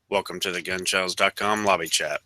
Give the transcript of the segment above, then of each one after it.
Welcome to the gunshells.com lobby chat.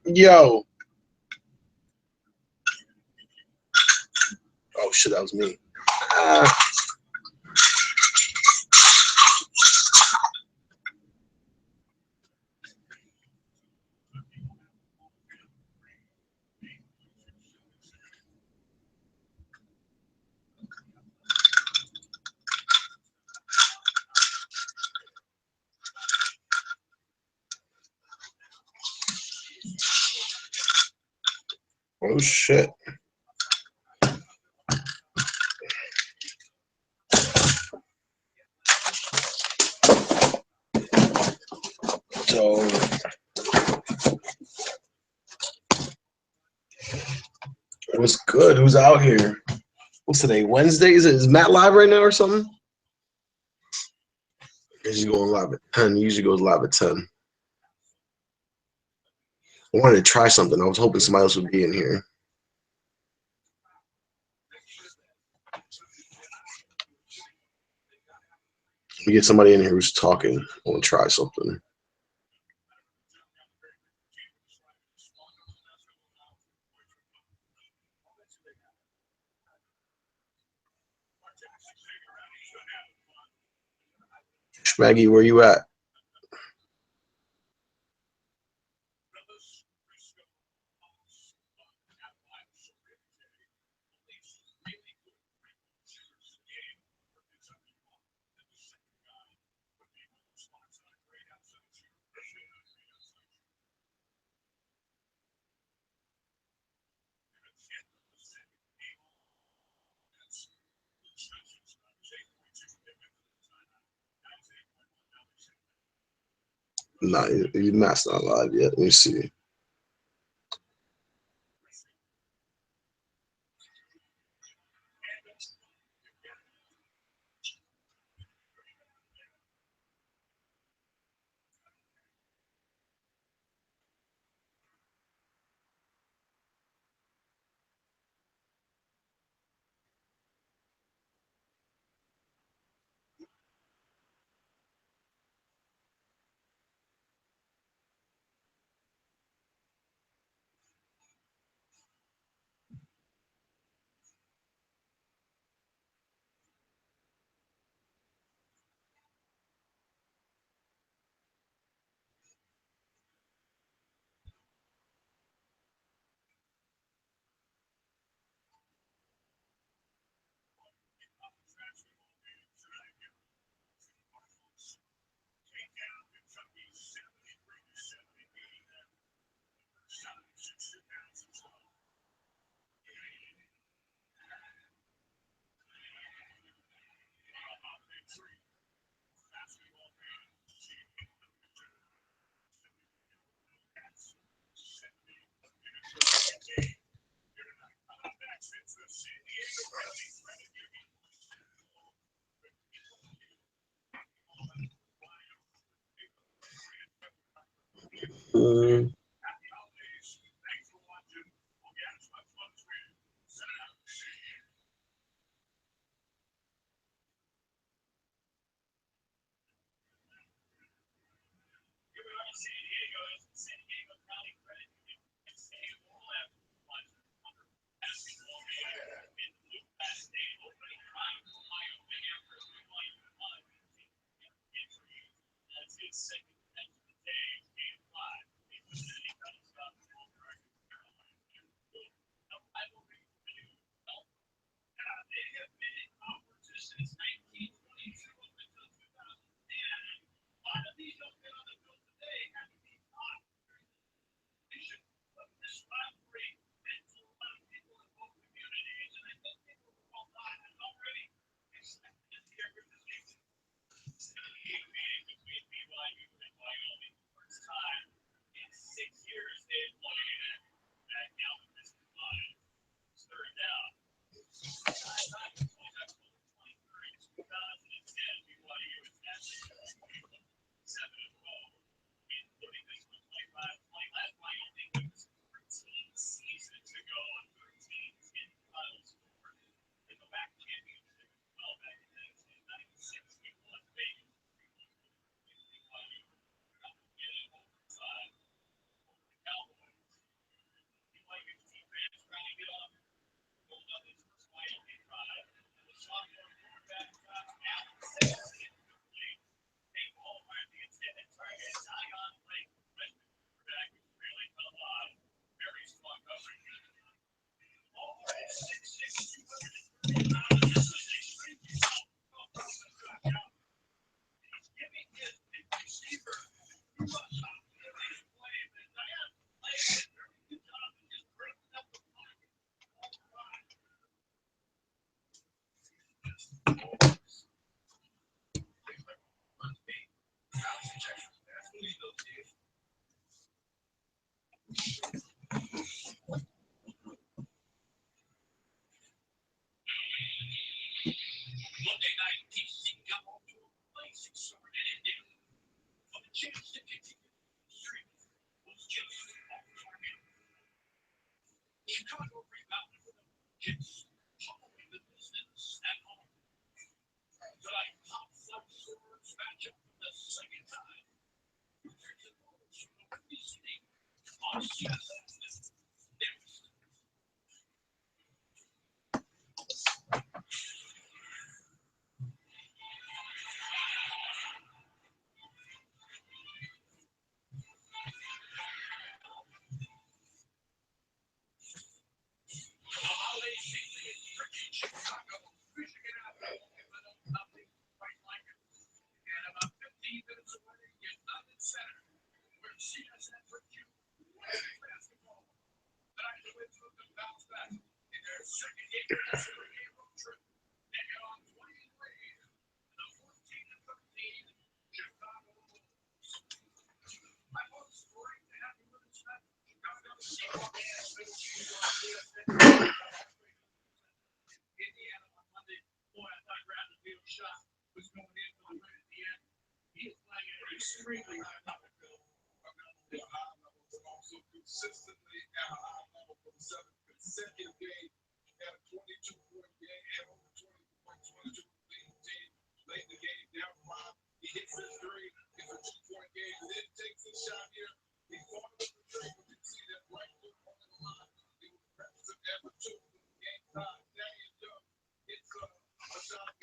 Yo. Oh shit, that was me. Oh shit. So what's good? Who's out here? What's today? Wednesday? Is Matt live right now or something? He's going live at 10. He usually goes live at 10. I wanted to try something. I was hoping somebody else would be in here. Let me get somebody in here who's talking. I want to try something. Schmaggy, where you at? Nah, Matt's not live yet. Let me see. Mm.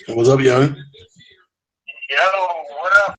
What's up, young? Yo, what up?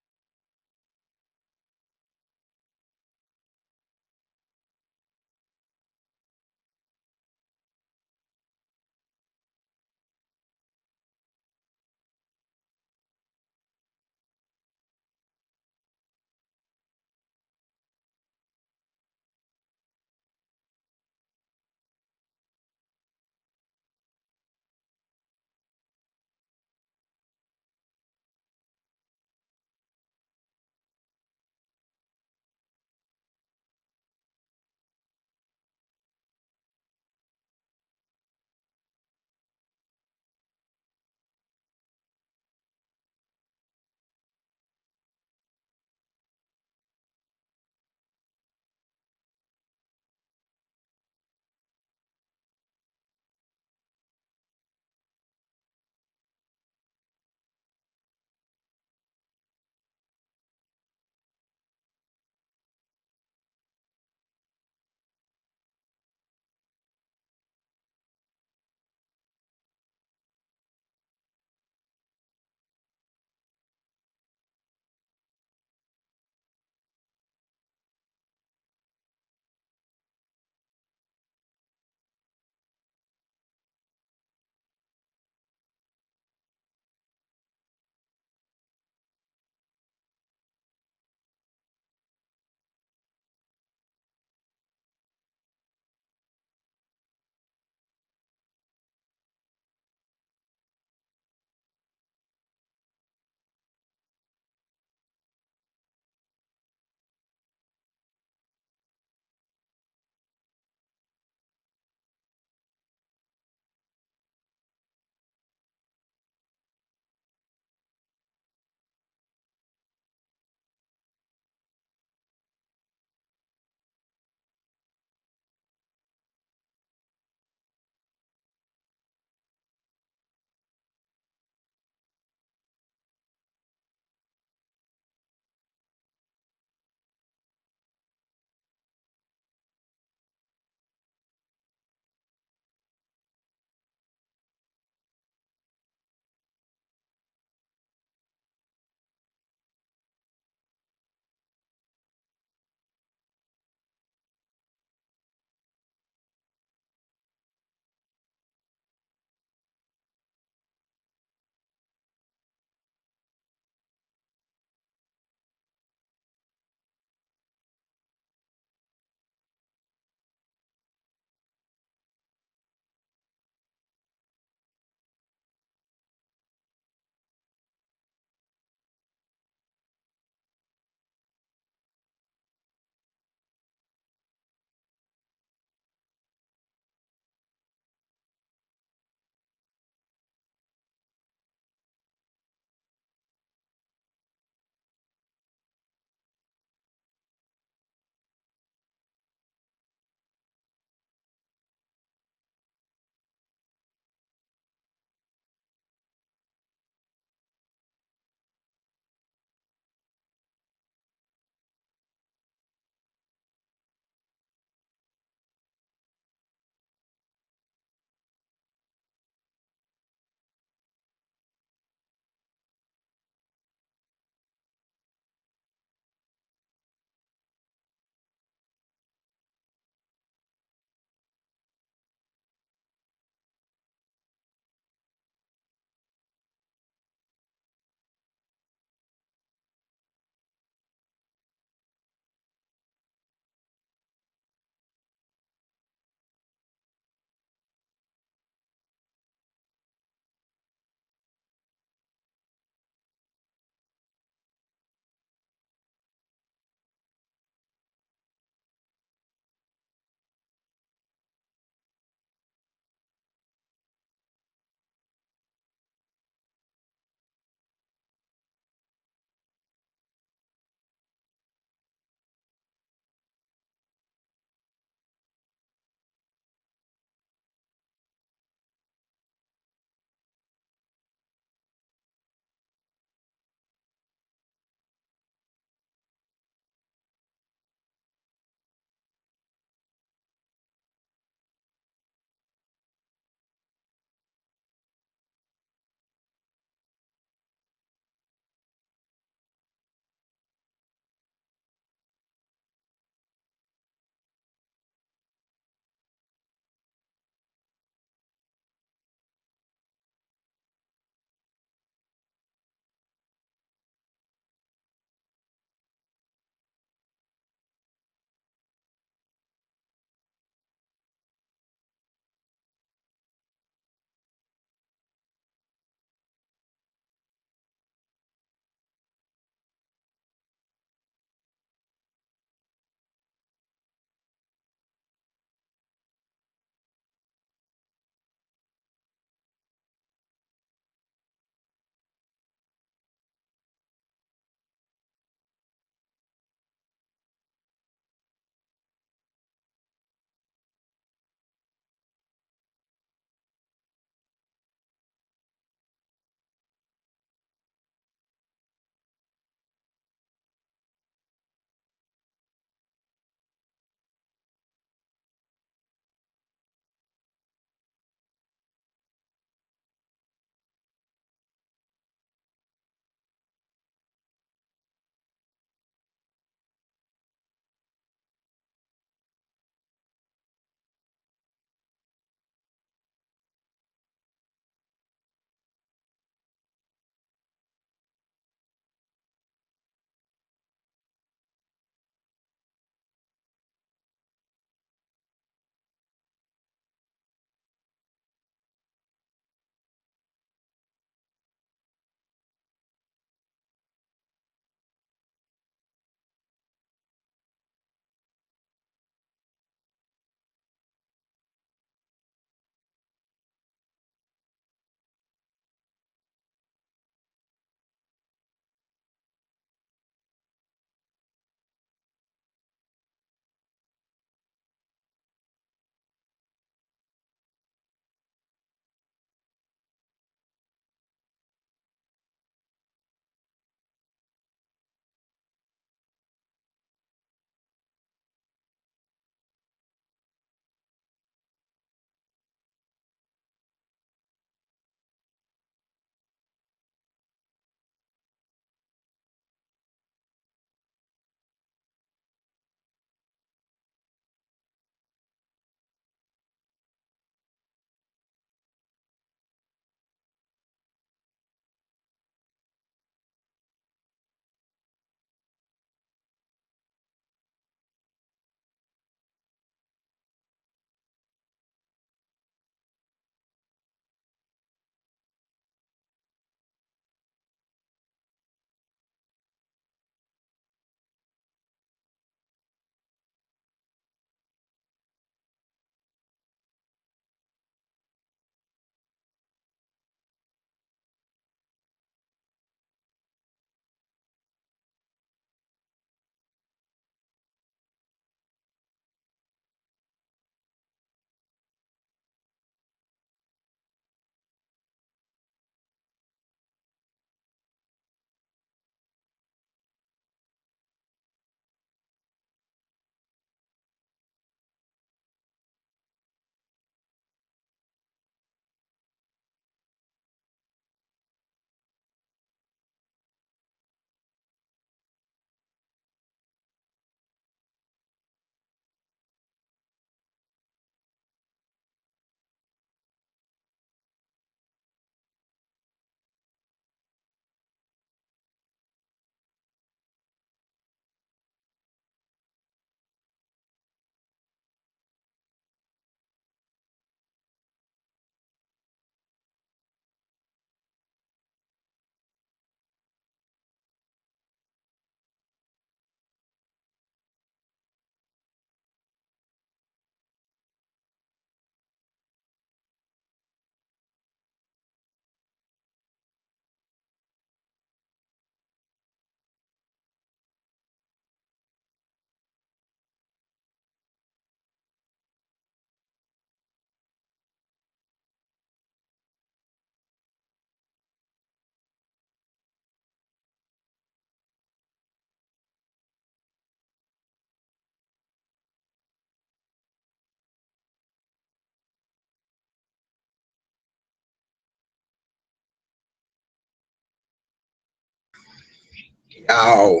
Ow.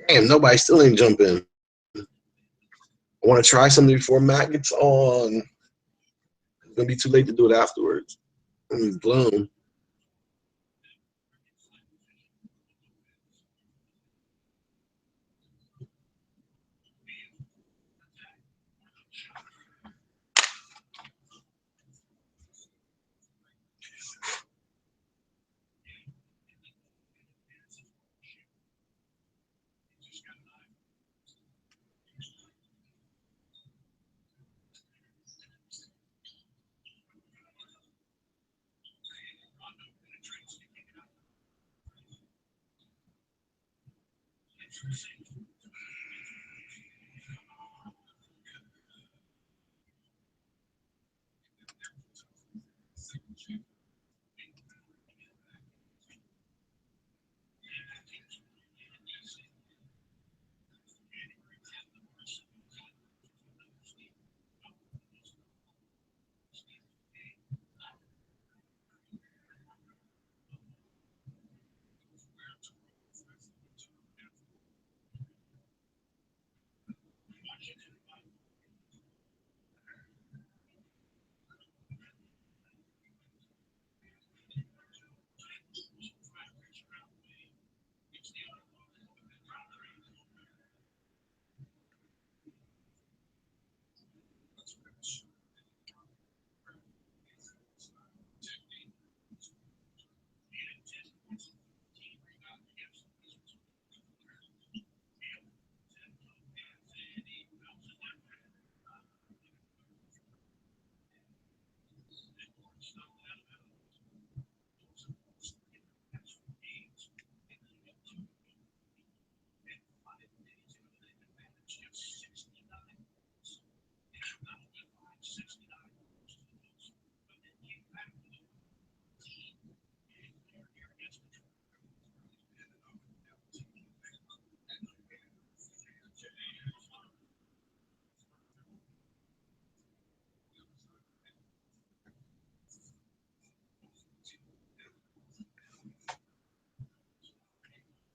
Damn, nobody still ain't jumping. I want to try something before Matt gets on. It's going to be too late to do it afterwards. He's blown.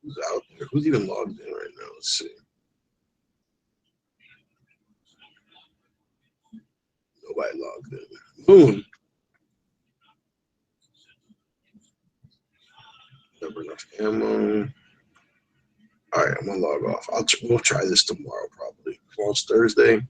Who's out there? Who's even logged in right now? Let's see. Nobody logged in. Boom. Never enough ammo. All right, I'm gonna log off. We'll try this tomorrow probably. Well, it's Thursday.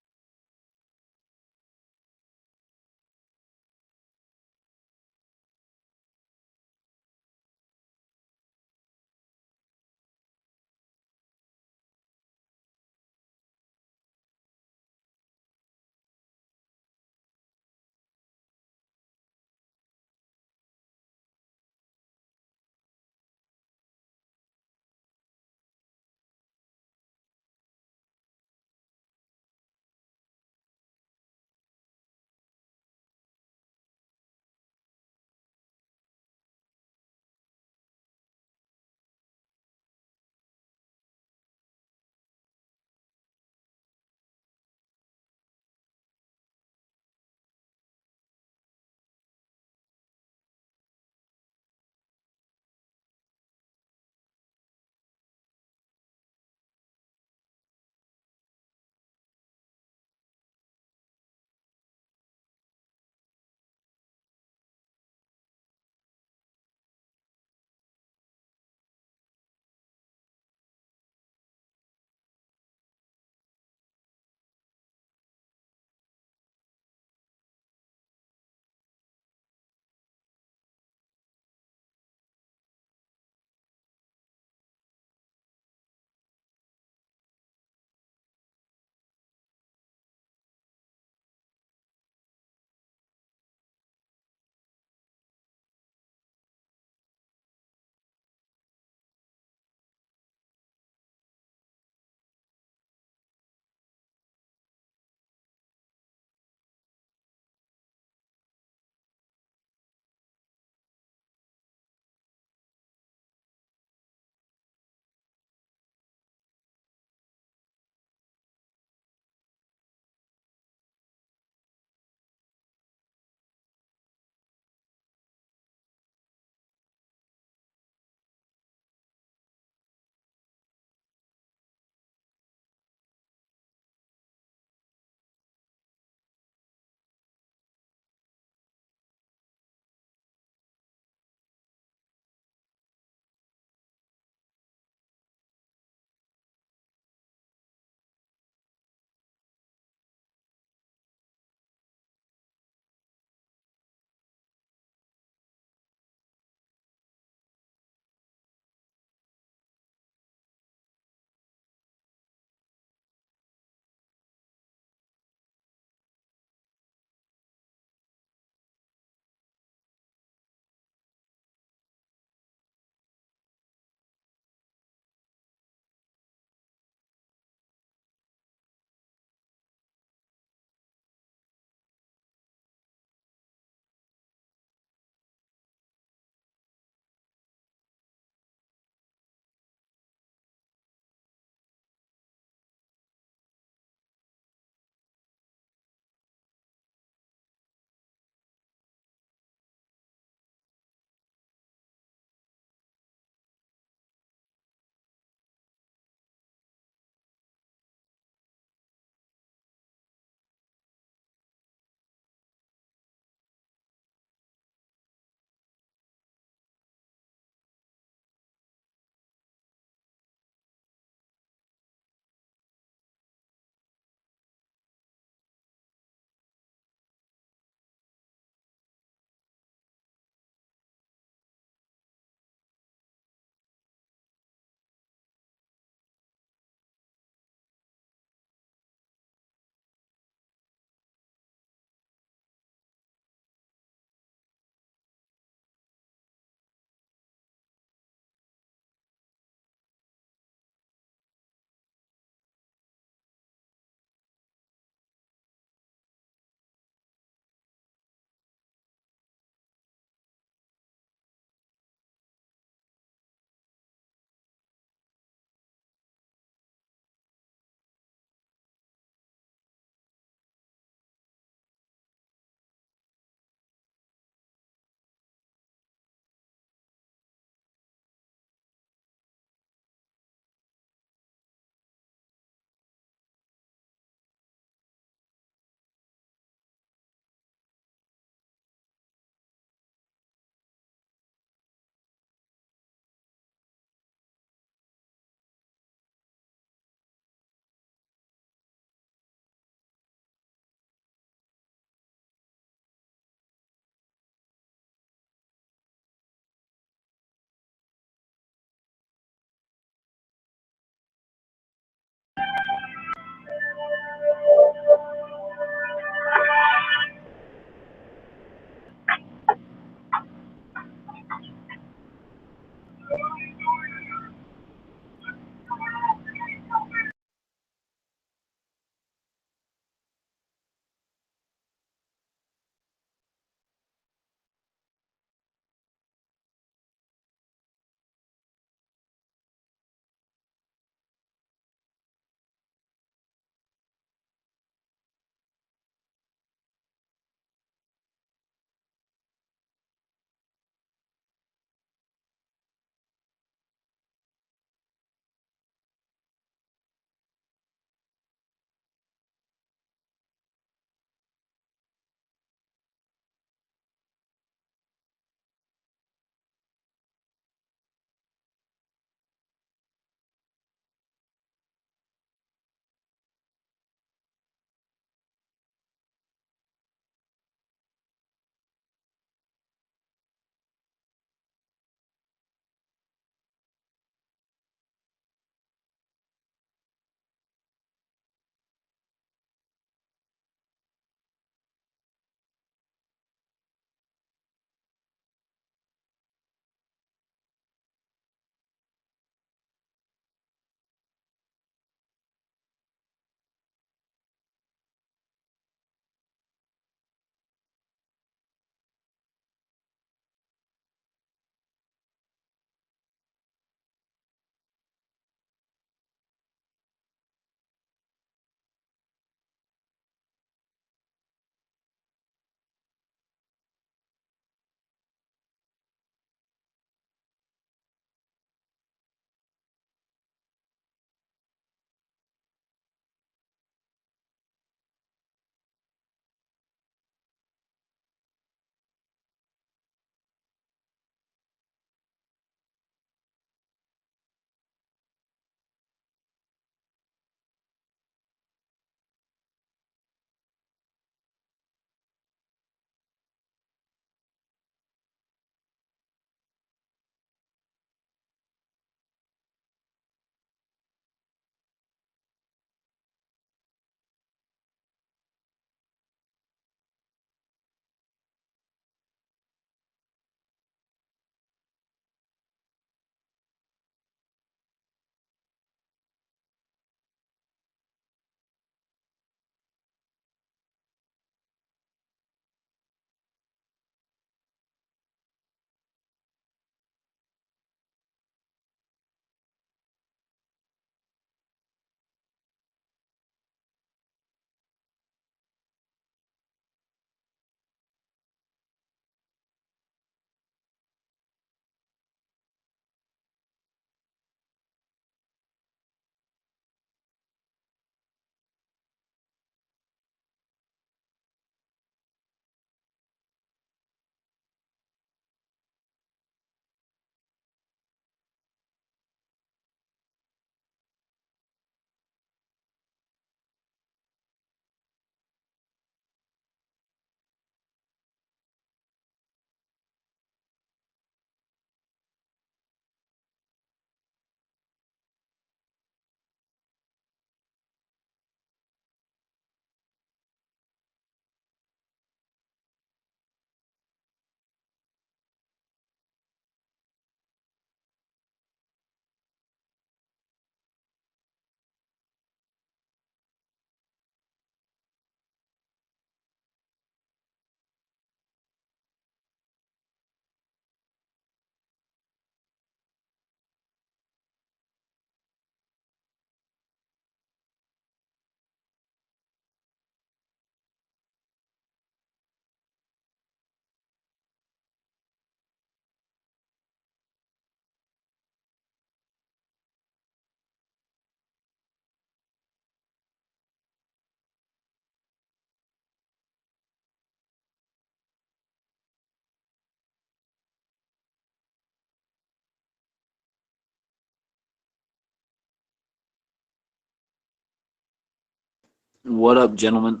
What up, gentlemen?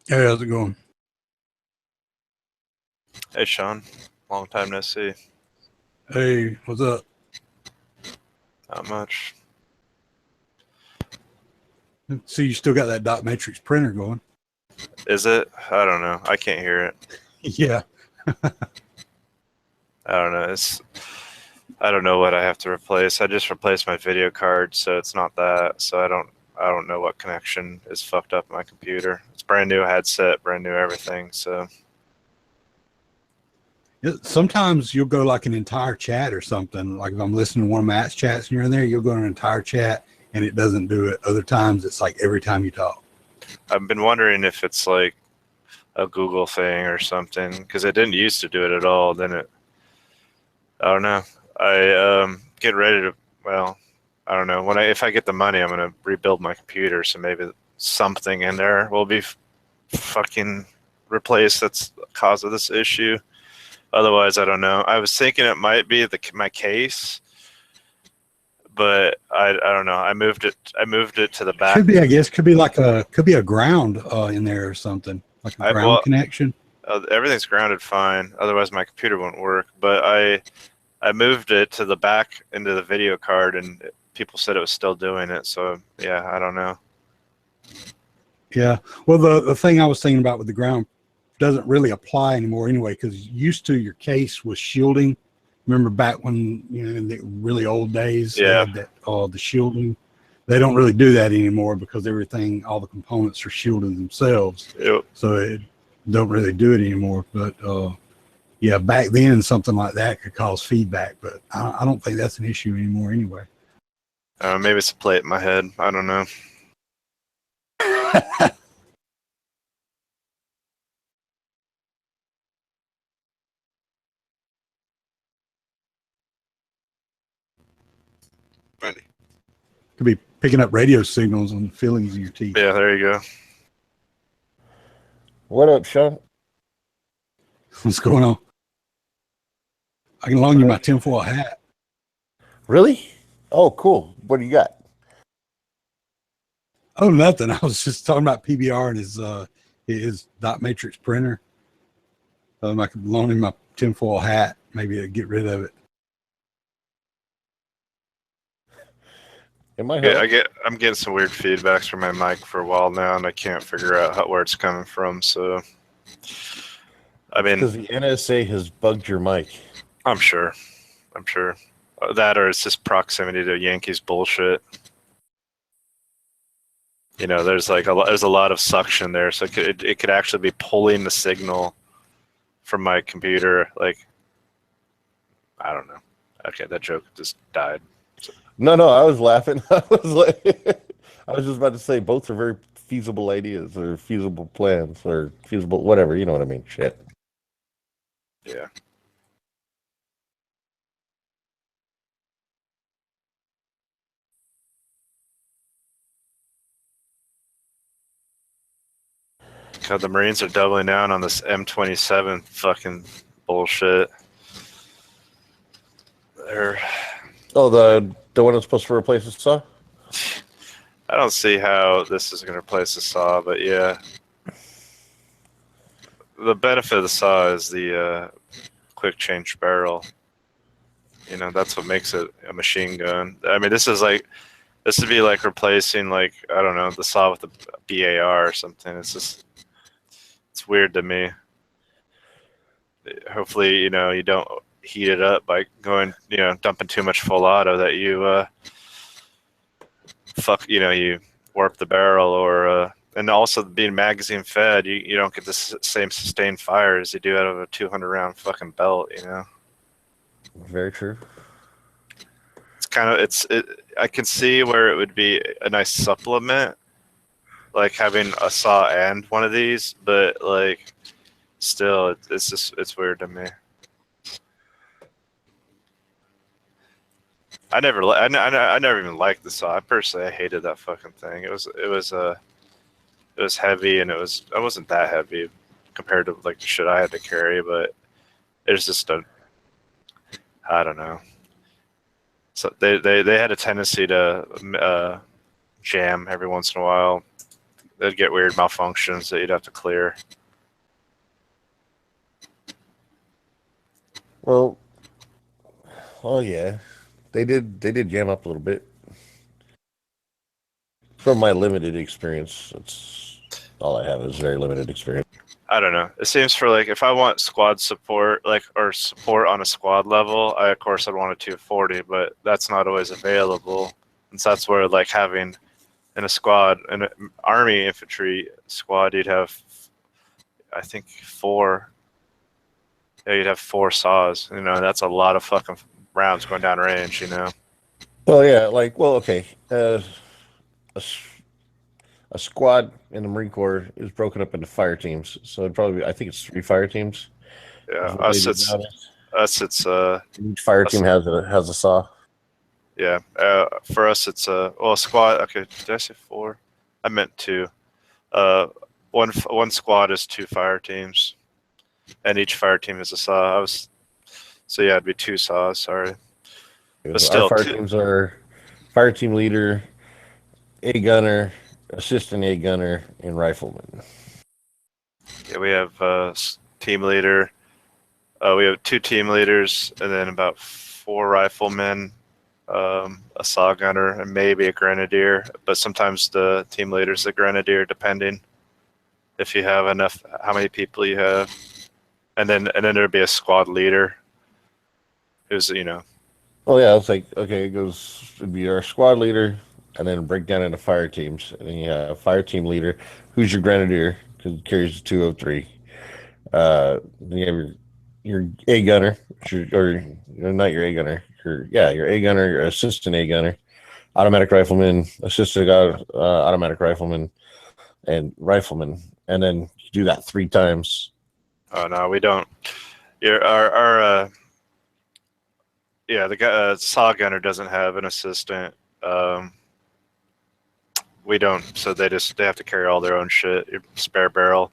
Hey, how's it going? Hey, Sean. Long time no see. Hey, what's up? Not much. See, you still got that dot matrix printer going. Is it? I don't know. I can't hear it. Yeah. I don't know. I don't know what I have to replace. I just replaced my video card, so it's not that. So I don't know what connection is fucked up in my computer. It's brand new headset, brand new everything. So Sometimes you'll go like an entire chat or something. Like if I'm listening to one of Matt's chats and you're in there, you'll go in an entire chat and it doesn't do it. Other times it's like every time you talk. I've been wondering if it's like a Google thing or something, because it didn't used to do it at all. Then I don't know. I get ready to, well, I don't know. If I get the money, I'm gonna rebuild my computer, so maybe something in there will be fucking replaced. That's the cause of this issue. Otherwise, I don't know. I was thinking it might be my case, but I don't know. I moved it to the back. Could be, I guess, could be a ground in there or something, like a ground connection. Everything's grounded fine. Otherwise, my computer won't work. But I moved it to the back into the video card, and people said it was still doing it. So yeah, I don't know. Yeah. Well, the thing I was thinking about with the ground doesn't really apply anymore anyway, because used to your case was shielding. Remember back when, in the really old days, yeah, they had that, the shielding. They don't really do that anymore because all the components are shielded themselves. Yep. So it don't really do it anymore. But yeah, back then something like that could cause feedback, but I don't think that's an issue anymore anyway. Maybe it's a plate in my head. I don't know. Ready. Could be picking up radio signals and feelings in your teeth. Yeah, there you go. What up, Sean? What's going on? I can loan you my tinfoil hat. Really? Oh, cool. What do you got? Oh, nothing. I was just talking about PBR and his dot matrix printer. I could loan him my tinfoil hat, maybe to get rid of it. Yeah, I'm getting some weird feedbacks from my mic for a while now, and I can't figure out where it's coming from. So, I mean, because the NSA has bugged your mic. I'm sure. That, or it's just proximity to Yankees bullshit. There's a lot of suction there, so it could actually be pulling the signal from my computer. Like, I don't know. Okay, that joke just died. So. No, I was laughing. I was just about to say both are very feasible ideas or feasible plans or feasible whatever. You know what I mean? Shit. Yeah. God, the Marines are doubling down on this M27 fucking bullshit. The one that's supposed to replace the saw? I don't see how this is going to replace the saw, but yeah. The benefit of the saw is the quick change barrel. That's what makes it a machine gun. I mean, this would be like replacing, I don't know, the saw with the BAR or something. It's weird to me. Hopefully, you don't heat it up by going, dumping too much full auto that you you warp the barrel, or and also being magazine fed, you don't get the same sustained fire as you do out of a 200 round fucking belt. Very true. I can see where it would be a nice supplement, like having a saw and one of these, but still, it's weird to me. I never even liked the saw. I hated that fucking thing. It was heavy, and I wasn't that heavy compared to the shit I had to carry, but it's just I don't know. So they had a tendency to jam every once in a while. They'd get weird malfunctions that you'd have to clear. Well, oh yeah, they did jam up a little bit. From my limited experience, that's all I have is very limited experience. I don't know. It seems for like if I want squad support, like or support on a squad level, of course I'd want a 240, but that's not always available. And so that's where like having in a squad, an army infantry squad, you'd have I think 4. Yeah, you'd have 4 saws. You know, that's a lot of fucking rounds going down range. You know. Well, yeah, like okay, a squad in the Marine Corps is broken up into fire teams. So it'd probably I think it's 3 fire teams. Yeah, Is what they do nowadays. Each fire team has a saw. Yeah, for us it's well squad. Okay, did I say 4? I meant 2. One squad is 2 fire teams, and each fire team is a saw. So yeah, it'd be 2 saws. Sorry, but still, our fire teams are fire team leader, A gunner, assistant A gunner, and rifleman. Yeah, we have team leader. We have 2 team leaders, and then about 4 riflemen, a saw gunner, and maybe a grenadier. But sometimes the team leader's the grenadier, depending if you have enough, how many people you have, and then there'd be a squad leader, who's Oh yeah, it's like okay, it'd be our squad leader, and then break down into fire teams, and then you have a fire team leader, who's your grenadier, because it carries the 203. Then you have your A gunner, or not your A gunner, your A gunner, your assistant A gunner, automatic rifleman, assistant automatic rifleman, and rifleman, and then you do that 3 times. Oh no, we don't. The guy, saw gunner doesn't have an assistant. We don't, so they have to carry all their own shit. Spare barrel.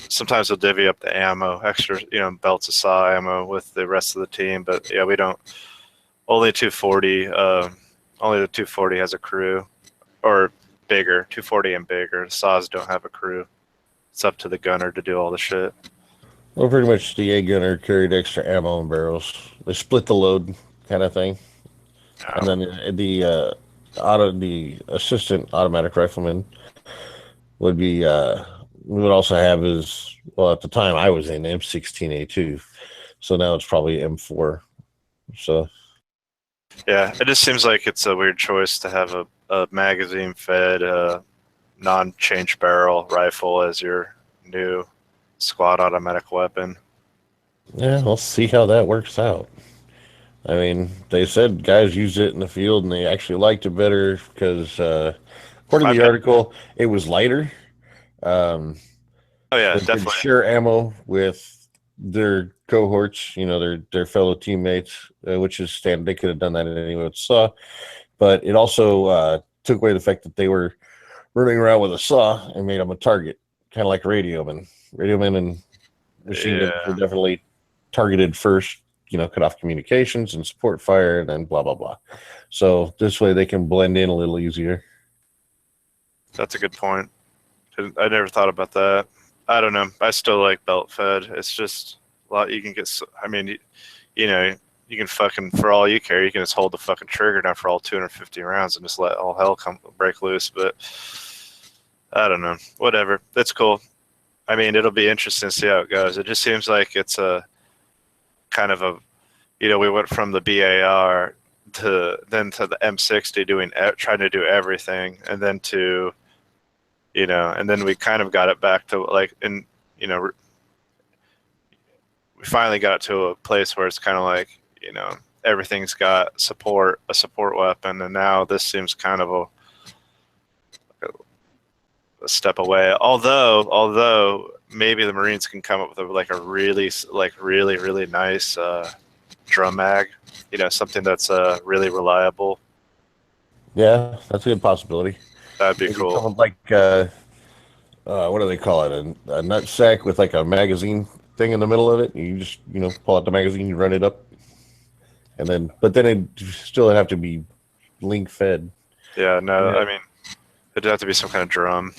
Sometimes they'll divvy up the ammo, extra, belts of saw ammo with the rest of the team. But yeah, we don't. Only 240. Only the 240 has a crew, or bigger. 240 and bigger. The saws don't have a crew. It's up to the gunner to do all the shit. Well, pretty much the A gunner carried extra ammo and barrels. They split the load, kind of thing. And then the assistant automatic rifleman would be we would also have his, well, at the time I was in M16A2, so now it's probably M4. So yeah, it just seems like it's a weird choice to have a magazine fed non-change barrel rifle as your new squad automatic weapon. yeah, we'll see how that works out. I mean, they said guys used it in the field and they actually liked it better because, according to the article, it was lighter. Oh yeah, They could definitely. share ammo with their cohorts, their fellow teammates, which is standard. They could have done that anyway with saw, but it also took away the fact that they were running around with a saw and made them a target, kind of like radiomen. Radiomen and machine guns were definitely targeted first. Cut off communications and support fire, and then blah blah blah. So this way they can blend in a little easier. That's a good point. I never thought about that. I don't know. I still like belt fed. It's just a lot you can get. I mean, you can fucking, for all you care, you can just hold the fucking trigger down for all 250 rounds and just let all hell break loose. But I don't know. Whatever. That's cool. I mean, it'll be interesting to see how it goes. It just seems like it's a kind of a, we went from the BAR to the M60 trying to do everything, and then to, and then we kind of got it back to like, we finally got to a place where it's kind of like, everything's got a support weapon, and now this seems kind of a step away. Although maybe the Marines can come up with a really nice drum mag, something that's really reliable. Yeah, that's a good possibility. That'd be Maybe cool. something like what do they call it? A nut sack with like a magazine thing in the middle of it. You just pull out the magazine, you run it up, and then but then it still have to be link fed. Yeah, no, Yeah. I mean, it'd have to be some kind of drum.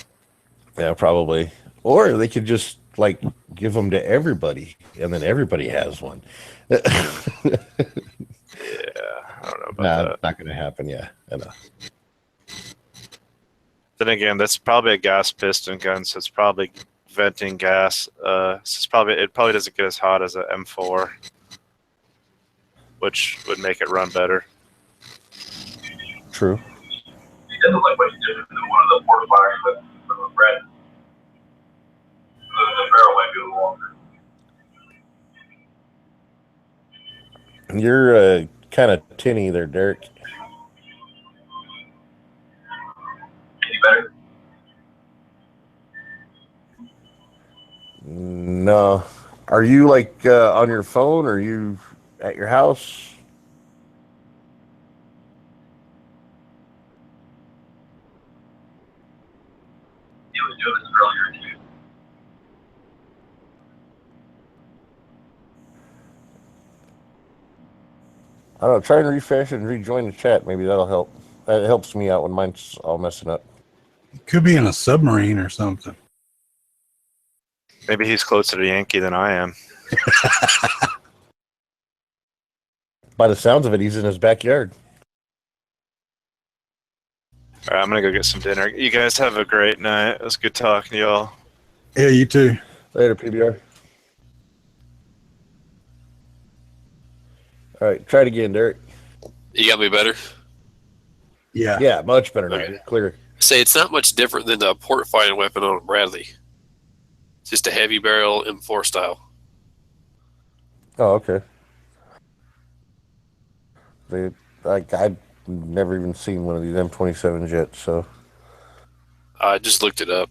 Yeah, probably. Or they could just like give them to everybody, and then everybody has one. Yeah, I don't know about Nah, that. not going to happen. Yeah, I know. Then again, that's probably a gas piston gun, so it's probably venting gas. So it probably doesn't get as hot as an M4, which would make it run better. True. It doesn't look much different than one of the port fires with the red. The barrel might be a little longer. You're kind of tinny there, Derek. Any better? No. Are you like on your phone? Or are you at your house? He was doing this earlier too. I don't know. Try and refresh and rejoin the chat. Maybe that'll help. That helps me out when mine's all messing up. Could be in a submarine or something. Maybe he's closer to Yankee than I am. By the sounds of it, he's in his backyard. All right, I'm gonna go get some dinner. You guys have a great night. It was good talking to y'all. Yeah, you too. Later, PBR. All right, try it again, Derek. You got me better? Yeah. Yeah, much better now. Okay. Clear. Say it's not much different than the port firing weapon on a Bradley. It's just a heavy barrel M4 style. Oh, okay. I've never even seen one of these M27s yet, so. I just looked it up.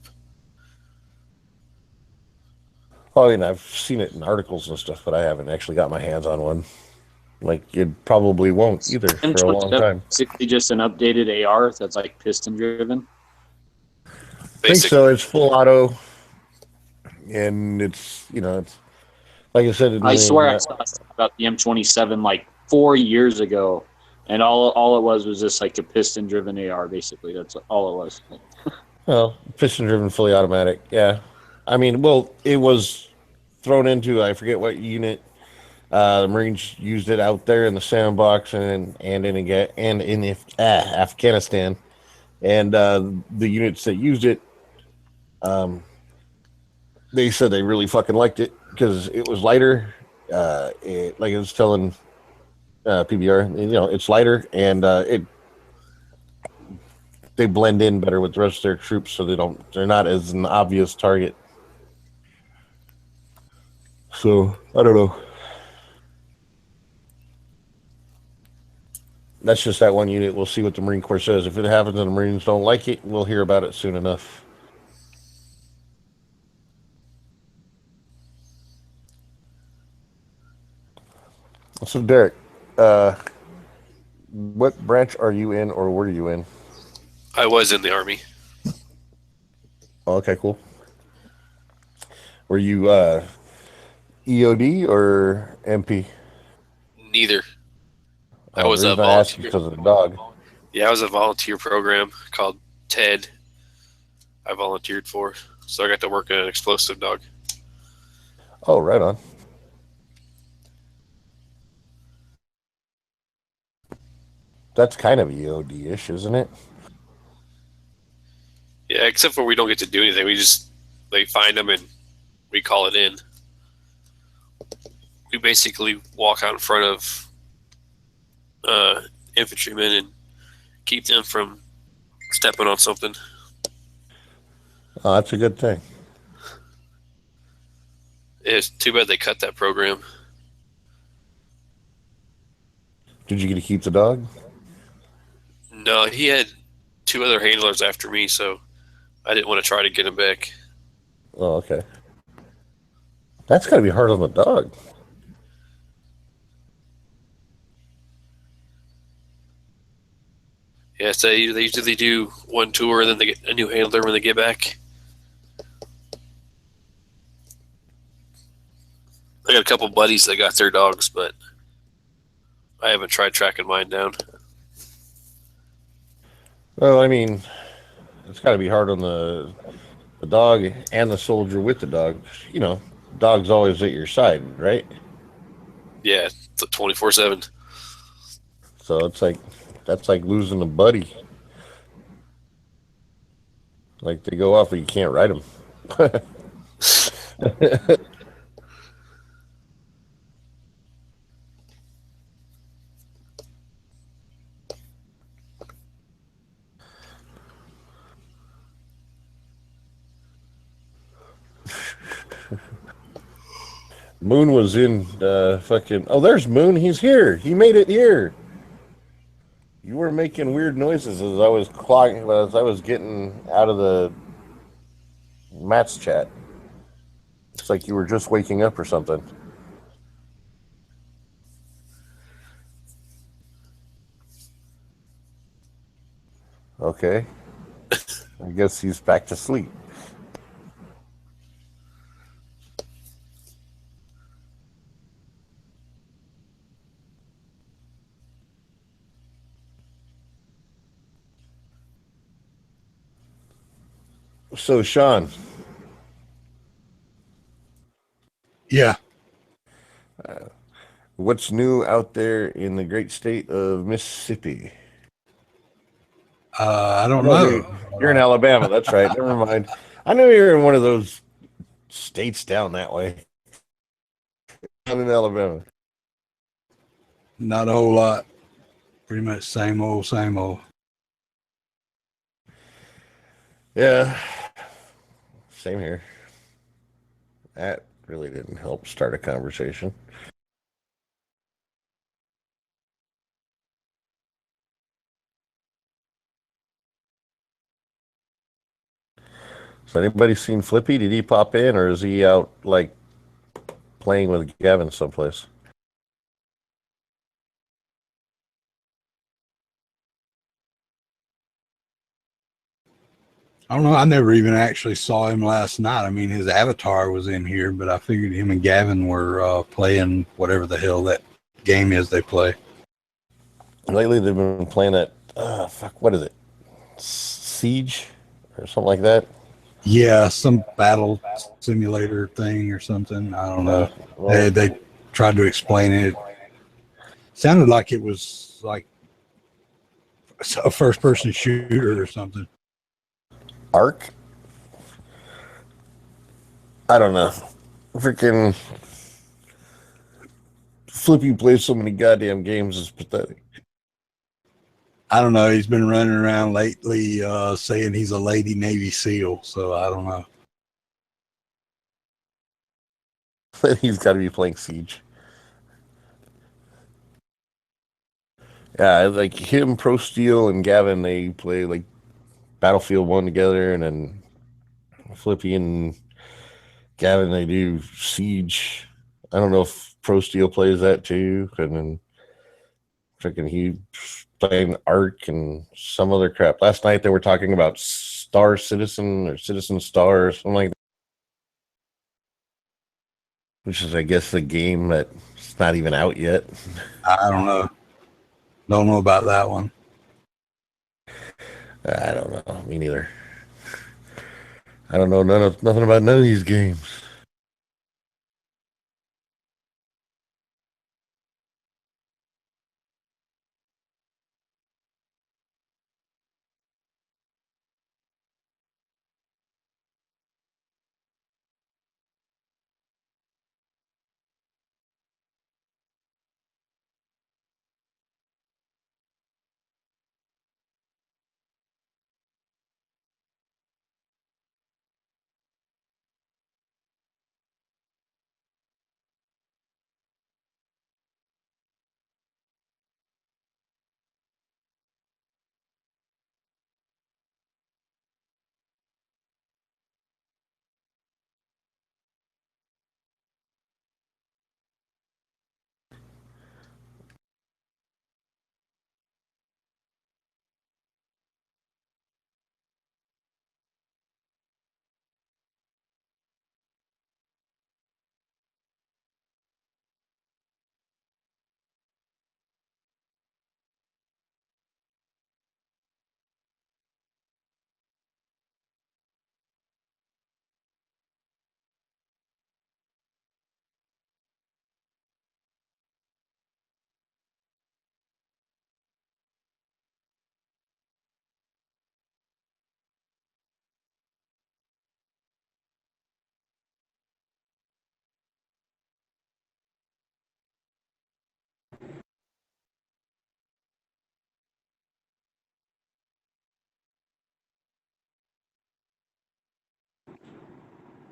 Oh, and I've seen it in articles and stuff, but I haven't actually got my hands on one. Like, it probably won't either for a long time. Basically just an updated AR that's like piston driven. I think Basic. so. It's full auto, and it's, it's like I said. I swear I saw something about the M27 like 4 years ago, and all it was just like a piston driven AR. Basically, that's all it was. Well, piston driven, fully automatic. Yeah, I mean, well, it was thrown into I forget what unit. The Marines used it out there in the sandbox and in Afghanistan, and the units that used it, they said they really fucking liked it because it was lighter. Like I was telling PBR, it's lighter and they blend in better with the rest of their troops, so they're not as an obvious target. So I don't know. That's just that one unit. We'll see what the Marine Corps says. If it happens and the Marines don't like it, we'll hear about it soon enough. So, Derek, what branch are you in, or were you in? I was in the Army. Oh, okay, cool. Were you EOD or MP? Neither. I Oh, was the a reason I asked you volunteer. because of the dog. Yeah, I was a volunteer program called TED. I volunteered for, so I got to work at an explosive dog. Oh, right on. That's kind of EOD-ish, isn't it? Yeah, except for we don't get to do anything. They find them and we call it in. We basically walk out in front of infantrymen and keep them from stepping on something. Oh, that's a good thing. It's too bad they cut that program. Did you get to keep the dog? No, he had 2 other handlers after me, so I didn't want to try to get him back. Oh, okay. That's got to be hard on the dog. Yeah, so they usually do one tour and then they get a new handler when they get back. I got a couple buddies that got their dogs, but I haven't tried tracking mine down. Well, I mean, it's got to be hard on the dog and the soldier with the dog. You know, dog's always at your side, right? Yeah, 24/7. So it's like that's like losing a buddy. Like they go off, but you can't ride them. Moon was in fucking. Oh, there's Moon. He's here. He made it here. You were making weird noises as I was clogging, as I was getting out of the Matt's chat. It's like you were just waking up or something. Okay. I guess he's back to sleep. So, Sean, Yeah. what's new out there in the great state of Mississippi? I don't Oh, know. You're in Alabama. That's right. Never mind. I know you're in one of those states down that way. I'm in Alabama. Not a whole lot. Pretty much same old, same old. Yeah. Same here. That really didn't help start a conversation. So anybody seen Flippy? Did he pop in, or is he out like playing with Gavin someplace? I don't know. I never even actually saw him last night. I mean, his avatar was in here, but I figured him and Gavin were playing whatever the hell that game is they play. Lately, they've been playing that. Fuck, what is it? Siege or something like that. Yeah, some battle simulator thing or something. I don't know. Well, They tried to explain it. Sounded like it was like a first-person shooter or something. Ark. I don't know. Freaking Flippy plays so many goddamn games is pathetic. I don't know. He's been running around lately saying he's a Lady Navy SEAL, so I don't know. He's got to be playing Siege. Yeah, like him, Pro Steel, and Gavin, they play like Battlefield 1 together, and then Flippy and Gavin, they do Siege. I don't know if Pro Steel plays that too, and then freaking he playing Ark and some other crap. Last night they were talking about Star Citizen or Citizen Star or something like that, which is, I guess, the game that's not even out yet. I don't know. Don't know about that one. I don't know. Me neither. I don't know nothing about none of these games.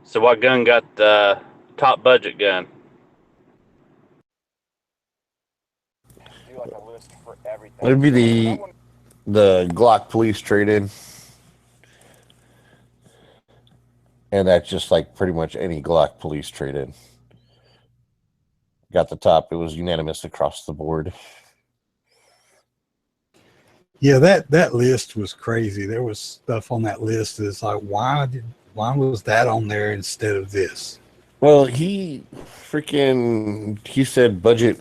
So what gun got the top budget gun? It'd be the Glock police trade-in. And that's just like pretty much any Glock police trade-in. Got the top. It was unanimous across the board. Yeah, that list was crazy. There was stuff on that list that's like, why was that on there instead of this? Well, he said budget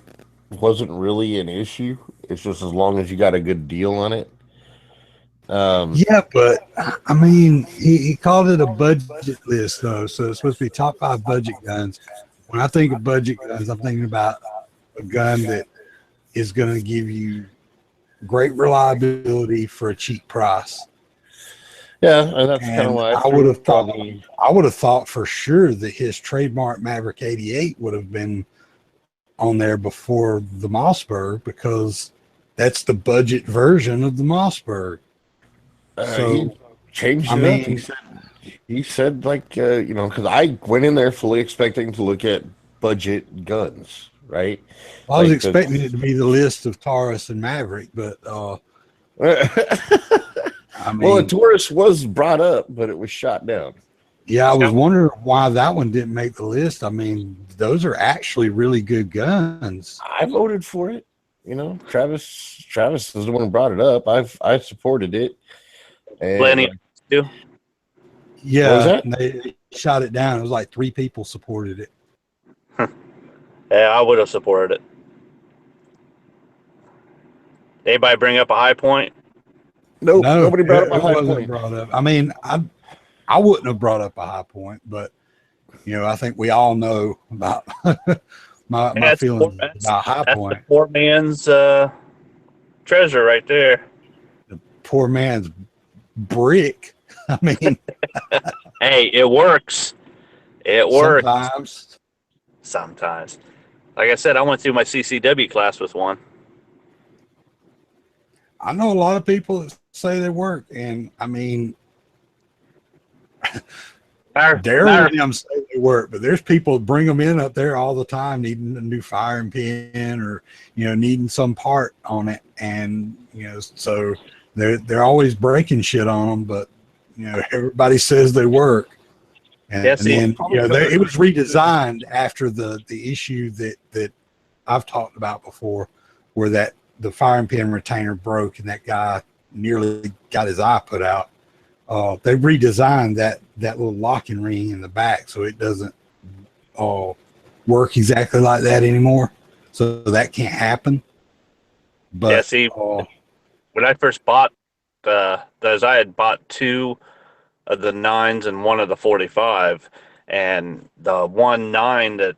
wasn't really an issue. It's just as long as you got a good deal on it. Yeah, but I mean, he called it a budget list though, so it's supposed to be top 5 budget guns. When I think of budget guns, I'm thinking about a gun that is going to give you great reliability for a cheap price. Yeah, and that's kind of why I would have thought for sure that his trademark Maverick 88 would have been on there before the Mossberg, because that's the budget version of the Mossberg. So he changed it up. He said like, because I went in there fully expecting to look at budget guns, right? I was expecting it to be the list of Taurus and Maverick, but I mean, well, a Taurus was brought up, but it was shot down. Yeah, I was wondering why that one didn't make the list. I mean, those are actually really good guns. I voted for it. Travis is the one who brought it up. I supported it. And, Plenty too. Yeah, they shot it down. It was like 3 people supported it. Yeah, I would have supported it. Anybody bring up a high point? Nope, No, nobody brought up a it high wasn't point. brought up. I mean, I wouldn't have brought up a high point, but I think we all know about my feelings about High Point. That's the poor man's treasure right there. The poor man's brick. I mean, hey, it works. It works sometimes. Like I said, I went through my CCW class with one. I know a lot of people that say they work, and I mean, Daryl and them say they work, but there's people that bring them in up there all the time, needing a new firing pin or needing some part on it, and so they're always breaking shit on them, but everybody says they work. And, Yes, and then it was redesigned after the issue that I've talked about before, where the firing pin retainer broke and that guy nearly got his eye put out. They redesigned that little locking ring in the back so it doesn't work exactly like that anymore. So that can't happen. But yeah, see, when I first bought those, I had bought 2 of the 9s and 1 of the 45, and the 1.9 that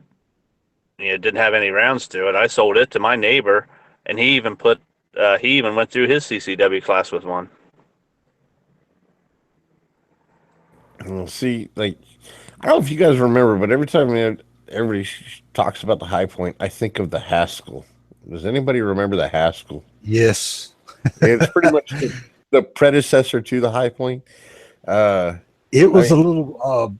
didn't have any rounds to it, I sold it to my neighbor, and he even went through his CCW class with one. See, like, I don't know if you guys remember, but every time everybody talks about the High Point, I think of the Haskell. Does anybody remember the Haskell? yes, It's pretty much the predecessor to the High Point. it was a little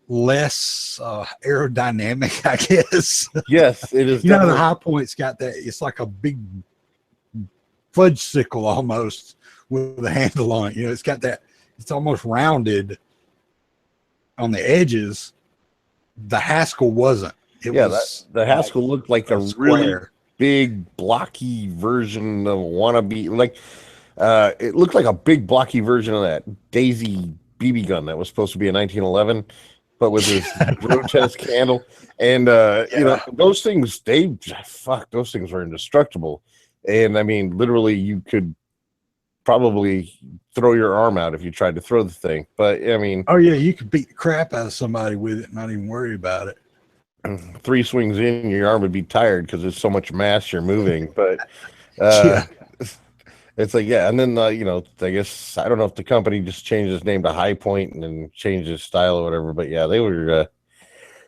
less aerodynamic, I guess. Yes, it is. The High Point's got that. It's like a big fudge sickle almost with a handle on it. It's got that. It's almost rounded on the edges. The Haskell wasn't. The Haskell looked like a really big blocky version of wannabe. Like it looked like a big blocky version of that Daisy BB gun that was supposed to be a 1911, but with this grotesque handle. And those things, those things were indestructible. And I mean, literally, you could probably throw your arm out if you tried to throw the thing. But I mean, oh yeah, you could beat the crap out of somebody with it and not even worry about it. 3 swings in, your arm would be tired because there's so much mass you're moving. But it's like, yeah. And then I guess I don't know if the company just changed its name to High Point and then changed its style or whatever. But yeah,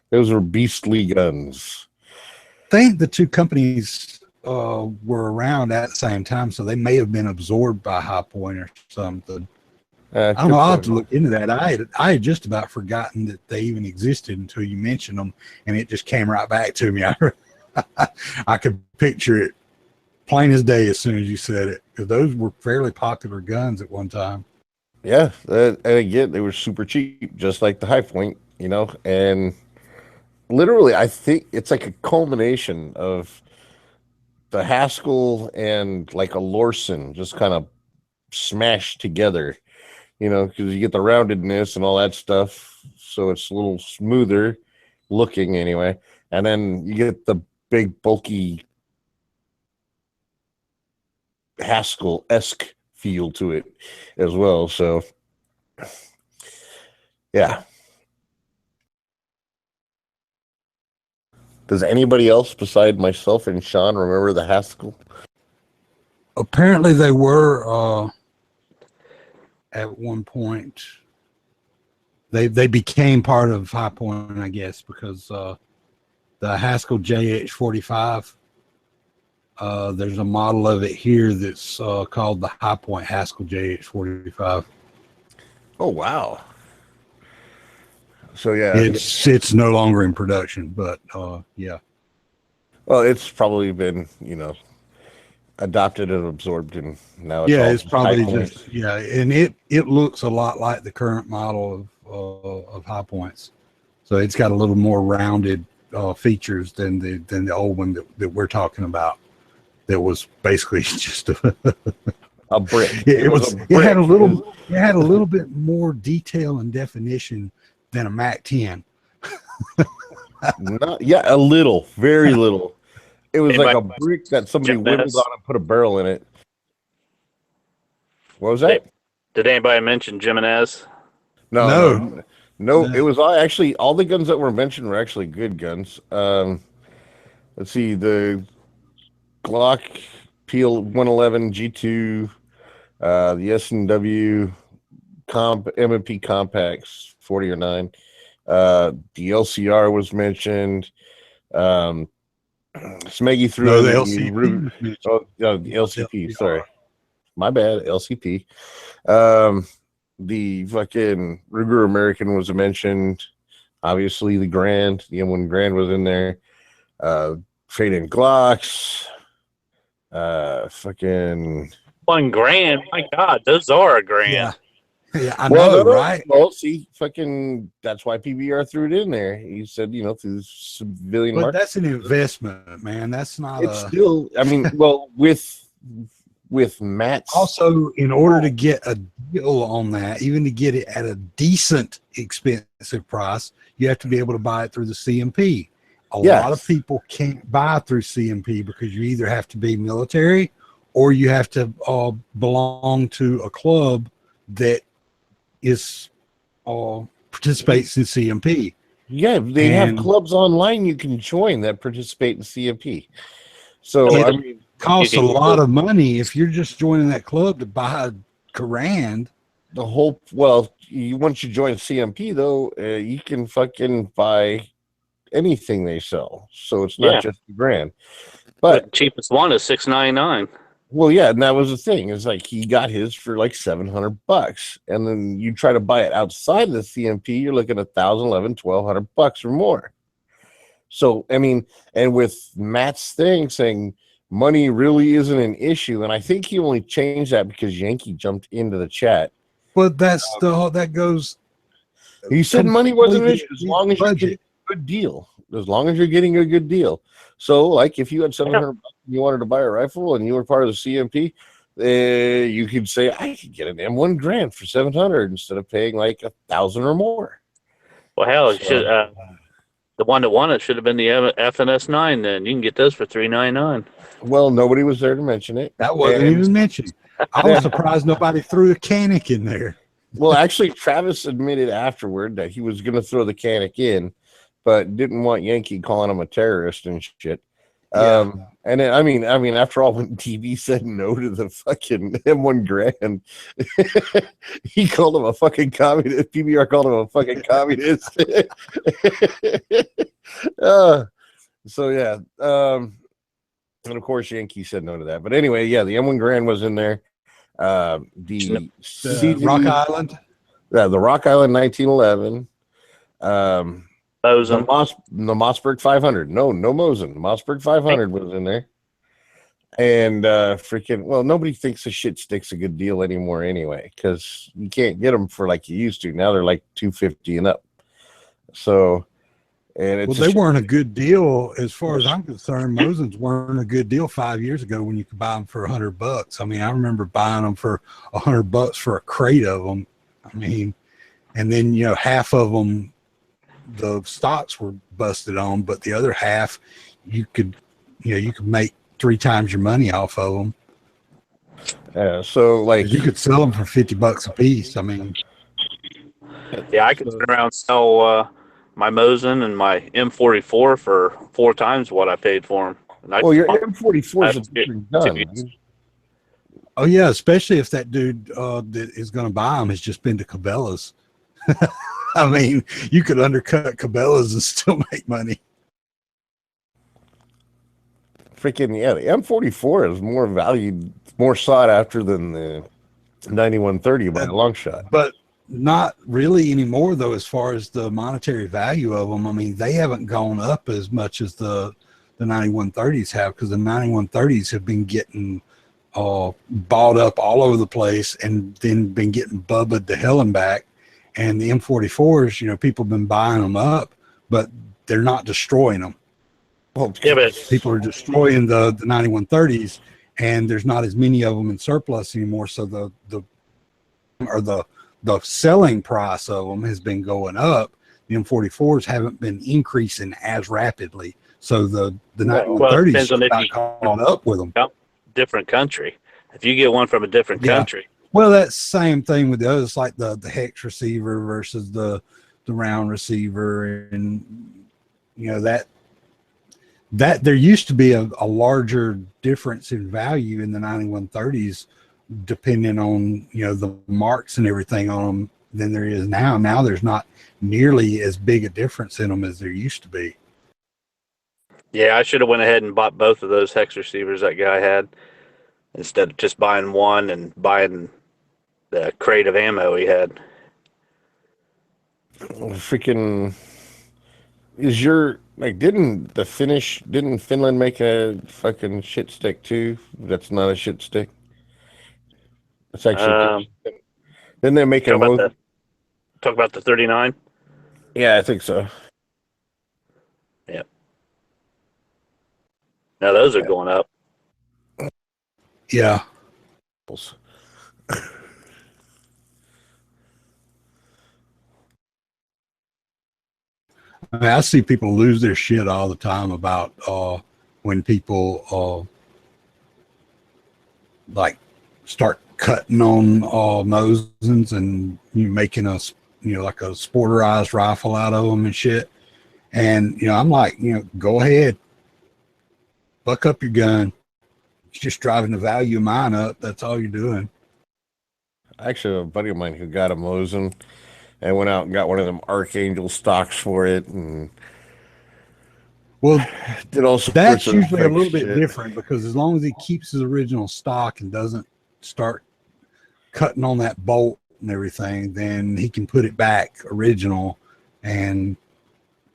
those were beastly guns. I think the 2 companies were around at the same time, so they may have been absorbed by High Point or something. I don't know. I'll have to look into that. I had just about forgotten that they even existed until you mentioned them, and it just came right back to me. I could picture it plain as day as soon as you said it, because those were fairly popular guns at one time. Yeah, and again, they were super cheap, just like the High Point, and literally, I think it's like a culmination of the Haskell and like a Lorson just kind of smashed together, because you get the roundedness and all that stuff, so it's a little smoother looking anyway, and then you get the big bulky Haskell-esque feel to it as well. So yeah. Does anybody else beside myself and Sean remember the Haskell? Apparently they were at one point. They became part of High Point, I guess, because the Haskell JH45, there's a model of it here that's called the High Point Haskell JH45. Oh wow. So yeah, it's no longer in production, but yeah. Well, it's probably been adopted and absorbed, and now it's probably just and it looks a lot like the current model of High Points, so it's got a little more rounded features than the old one that we're talking about. That was basically just a brick. It had a little bit more detail and definition than a Mac 10. A little, very little. It was like a brick that somebody whittled on and put a barrel in it. What was that? Did anybody mention Jimenez? No. It was actually all the guns that were mentioned were actually good guns. Let's see, the Glock PL 111 G2, the S&W M&P Compacts 40 or 9. The LCR was mentioned. Smeggy threw the LCP. The LCP. Sorry, my bad. LCP. The fucking Ruger American was mentioned. Obviously, the Grand, the M1 Grand was in there. Trade-in Glocks. Fucking $1 grand. My God, those are a grand. Yeah, I know, right? Well, see, fucking, that's why PBR threw it in there. He said, through the civilian but market. That's an investment, man. That's not. It's still. I mean, well, with Matt's. Also, in order to get a deal on that, even to get it at a decent expensive price, you have to be able to buy it through the CMP. A lot of people can't buy through CMP because you either have to be military or you have to belong to a club that participates in CMP. Yeah, they have clubs online you can join that participate in CMP. So it costs a lot of money if you're just joining that club to buy a Garand. Once you join CMP though, you can fucking buy anything they sell. So it's not just the Garand. But the cheapest one is $699. Well, yeah, and that was the thing. It's like he got his for like $700, and then you try to buy it outside the CMP, you're looking at $1,011, $1,200 or more. So, I mean, and with Matt's thing saying money really isn't an issue, and I think he only changed that because Yankee jumped into the chat. But that goes. He said money wasn't an issue as long as you get a good deal. As long as you're getting a good deal. So, like, if you had $700 and you wanted to buy a rifle and you were part of the CMP, you could say, I could get an M1 Grand for $700 instead of paying like $1,000 or more. Well, hell, the one that won it should have been the FNS 9. Then you can get those for $399. Well, nobody was there to mention it. That wasn't even mentioned. I was surprised nobody threw a Canic in there. Well, actually, Travis admitted afterward that he was going to throw the Canic in, but didn't want Yankee calling him a terrorist and shit. Yeah. And then, I mean, after all, when DB said no to the fucking M1 Grand, he called him a fucking communist. PBR called him a fucking communist. So yeah, and of course Yankee said no to that. But anyway, yeah, the M1 Grand was in there. The The Rock Island. the Rock Island 1911. The Bosun. the Mossberg 500. No Mosin. Mossberg 500 was in there. And freaking, well, nobody thinks the shit stick's a good deal anymore anyway, because you can't get them for like you used to. Now they're like $250 and up. So, and it's Well, they weren't a good deal as far as I'm concerned. Mosins weren't a good deal 5 years ago when you could buy them for $100. I mean, I remember buying them for $100 for a crate of them. I mean, and then half of them, the stocks were busted on, but the other half, you could make 3 times your money off of them. so like You could sell them for $50 a piece. I mean, Yeah, I could turn around and sell my Mosin and my M44 for 4 times what I paid for them. well, your M44 is a different gun. oh yeah, especially if that dude that is going to buy them has just been to Cabela's. I mean, you could undercut Cabela's and still make money. Freaking yeah, the M44 is more valued, more sought after than the 9130 by a long shot. But not really anymore, though, as far as the monetary value of them. I mean, they haven't gone up as much as the 9130s have, because the 9130s have been getting bought up all over the place and then been getting bubbled to hell and back. And the M44s, people have been buying them up, but they're not destroying them. Well, Yeah, but People are destroying the 9130s, and there's not as many of them in surplus anymore. So the selling price of them has been going up. The M44s haven't been increasing as rapidly. So the Well, it 9130s depends on if got you- caught up with them. different country. If you get one from a different Yeah. country, Well, that's same thing with the others, like the hex receiver versus the round receiver, and that there used to be a larger difference in value in the 9130s, depending on the marks and everything on them, than there is now. Now there's not nearly as big a difference in them as there used to be. yeah, I should have went ahead and bought both of those hex receivers that guy had instead of just buying one and buying the crate of ammo he had. freaking is your like didn't Finland make a fucking shit stick too? That's not a shit stick. It's actually didn't they make Talk a talk about the 39. Yeah, I think so. Now those are going up. Yeah. I mean, I see people lose their shit all the time about when people like start cutting on Mosins and making us like a sporterized rifle out of them and shit. And I'm like, go ahead, buck up your gun. It's just driving the value of mine up. That's all you're doing. Actually, a buddy of mine who got a Mosin and went out and got one of them Archangel stocks for it, and Well, did all sorts that's of usually a fake little bit shit. different, because as long as he keeps his original stock and doesn't start cutting on that bolt and everything, then he can put it back original, and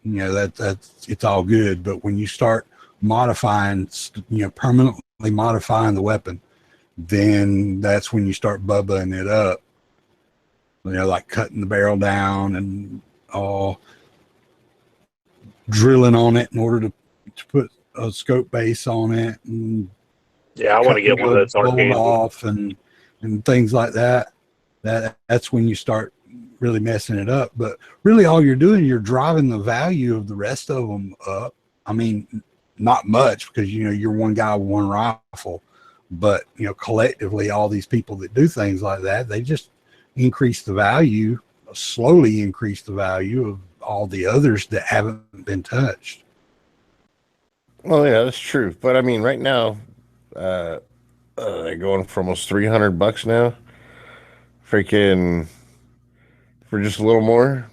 that's it's all good. But when you start modifying, permanently modifying the weapon, then that's when you start bubbling it up. Like cutting the barrel down and drilling on it in order to put a scope base on it, and Yeah, I want to get one of those bolt Archangel. off and things like that. That's when you start really messing it up. But really, all you're doing, you're driving the value of the rest of them up. I mean, not much, because you're one guy with one rifle, but collectively, all these people that do things like that, they just slowly increase the value of all the others that haven't been touched. Well, yeah, that's true. But I mean, right now, they're going for almost $300 now. Freaking for just a little more,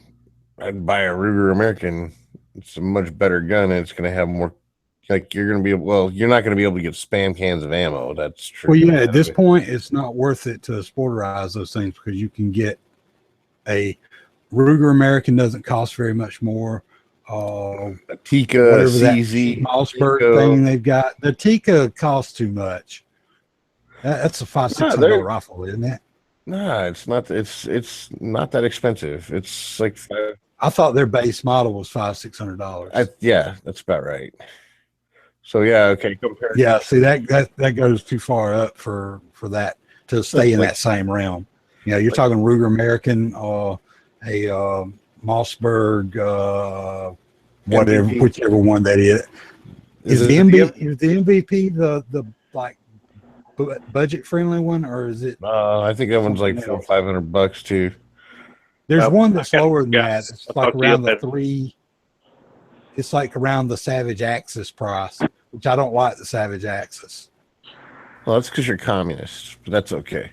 I'd buy a Ruger American. It's a much better gun, and it's going to have more Like you're gonna be you're not gonna be able to get spam cans of ammo. That's true. Well, yeah, at this point, it's not worth it to sporterize those things because you can get a Ruger American doesn't cost very much more. A Tika, Whatever that CZ, Mossberg Tico. thing they've got. The Tika costs too much. That's a $500-$600 rifle, isn't it? Nah, it's not. It's not that expensive. It's like I thought their base model was $500-$600. yeah, that's about right. So yeah, okay. Compare. Yeah, see that goes too far up for that to stay in that same realm. You know, you're talking Ruger American or a Mossberg, whatever, MVP. whichever one that is. Is the MVP the like budget friendly one, or is it? I think that one's like $400 or $500 too. There's one that's lower than yeah. that. It's like around the three. It's like around the Savage Axis price, which I don't like the Savage Axis. Well, that's because you're communist, but that's okay.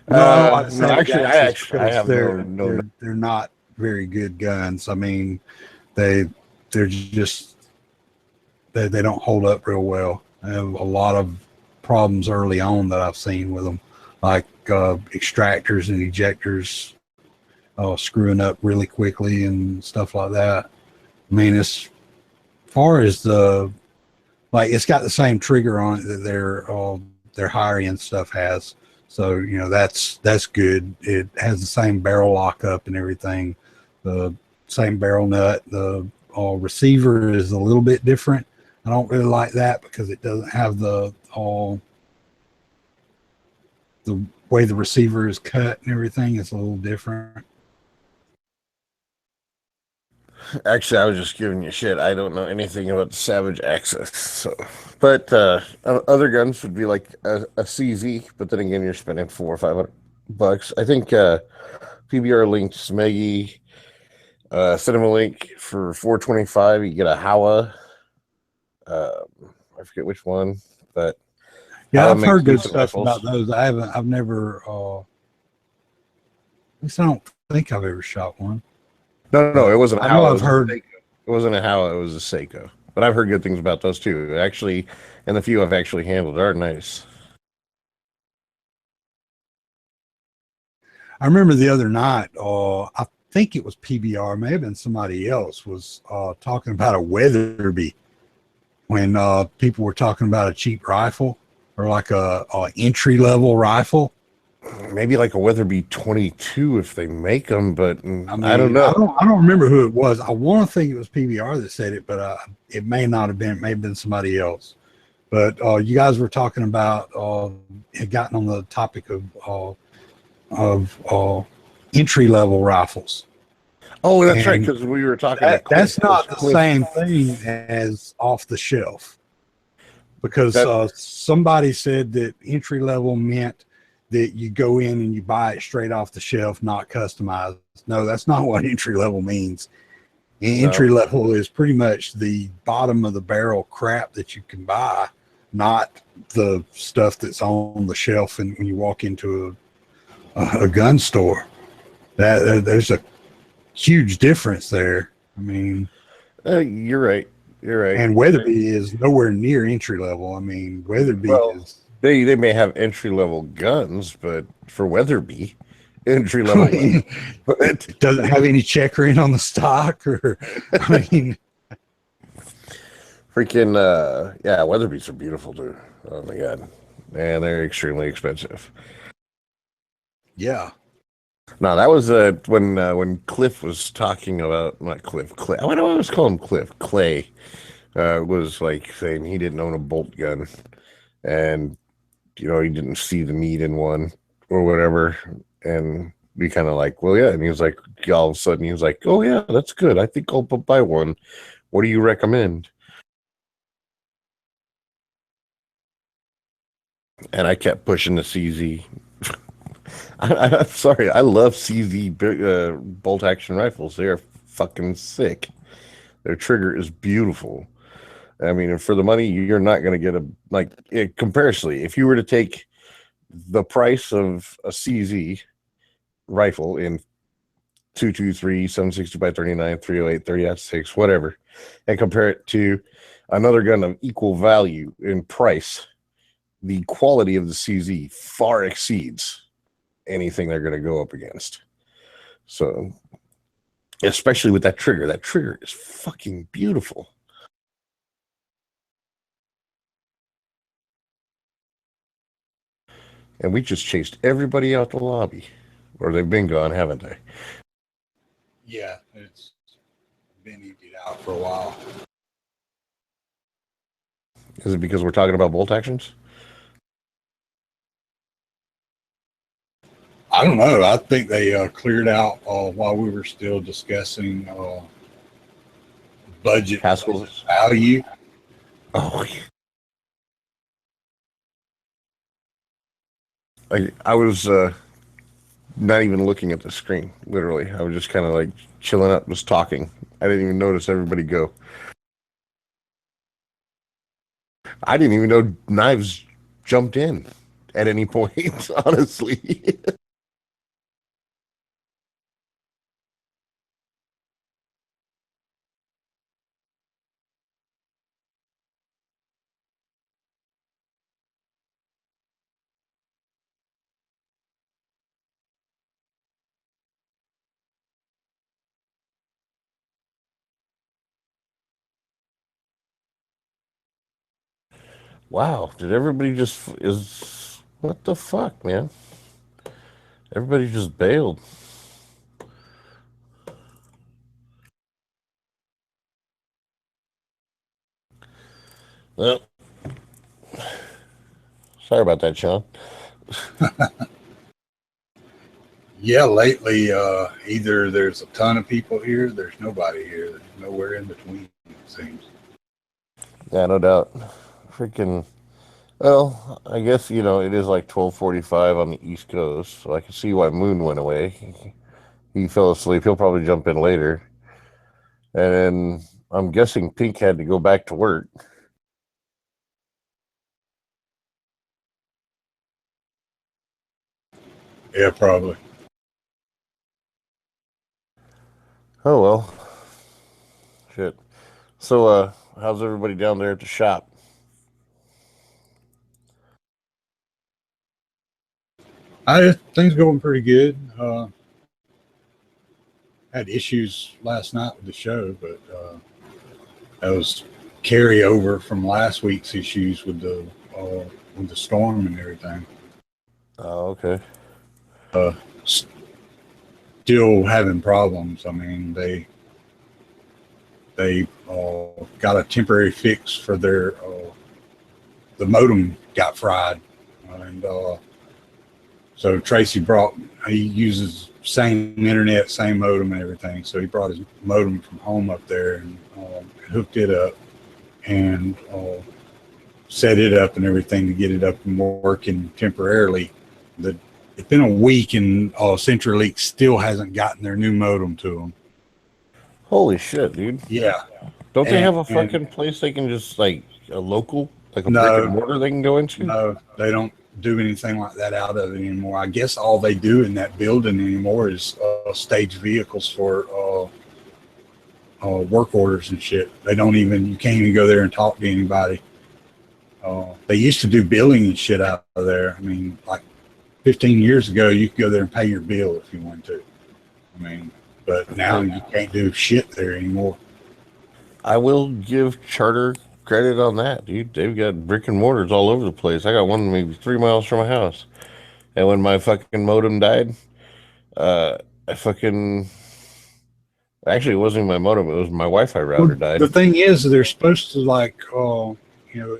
No, I don't like the Savage Axis I have because they're not very good guns. I mean, they're just they don't hold up real well. I have a lot of problems early on that I've seen with them, like extractors and ejectors screwing up really quickly and stuff like that. I mean, as far as it's got the same trigger on it that their higher end stuff has. So, you know, that's good. It has the same barrel lockup and everything, the same barrel nut. The receiver is a little bit different. I don't really like that because it doesn't have the way the receiver is cut and everything is a little different. Actually, I was just giving you shit. I don't know anything about the Savage Axis. So, but other guns would be like a CZ. But then again, you're spending $400 or $500. I think PBR linked Smeggy, Cinema Link for $425. You get a Howa. I forget which one, but yeah, Howa I've heard good decent stuff rifles. about those. I've never. At least I don't think I've ever shot one. No, it wasn't. I know I've heard. It wasn't a Howa. It was a Seiko. But I've heard good things about those too. Actually, and the few I've actually handled are nice. I remember the other night. I think it was PBR. May have been somebody else was talking about a Weatherby when people were talking about a cheap rifle or like a entry level rifle. Maybe like a Weatherby 22 if they make them, but I mean, I don't know. I don't remember who it was. I want to think it was PBR that said it, but it may not have been. It may have been somebody else. But you guys were talking about had gotten on the topic of entry level rifles. Oh, that's And right, because we were talking. That's not the same thing as off the shelf, because somebody said that entry level meant that you go in and you buy it straight off the shelf, not customized. No, that's not what entry level means. Entry level is pretty much the bottom of the barrel crap that you can buy, not the stuff that's on the shelf and when you walk into a gun store. There's a huge difference there. I mean, you're right. You're right. And Weatherby is nowhere near entry level. I mean, Weatherby is. They may have entry level guns, but for Weatherby, entry level, but it doesn't have any checkering on the stock, or I mean, freaking yeah, Weatherbys are beautiful too. Oh my god, and they're extremely expensive. Yeah. No, that was when Cliff was talking about not Cliff. Clay. I don't always call him Cliff. Clay was like saying he didn't own a bolt gun, and you know he didn't see the need in one or whatever. And we kind of like, well, yeah. And he was like, all of a sudden, he was like, oh yeah, that's good. I think I'll buy one. What do you recommend? And I kept pushing the CZ. I'm sorry. I love CZ bolt action rifles. They are fucking sick. Their trigger is beautiful. I mean, and for the money, you're not going to get comparatively. If you were to take the price of a CZ rifle in 223, 760 by 39, 308, 30-6, whatever, and compare it to another gun of equal value in price, the quality of the CZ far exceeds anything they're going to go up against. So, especially with that trigger is fucking beautiful. And we just chased everybody out the lobby, or they've been gone, haven't they? Yeah, it's been emptied out for a while. Is it because we're talking about bolt actions? I don't know. I think they cleared out while we were still discussing budget Haskell's value. Oh, I was not even looking at the screen. Literally, I was just kind of like chilling up, just talking. I didn't even notice everybody go. I didn't even know Knives jumped in at any point, honestly. Wow, did everybody just what the fuck, man? Everybody just bailed. Well, sorry about that, Sean. Yeah, lately, either there's a ton of people here, there's nobody here, there's nowhere in between, it seems. Yeah, no doubt. Freaking, well, I guess, you know, it is like 12:45 on the East Coast, so I can see why Moon went away. He fell asleep. He'll probably jump in later. And then I'm guessing Pink had to go back to work. Yeah, probably. Oh, well. Shit. So, how's everybody down there at the shop? Things going pretty good. Had issues last night with the show, but that was carryover from last week's issues with the storm and everything. Oh, okay. Still having problems. I mean, they got a temporary fix for their the modem got fried, and so Tracy he uses same internet, same modem and everything. So he brought his modem from home up there and hooked it up and set it up and everything to get it up and working temporarily. It's been a week and CenturyLink still hasn't gotten their new modem to them. Holy shit, dude. Yeah. Don't they have a fucking place they can just, like, a local, like a No. brick and mortar they can go into? No, they don't do anything like that out of it anymore. I guess all they do in that building anymore is stage vehicles for work orders and shit. You can't even go there and talk to anybody. They used to do billing and shit out of there. I mean, like 15 years ago, you could go there and pay your bill if you wanted to. I mean, but now you can't do shit there anymore. I will give Charter credit on that, dude. They've got brick and mortars all over the place. I got one maybe 3 miles from my house. And when my fucking modem died, actually, it wasn't even my modem. It was my Wi-Fi router died. The thing is, they're supposed to like,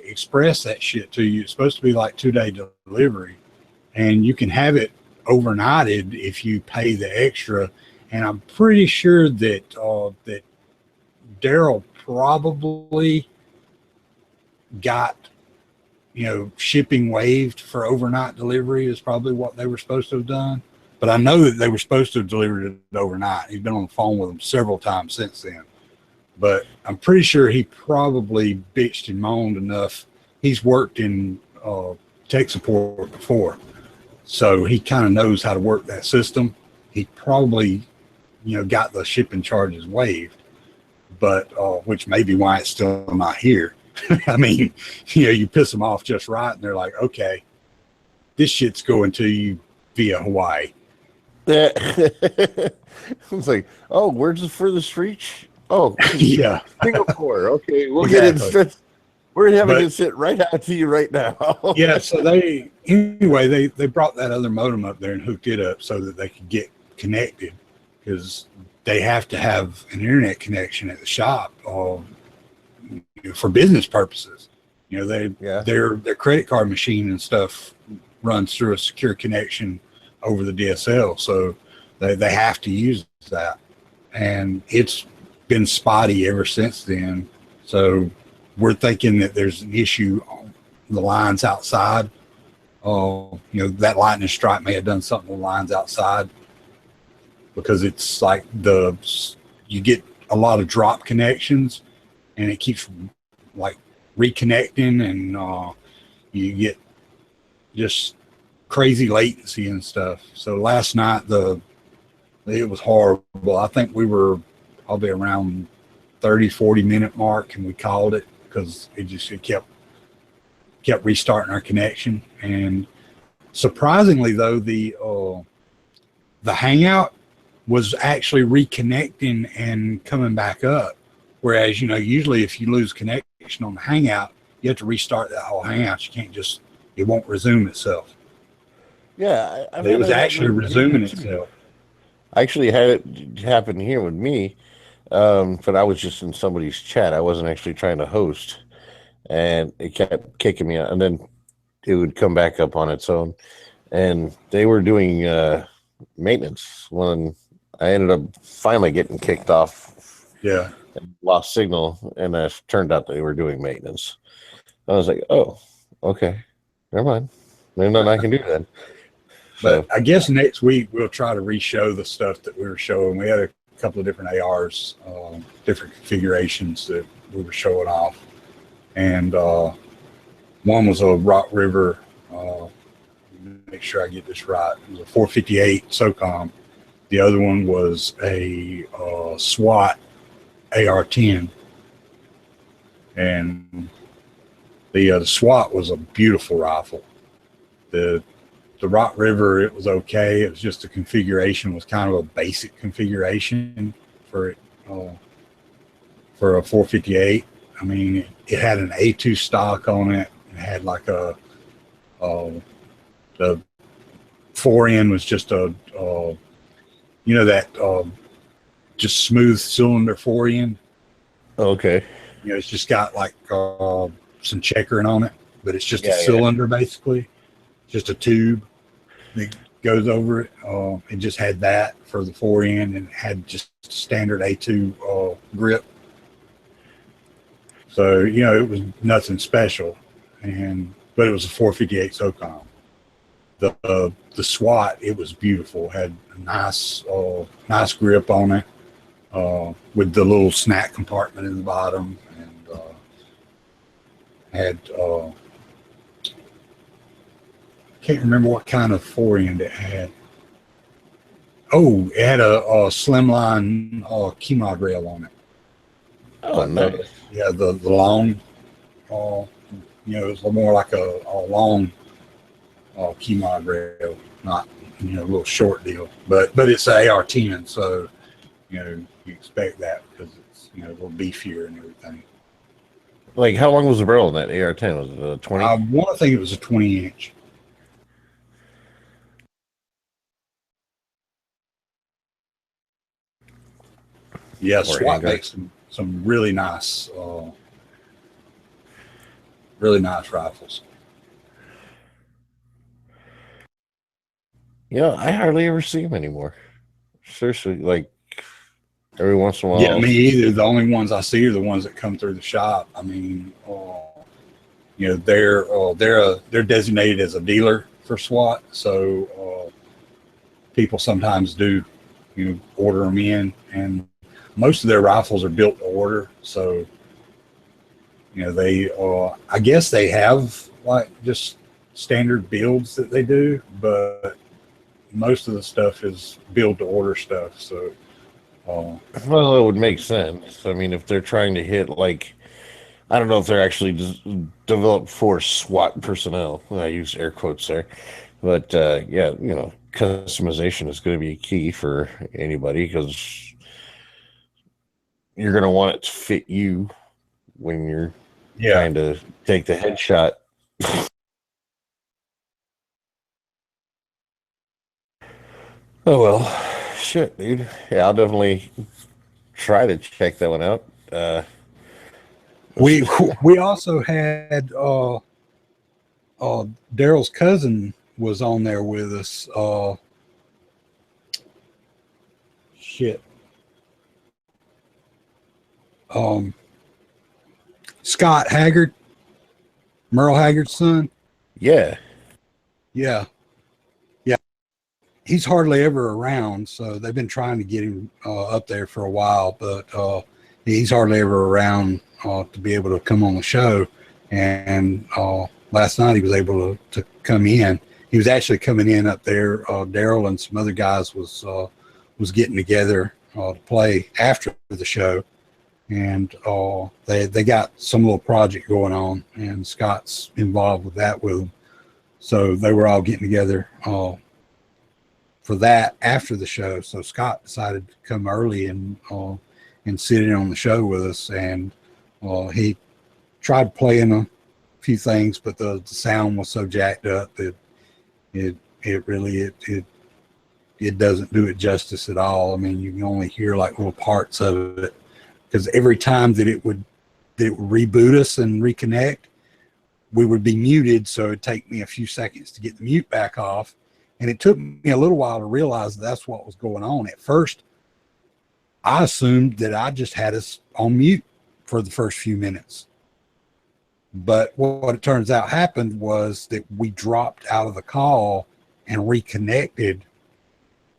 express that shit to you. It's supposed to be like 2-day delivery, and you can have it overnighted if you pay the extra. And I'm pretty sure that that Daryl probably got shipping waived for overnight delivery is probably what they were supposed to have done. But I know that they were supposed to have delivered it overnight. He's been on the phone with them several times since then. But I'm pretty sure he probably bitched and moaned enough. He's worked in tech support before, so he kind of knows how to work that system. He probably got the shipping charges waived. but which may be why it's still not here. I mean, you piss them off just right, and they're like, okay, this shit's going to you via Hawaii. Yeah. It's like, oh, where's the furthest reach? Oh, Yeah. Singapore. Okay, we'll Exactly. get it. We're having But- it sit right out to you right now. Yeah, so they brought that other modem up there and hooked it up so that they could get connected, because they have to have an internet connection at the shop for business purposes. Their credit card machine and stuff runs through a secure connection over the DSL, so they have to use that, and it's been spotty ever since then. So we're thinking that there's an issue on the lines outside. That lightning strike may have done something to the lines outside, because it's like you get a lot of drop connections, and it keeps like reconnecting, and you get just crazy latency and stuff. So last night it was horrible. I think we were probably around 30-40 minute mark, and we called it because it kept restarting our connection. And surprisingly though, the Hangout was actually reconnecting and coming back up, whereas usually if you lose connection on the Hangout, you have to restart that whole Hangout. You can't it won't resume itself. Yeah, It was actually resuming itself. I actually had it happen here with me, but I was just in somebody's chat. I wasn't actually trying to host, and it kept kicking me out, and then it would come back up on its own. And they were doing maintenance when I ended up finally getting kicked off. Yeah. And lost signal, and it turned out they were doing maintenance. I was like, oh, okay, never mind. There's nothing I can do then. But I guess next week we'll try to re-show the stuff that we were showing. We had a couple of different ARs, different configurations that we were showing off. And one was a Rock River, make sure I get this right, it was a 458 SOCOM. The other one was a SWAT AR-10. And the SWAT was a beautiful rifle. The Rock River, it was okay. It was just the configuration was kind of a basic configuration for a 458. I mean, it had an A2 stock on it. It had like the fore-end was just just smooth cylinder fore-end. Okay. It's just got like some checkering on it, but it's just a Yeah. cylinder basically, just a tube that goes over it. It just had that for the fore-end, and it had just standard A2 grip. So it was nothing special, but it was a 458 SOCOM. The SWAT, it was beautiful. It had a nice grip on it, with the little snack compartment in the bottom, and had can't remember what kind of fore-end it had. Oh, it had a slimline Keymod rail on it. Oh, nice. Yeah, the long, it was a little more like a long Keymod rail, not a little short deal. But it's an AR-10, so you expect that because it's a little beefier and everything. Like, how long was the barrel in that AR-10? Was it a 20? I want to think it was a 20-inch. Yeah, SWAT makes some really nice rifles. I hardly ever see them anymore. Seriously, like every once in a while. Yeah, me either. The only ones I see are the ones that come through the shop. I mean, they're designated as a dealer for SWAT, so people sometimes do order them in, and most of their rifles are built to order. So they I guess they have like just standard builds that they do, but most of the stuff is build to order stuff. So Well, it would make sense. I mean, if they're trying to hit like, I don't know if they're actually developed for SWAT personnel. I use air quotes there, but yeah, customization is going to be key for anybody because you're going to want it to fit you when you're trying to take the headshot. Oh well, shit, dude. Yeah, I'll definitely try to check that one out. We also had Daryl's cousin was on there with us. Scott Haggard, Merle Haggard's son. Yeah. He's hardly ever around, so they've been trying to get him up there for a while, but he's hardly ever around to be able to come on the show. And last night he was able to come in. He was actually coming in up there. Daryl and some other guys was getting together to play after the show, and they got some little project going on, and Scott's involved with that with them. So they were all getting together for that after the show. So Scott decided to come early and sit in on the show with us, and he tried playing a few things, but the sound was so jacked up that it doesn't do it justice at all. I mean, you can only hear like little parts of it, because every time that it would reboot us and reconnect, we would be muted. So it'd take me a few seconds to get the mute back off. And it took me a little while to realize that's what was going on. At first, I assumed that I just had us on mute for the first few minutes. But what it turns out happened was that we dropped out of the call and reconnected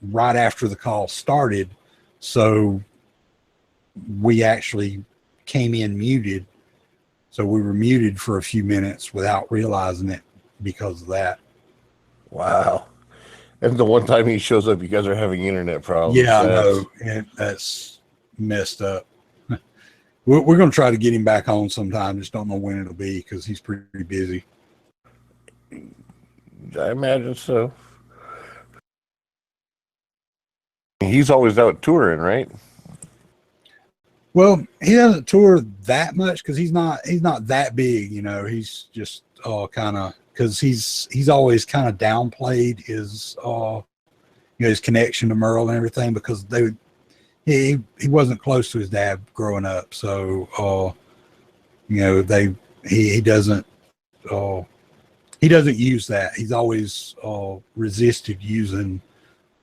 right after the call started. So we actually came in muted. So we were muted for a few minutes without realizing it because of that. Wow. And the one time he shows up, you guys are having internet problems. Yeah, I know. That's messed up. We're going to try to get him back on sometime. Just don't know when it'll be because he's pretty busy. I imagine so. He's always out touring, right? Well, he doesn't tour that much because he's not that big, He's just kind of, because he's always kind of downplayed his his connection to Merle and everything, because he wasn't close to his dad growing up, so he doesn't use that. He's always resisted using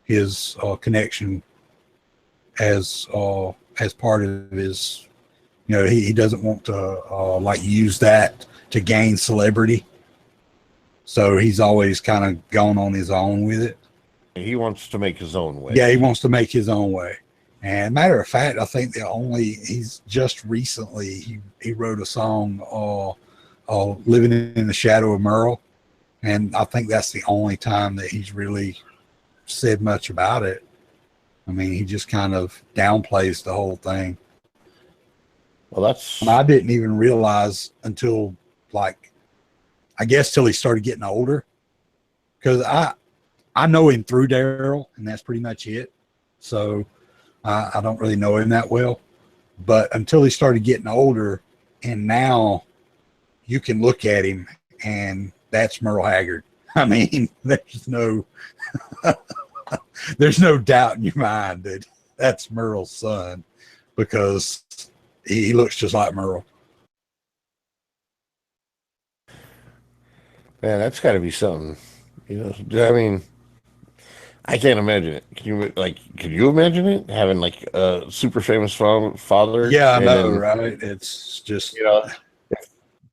his connection as part of his, he doesn't want to use that to gain celebrity. So he's always kind of gone on his own with it. He wants to make his own way. Yeah, he wants to make his own way. And matter of fact, I think he's just recently, he wrote a song, Living in the Shadow of Merle. And I think that's the only time that he's really said much about it. I mean, he just kind of downplays the whole thing. Well, I didn't even realize until I guess till he started getting older, because I know him through Daryl, and that's pretty much it. So I don't really know him that well, but until he started getting older, and now you can look at him and that's Merle Haggard. I mean, there's no doubt in your mind that that's Merle's son, because he looks just like Merle. Man, that's got to be something. I mean, I can't imagine it. Can you imagine it? Having a super famous father? Yeah, I know, right? It's just,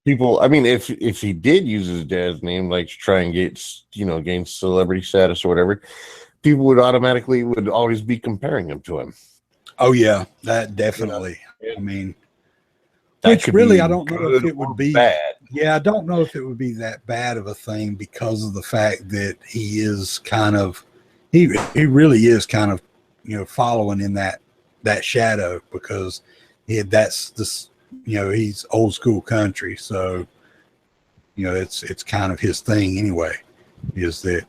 people, I mean, if he did use his dad's name, to try and get, gain celebrity status or whatever, people would always be comparing him to him. Oh yeah, that definitely. I mean, which really, I don't know if it would be bad. Yeah, I don't know if it would be that bad of a thing, because of the fact that he is kind of, he really is kind of, following in that that shadow because that's this, he's old school country. So, it's kind of his thing anyway, is that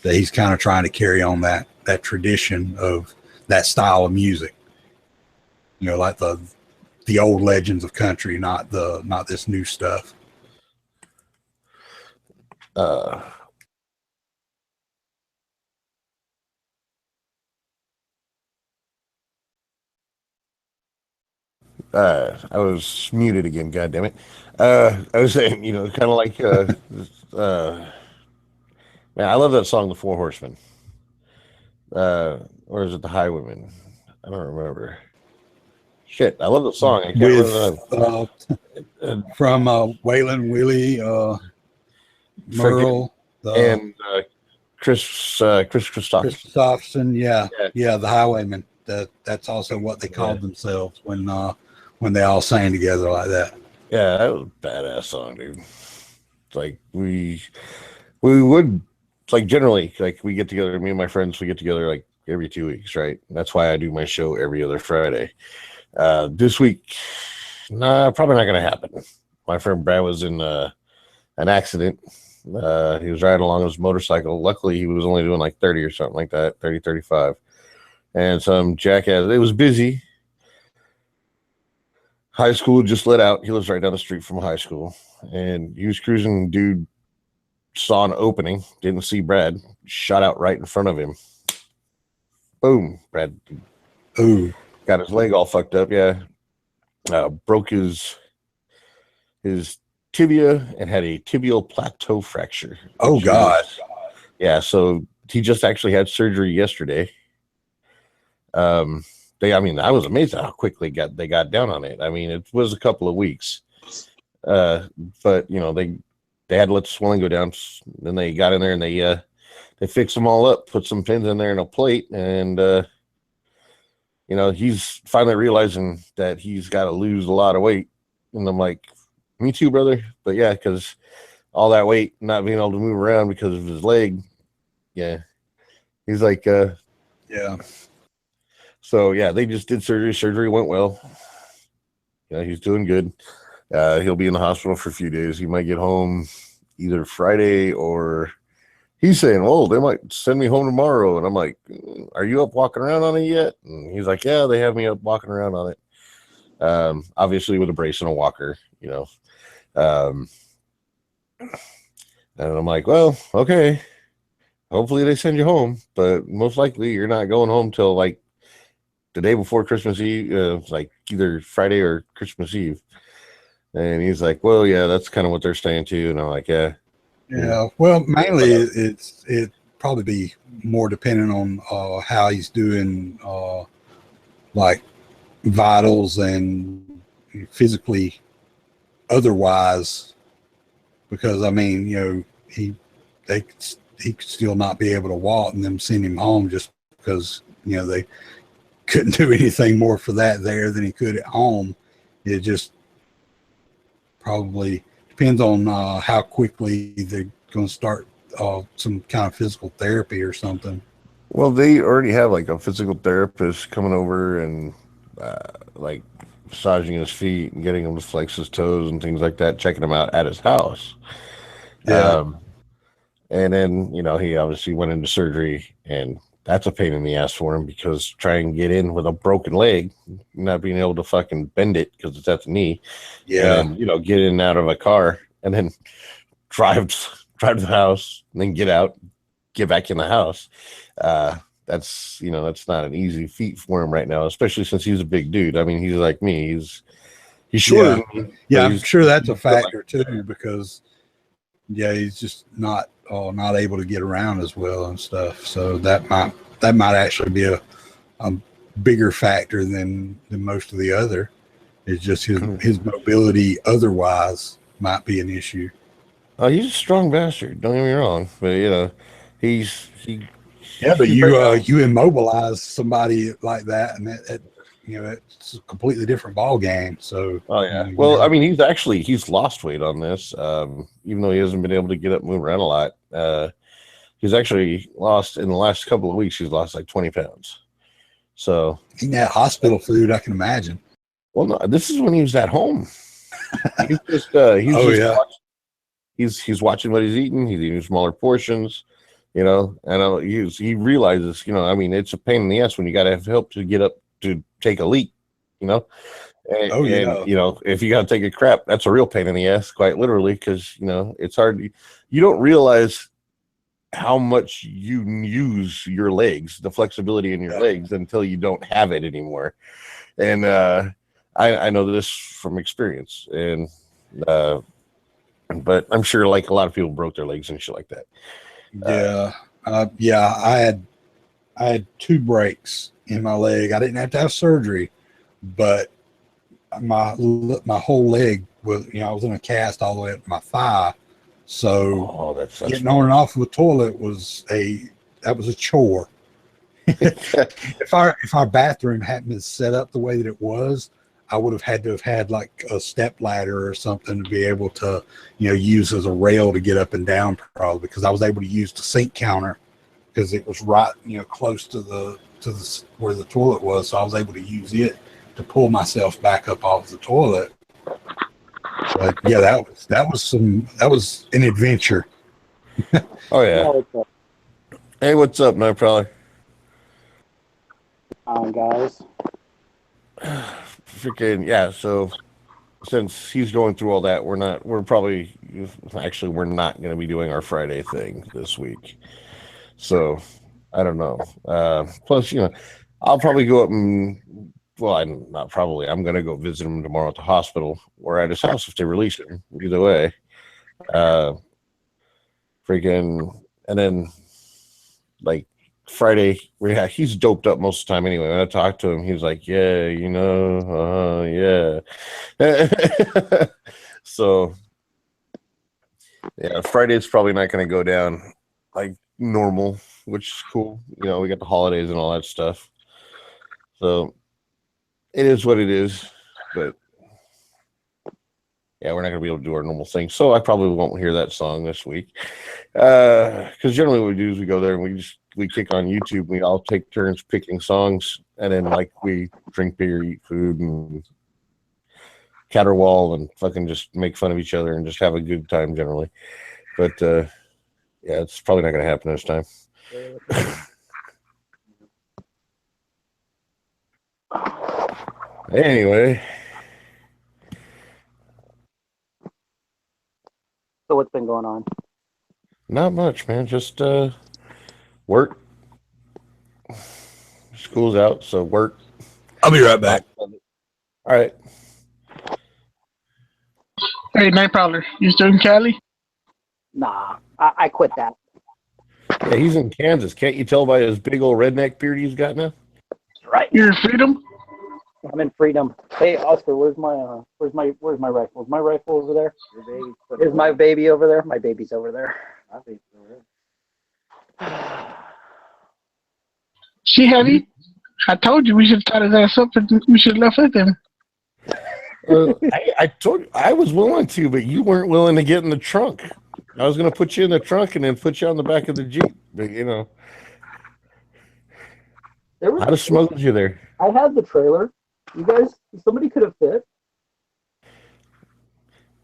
he's kind of trying to carry on that tradition of that style of music, like the old legends of country, not this new stuff. I was muted again. God damn it! I was saying, kind of like, man, I love that song, "The Four Horsemen," or is it "The Highwaymen"? I don't remember. Shit, I love the song. I can't remember from Waylon Willie, Merle, and Chris Christopherson. Yeah, the Highwaymen. That's also what they called themselves when they all sang together like that. Yeah, that was a badass song, dude. It's like we would, like, generally, like, we get together, me and my friends, we get together like every 2 weeks, right? And that's why I do my show every other Friday. This week, probably not gonna happen. My friend Brad was in an accident. He was riding along his motorcycle. Luckily, he was only doing like 30 or something like that, 30, 35. And some jackass, it was busy. High school just let out. He lives right down the street from high school. And he was cruising. Dude saw an opening, didn't see Brad, shot out right in front of him. Boom. Brad got his leg all fucked up. Yeah. Broke his tibia and had a tibial plateau fracture. Oh, God. Yeah. So he just actually had surgery yesterday. I was amazed at how quickly they got down on it. I mean, it was a couple of weeks, but they had to let the swelling go down. Then they got in there and they fixed them all up, put some pins in there and a plate, and he's finally realizing that he's got to lose a lot of weight. And I'm like, me too, brother. But yeah, because all that weight, not being able to move around because of his leg. Yeah, he's like, yeah. So yeah, they just did surgery. Surgery went well. Yeah, he's doing good. He'll be in the hospital for a few days. He might get home either Friday, or he's saying, "Oh, they might send me home tomorrow." And I'm like, "Are you up walking around on it yet?" And he's like, "Yeah, they have me up walking around on it." Obviously with a brace and a walker, And I'm like, "Well, okay. Hopefully they send you home, but most likely you're not going home till like the day before Christmas Eve, like either Friday or Christmas Eve." And he's like, "Well, yeah, that's kind of what they're saying too." And I'm like, yeah. Well, mainly it probably be more dependent on how he's doing, like vitals and physically otherwise, because I mean, he could still not be able to walk and then send him home just because they couldn't do anything more for that there than he could at home. It just probably depends on how quickly they're going to start some kind of physical therapy or something. Well, they already have like a physical therapist coming over and like massaging his feet and getting him to flex his toes and things like that, checking him out at his house. Yeah. And then, he obviously went into surgery, and that's a pain in the ass for him, because trying to get in with a broken leg, not being able to fucking bend it because it's at the knee. Yeah. And, get in and out of a car and then drive to the house and then get out, get back in the house. That's not an easy feat for him right now, especially since he's a big dude. I mean, he's like me. He's shorter than me. Yeah, I'm sure that's a factor too, because he's just not able to get around as well and stuff. So that might actually be a bigger factor than most of the other. It's just his mobility otherwise might be an issue. He's a strong bastard. Don't get me wrong, but Yeah, but you immobilize somebody like that, and it's a completely different ball game. So, well, I mean, he's lost weight on this, even though he hasn't been able to get up and move around a lot. He's actually lost in the last couple of weeks. He's lost like 20 pounds. So, Eating that hospital food, I can imagine. well, no, this is when he was at home. He's just, he's watching what he's eating. He's eating smaller portions, you know, and he realizes, you know, I mean, it's a pain in the ass when you got to have help to get up to take a leak, you know. And you know, if you got to take a crap, that's a real pain in the ass, quite literally, because, you know, it's hard. You don't realize how much you use your legs, the flexibility in your legs, until you don't have it anymore. And I know this from experience, and but I'm sure like a lot of people broke their legs and shit like that. I had 2 breaks in my leg. I didn't have to have surgery, but my whole leg was, you know, I was in a cast all the way up to my thigh. So getting on and off of the toilet was a chore. If our bathroom hadn't been set up the way that it was, I would have had to have had like a step ladder or something to be able to, you know, use as a rail to get up and down, probably, because I was able to use the sink counter because it was right, you know, close to the where the toilet was. So I was able to use it to pull myself back up off the toilet. But yeah, that was an adventure. Oh yeah. Hey, what's up, Nightcrawler? Guys. Freaking yeah. So since he's going through all that, we're not going to be doing our Friday thing this week. So I don't know. Plus, you know, I'll probably go up and, well, I'm going to go visit him tomorrow at the hospital or at his house if they release him. Either way. Freaking, and then like Friday, he's doped up most of the time anyway. When I talked to him, he was like, yeah, you know, yeah. So, yeah, Friday's probably not going to go down like normal, which is cool. You know, we got the holidays and all that stuff. So, it is what it is. But, yeah, we're not going to be able to do our normal thing. So, I probably won't hear that song this week. Because generally what we do is we go there and we kick on YouTube. We all take turns picking songs, and then like we drink beer, eat food, and caterwaul, and fucking just make fun of each other and just have a good time generally. But yeah, it's probably not going to happen this time. Anyway, So what's been going on? not much, man. Just work. School's out, so work. I'll be right back. All right. Hey, Night Prowler, you still in Cali? Nah, I quit that. Yeah, he's in Kansas. Can't you tell by his big old redneck beard he's got now? Right. You're in Freedom? I'm in Freedom. Hey, Oscar, where's my rifle? Is my rifle over there? Is my baby over there? My baby's over there. My baby's over there. She heavy? I told you we should tie his ass up and we should have left with him. I told you I was willing to, but you weren't willing to get in the trunk. I was going to put you in the trunk and then put you on the back of the Jeep, but you know, I'd have smuggled you there. I had the trailer. You guys, somebody could have fit.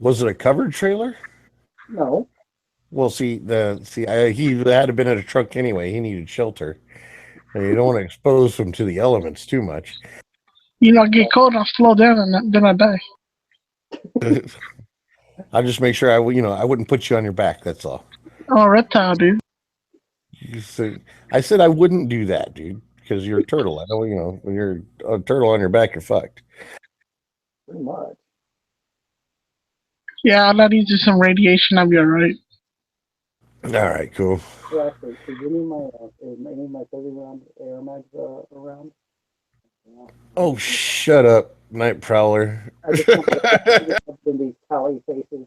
Was it a covered trailer? No. Well, he had to been in a truck anyway. He needed shelter, and you don't want to expose him to the elements too much. You know, I get cold, I'll slow down, and then I die. I'll just make sure I wouldn't put you on your back. That's all. Oh, reptile, dude. I said I wouldn't do that, dude, because you're a turtle. I know, you know, when you're a turtle on your back, you're fucked. Pretty much. Yeah, I'll let you do some radiation. I'll be all right. All right, cool. Yeah, actually, so give me my 30-round air mags around. Oh, shut up, Night Prowler. I just want in these tally faces.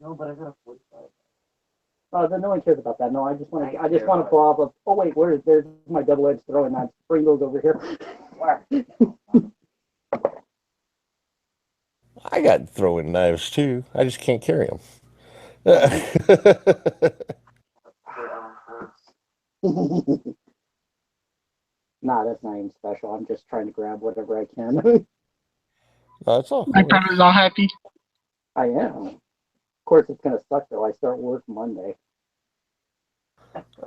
No, but I got 45. Then no one cares about that. No, I just want to pull off of. Oh wait, there's my double-edged throwing knife. Bring those over here. I got throwing knives too. I just can't carry them. Nah, that's not even special. I'm just trying to grab whatever I can. No, that's all. My brother's all happy. I am. Of course, it's gonna suck though. I start work Monday.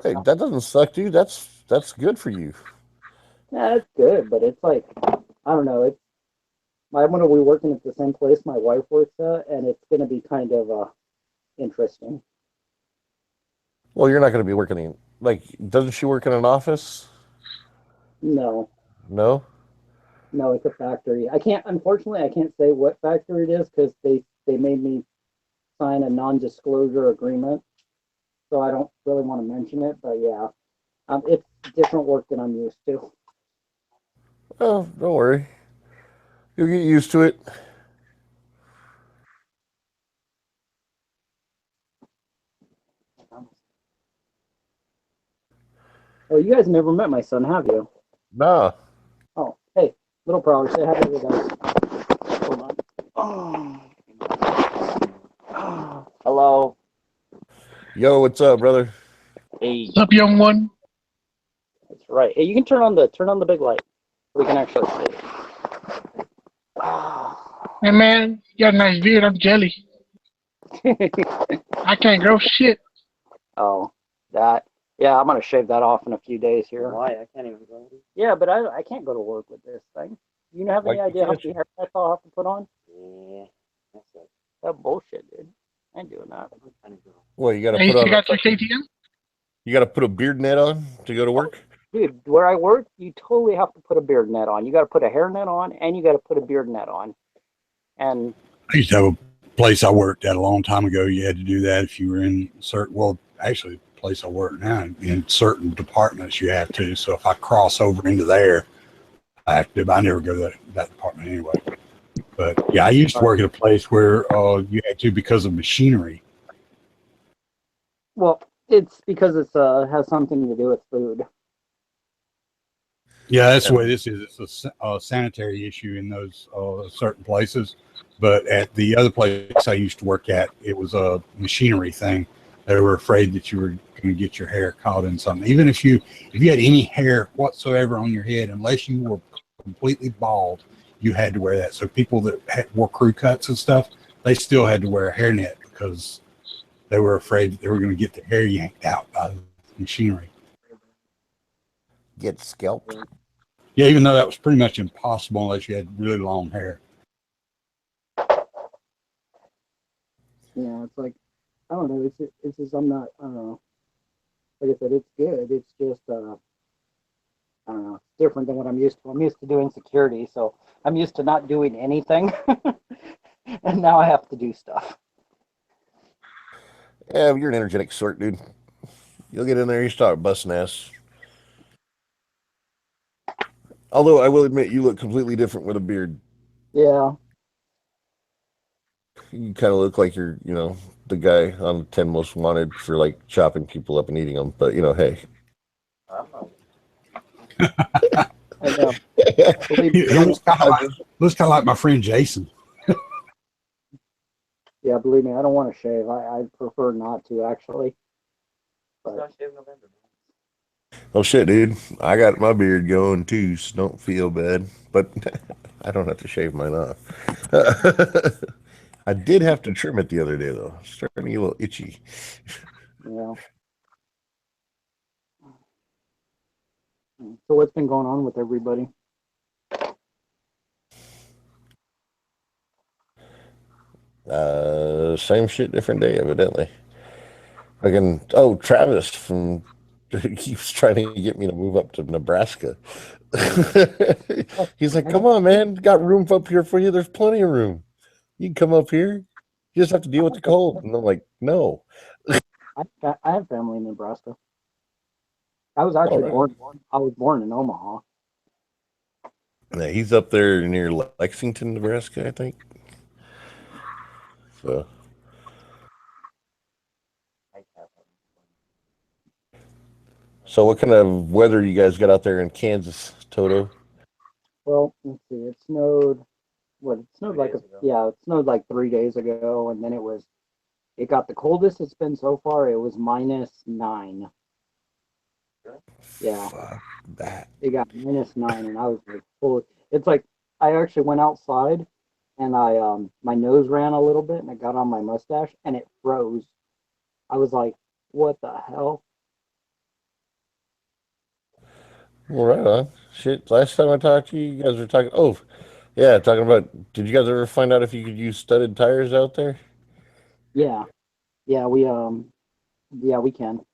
Hey, that doesn't suck, dude. That's good for you. Yeah, it's good, but it's like I don't know. I'm gonna be working at the same place my wife works at, and it's gonna be kind of interesting. Well, you're not going to be working in, like, doesn't she work in an office? No, No? no, it's a factory. Unfortunately, I can't say what factory it is because they made me sign a non-disclosure agreement, so I don't really want to mention it. But yeah, it's different work than I'm used to. Oh, don't worry. You'll get used to it. Oh, you guys never met my son, have you? Nah. Oh, hey, little prowler, say hi to the guys. Hold on. Oh. Hello. Yo, what's up, brother? Hey. What's up, young one? That's right. Hey, you can turn on the big light. We can actually see. Hey, man, you got a nice beard. I'm jelly. I can't grow shit. Oh, that. Yeah, I'm gonna shave that off in a few days here. Why? I can't even go. Yeah, but I can't go to work with this thing. You have any idea how many haircuts I'll have to put on? Yeah, that's it. That bullshit, dude. I ain't doing that. What, you got to Hey, put you on? got your KTM? You got to put a beard net on to go to work? Dude, where I work, you totally have to put a beard net on. You got to put a hair net on, and you got to put a beard net on. And I used to have a place I worked at a long time ago. You had to do that if you were in certain, well, actually, the place I work now, in certain departments, you have to. So if I cross over into there, I have to, I never go to that department anyway. But yeah, I used to work at a place where you had to because of machinery. well, it's because it's has something to do with food. Yeah, that's the way this is. It's a sanitary issue in those certain places. But at the other place I used to work at, it was a machinery thing. They were afraid that you were going to get your hair caught in something. Even if you had any hair whatsoever on your head, unless you were completely bald, you had to wear that. So people that wore crew cuts and stuff, they still had to wear a hairnet because they were afraid that they were going to get their hair yanked out by the machinery. Get scalped? Yeah, even though that was pretty much impossible unless you had really long hair. Yeah, it's like I don't know. It's just I'm not. I don't know. Like I said, it's good. It's just I don't know. It's different than what I'm used to. I'm used to doing security, so I'm used to not doing anything, and now I have to do stuff. Yeah, you're an energetic sort, dude. You'll get in there, you start busting ass. Although I will admit, you look completely different with a beard. Yeah. You kind of look like you're, the guy on the 10 Most Wanted for like chopping people up and eating them. But hey. I know. He looks kind of like my friend Jason. Yeah, believe me, I don't want to shave. I prefer not to actually. But Oh shit, dude. I got my beard going too, so don't feel bad. But I don't have to shave mine off. I did have to trim it the other day though. It's starting to get a little itchy. yeah. So what's been going on with everybody? Same shit, different day, evidently. Travis from keeps trying to get me to move up to Nebraska. He's like, "Come on, man, got room up here for you. There's plenty of room. You can come up here. You just have to deal with the cold." And I'm like, "No." I have family in Nebraska. I was actually born. I was born in Omaha. Yeah, he's up there near Lexington, Nebraska, I think. So what kind of weather you guys got out there in Kansas, Toto? Well, let's see. It snowed. What? It snowed it snowed like 3 days ago, and then it got the coldest it's been so far. It was -9. Yeah. Fuck that. It got -9, and I was like, full. It's like I actually went outside, and I my nose ran a little bit, and it got on my mustache, and it froze. I was like, what the hell? Well, right on. Shit, last time I talked to you, you guys were talking. Oh, yeah, talking about. Did you guys ever find out if you could use studded tires out there? Yeah, yeah, we can.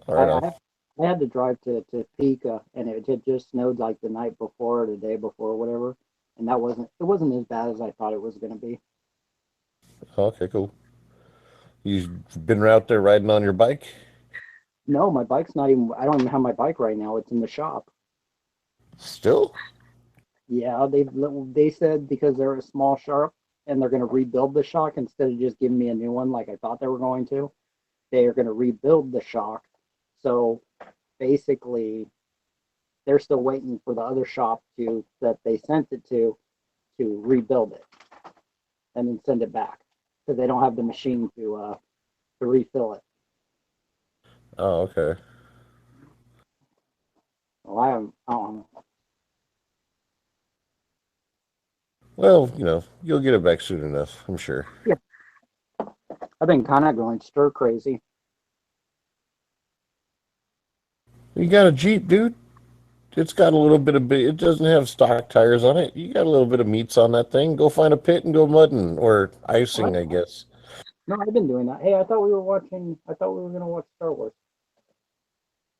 All right I, on. I I had to drive to Topeka, and it had just snowed like the night before or the day before, or whatever, and it wasn't as bad as I thought it was gonna be. Okay, cool. You've been out there riding on your bike? No, my bike's not even. I don't even have my bike right now. It's in the shop. Still? Yeah, they said because they're a small shop and they're going to rebuild the shock instead of just giving me a new one like I thought they were going to. They are going to rebuild the shock. So basically, they're still waiting for the other shop that they sent it to rebuild it and then send it back because they don't have the machine to refill it. Oh, okay. Well, I don't know. Well, you'll get it back soon enough, I'm sure. Yeah. I've been kind of going stir crazy. You got a Jeep, dude. It's got a little bit of it doesn't have stock tires on it. You got a little bit of meats on that thing. Go find a pit and go mudding or icing, I guess. No, I've been doing that. Hey, I thought we were going to watch Star Wars.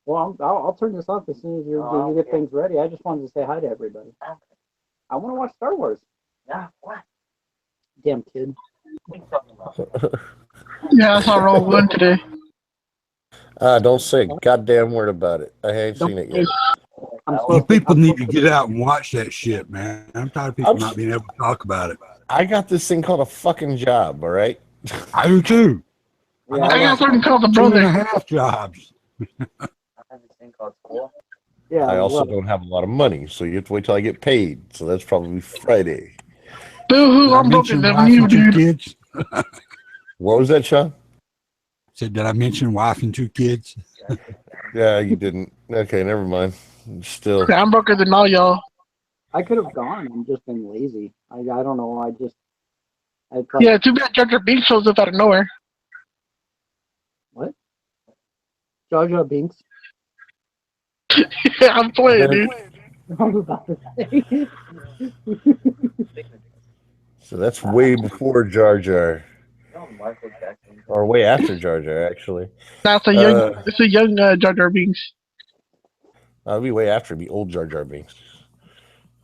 Well, I'll turn this off as soon as you get things ready. I just wanted to say hi to everybody. I want to watch Star Wars. Yeah, what? Damn kid. Yeah, I saw Rogue One today. Don't say a goddamn word about it. I ain't seen it yet. You people need to get out and watch that shit, man. I'm tired of people not being able to talk about it. I got this thing called a fucking job, all right? I do too. Yeah, I got something called the 2.5 jobs. I have this thing called school. Yeah. I also don't have a lot of money, so you have to wait till I get paid. So that's probably Friday. Boo-hoo, I'm broken Mention than wife you, and 2 dude. kids. What was that, Sean? Said, did I mention wife and 2 kids? Yeah, you didn't. Okay, never mind. Still. Yeah, I'm broken than all y'all. I could have gone. I'm just been lazy. I don't know. Yeah, too bad Jar Jar Binks shows up out of nowhere. What? Jar Jar Binks? Yeah, I'm playing, dude. I was about to say. So that's way before Jar Jar. Or way after Jar Jar, actually. That's a young Jar Jar Binks. That'll be way after. It'll be old Jar Jar Binks.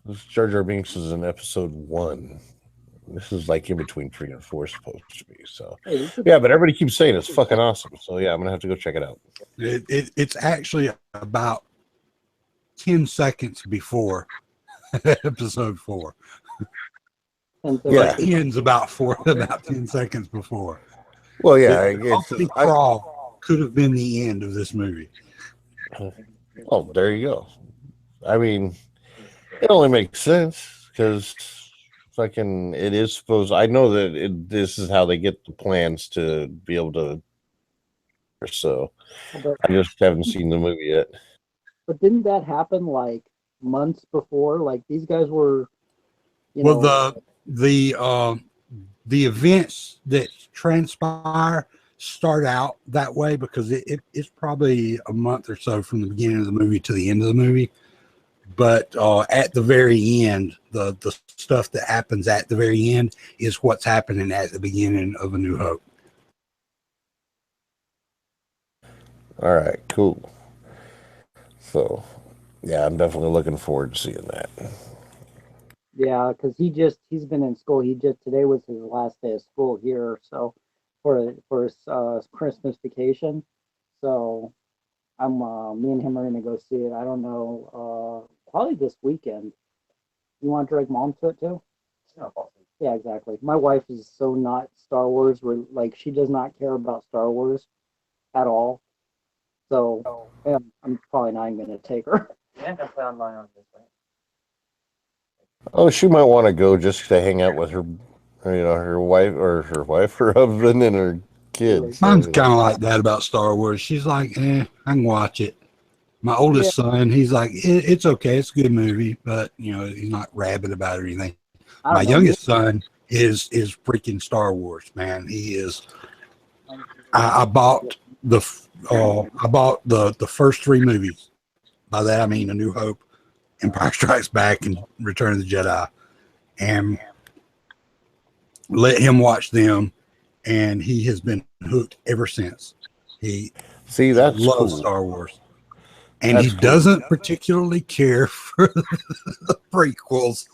This Jar Jar Binks is in episode 1. This is like in between 3 and 4 supposed to be. So yeah, but everybody keeps saying it's fucking awesome. So yeah, I'm gonna have to go check it out. It's actually about 10 seconds before episode 4. Yeah, it ends about 10 seconds before. Well, yeah, Crawl could have been the end of this movie. Oh, there you go. I mean, it only makes sense because fucking it is supposed. I know that this is how they get the plans to be able to. So I just haven't seen the movie yet. But didn't that happen like months before? Like these guys were. The events that transpire start out that way because it's probably a month or so from the beginning of the movie to the end of the movie. But at the very end, the stuff that happens at the very end is what's happening at the beginning of A New Hope. All right, cool. So, yeah, I'm definitely looking forward to seeing that. Yeah, because he's been in school. Today was his last day of school here, so for his Christmas vacation. So I'm me and him are gonna go see it. I don't know, probably this weekend. You want to drag mom to it too? Yeah, exactly. My wife is so not Star Wars. Like she does not care about Star Wars at all. So yeah, I'm probably not even gonna take her. Yeah, I can play online on this, right? Oh, she might want to go just to hang out with her husband, and her kids. Mine's kind of like that about Star Wars. She's like, I can watch it. my oldest son, he's like, it's okay, it's a good movie, but you know, he's not rabid about it or anything. My youngest son is freaking Star Wars, man. He is. I bought the first three movies. By that I mean A New Hope, Empire Strikes Back, and Return of the Jedi, and let him watch them, and he has been hooked ever since. He that's loves cool. Star Wars, and That's he cool. doesn't particularly care for the prequels.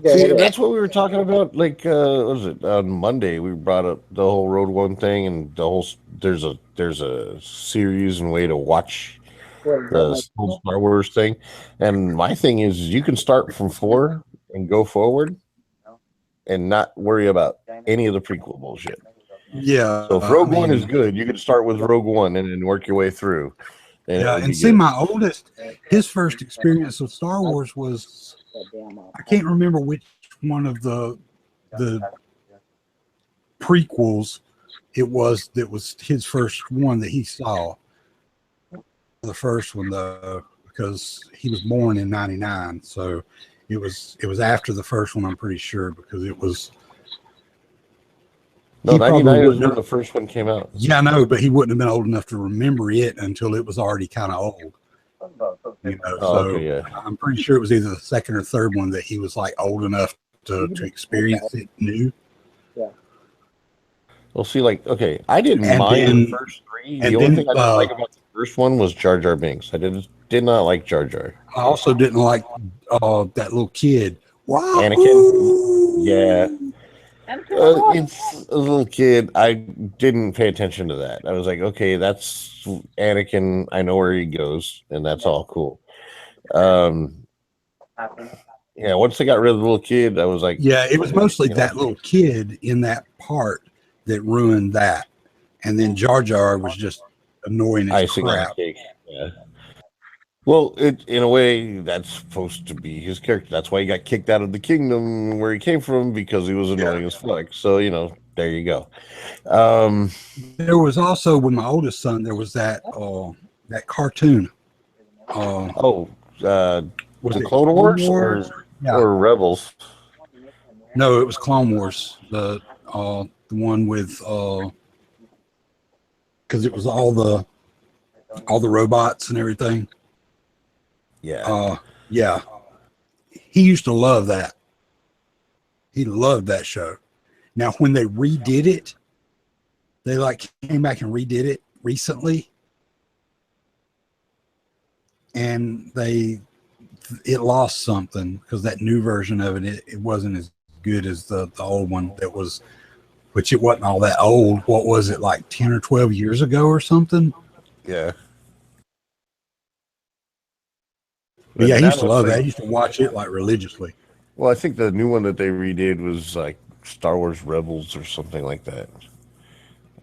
See, that's what we were talking about. Like, what was it on Monday? We brought up the whole Road One thing, and the whole there's a series and way to watch the whole Star Wars thing. And my thing is, you can start from 4 and go forward, and not worry about any of the prequel bullshit. Yeah. So if Rogue One is good, you can start with Rogue One and then work your way through. And see, my oldest, his first experience with Star Wars was, I can't remember which one of the prequels it was that was his first one that he saw. The first one, though, because he was born in '99, so it was after the first one, I'm pretty sure, because it was. No, 99 was when the first one came out. Yeah, I know, but he wouldn't have been old enough to remember it until it was already kind of old. You know, okay, yeah. I'm pretty sure it was either the second or third one that he was like old enough to experience it new. Yeah. Well, see, like, okay, I didn't And mind then- the first three. and The only then, thing I didn't like about the first one was Jar Jar Binks. I did not like Jar Jar. I also didn't like that little kid. Wow. Anakin. Yeah. It's a little kid. I didn't pay attention to that. I was like, okay, that's Anakin. I know where he goes, and that's all cool. Yeah, once they got rid of the little kid, I was like, Yeah, it was mostly you know, that little kid in that part that ruined that. And then Jar Jar was just annoying as icing on crap. the cake. Yeah. Well, in a way, that's supposed to be his character. That's why he got kicked out of the kingdom where he came from, because he was annoying as fuck. So, you know, there you go. There was also, with my oldest son, there was that cartoon. Was Was it it Clone Wars or Rebels? No, it was Clone Wars. The one with because it was all the robots and everything. Yeah. Yeah. He used to love that. He loved that show. Now, when they redid it, they like came back and redid it recently, and it lost something because that new version of it wasn't as good as the old one that was, which it wasn't all that old. What was it, like 10 or 12 years ago or something? Yeah. But yeah, he that used to was love like- that. He used to watch it like religiously. Well, I think the new one that they redid was like Star Wars Rebels or something like that.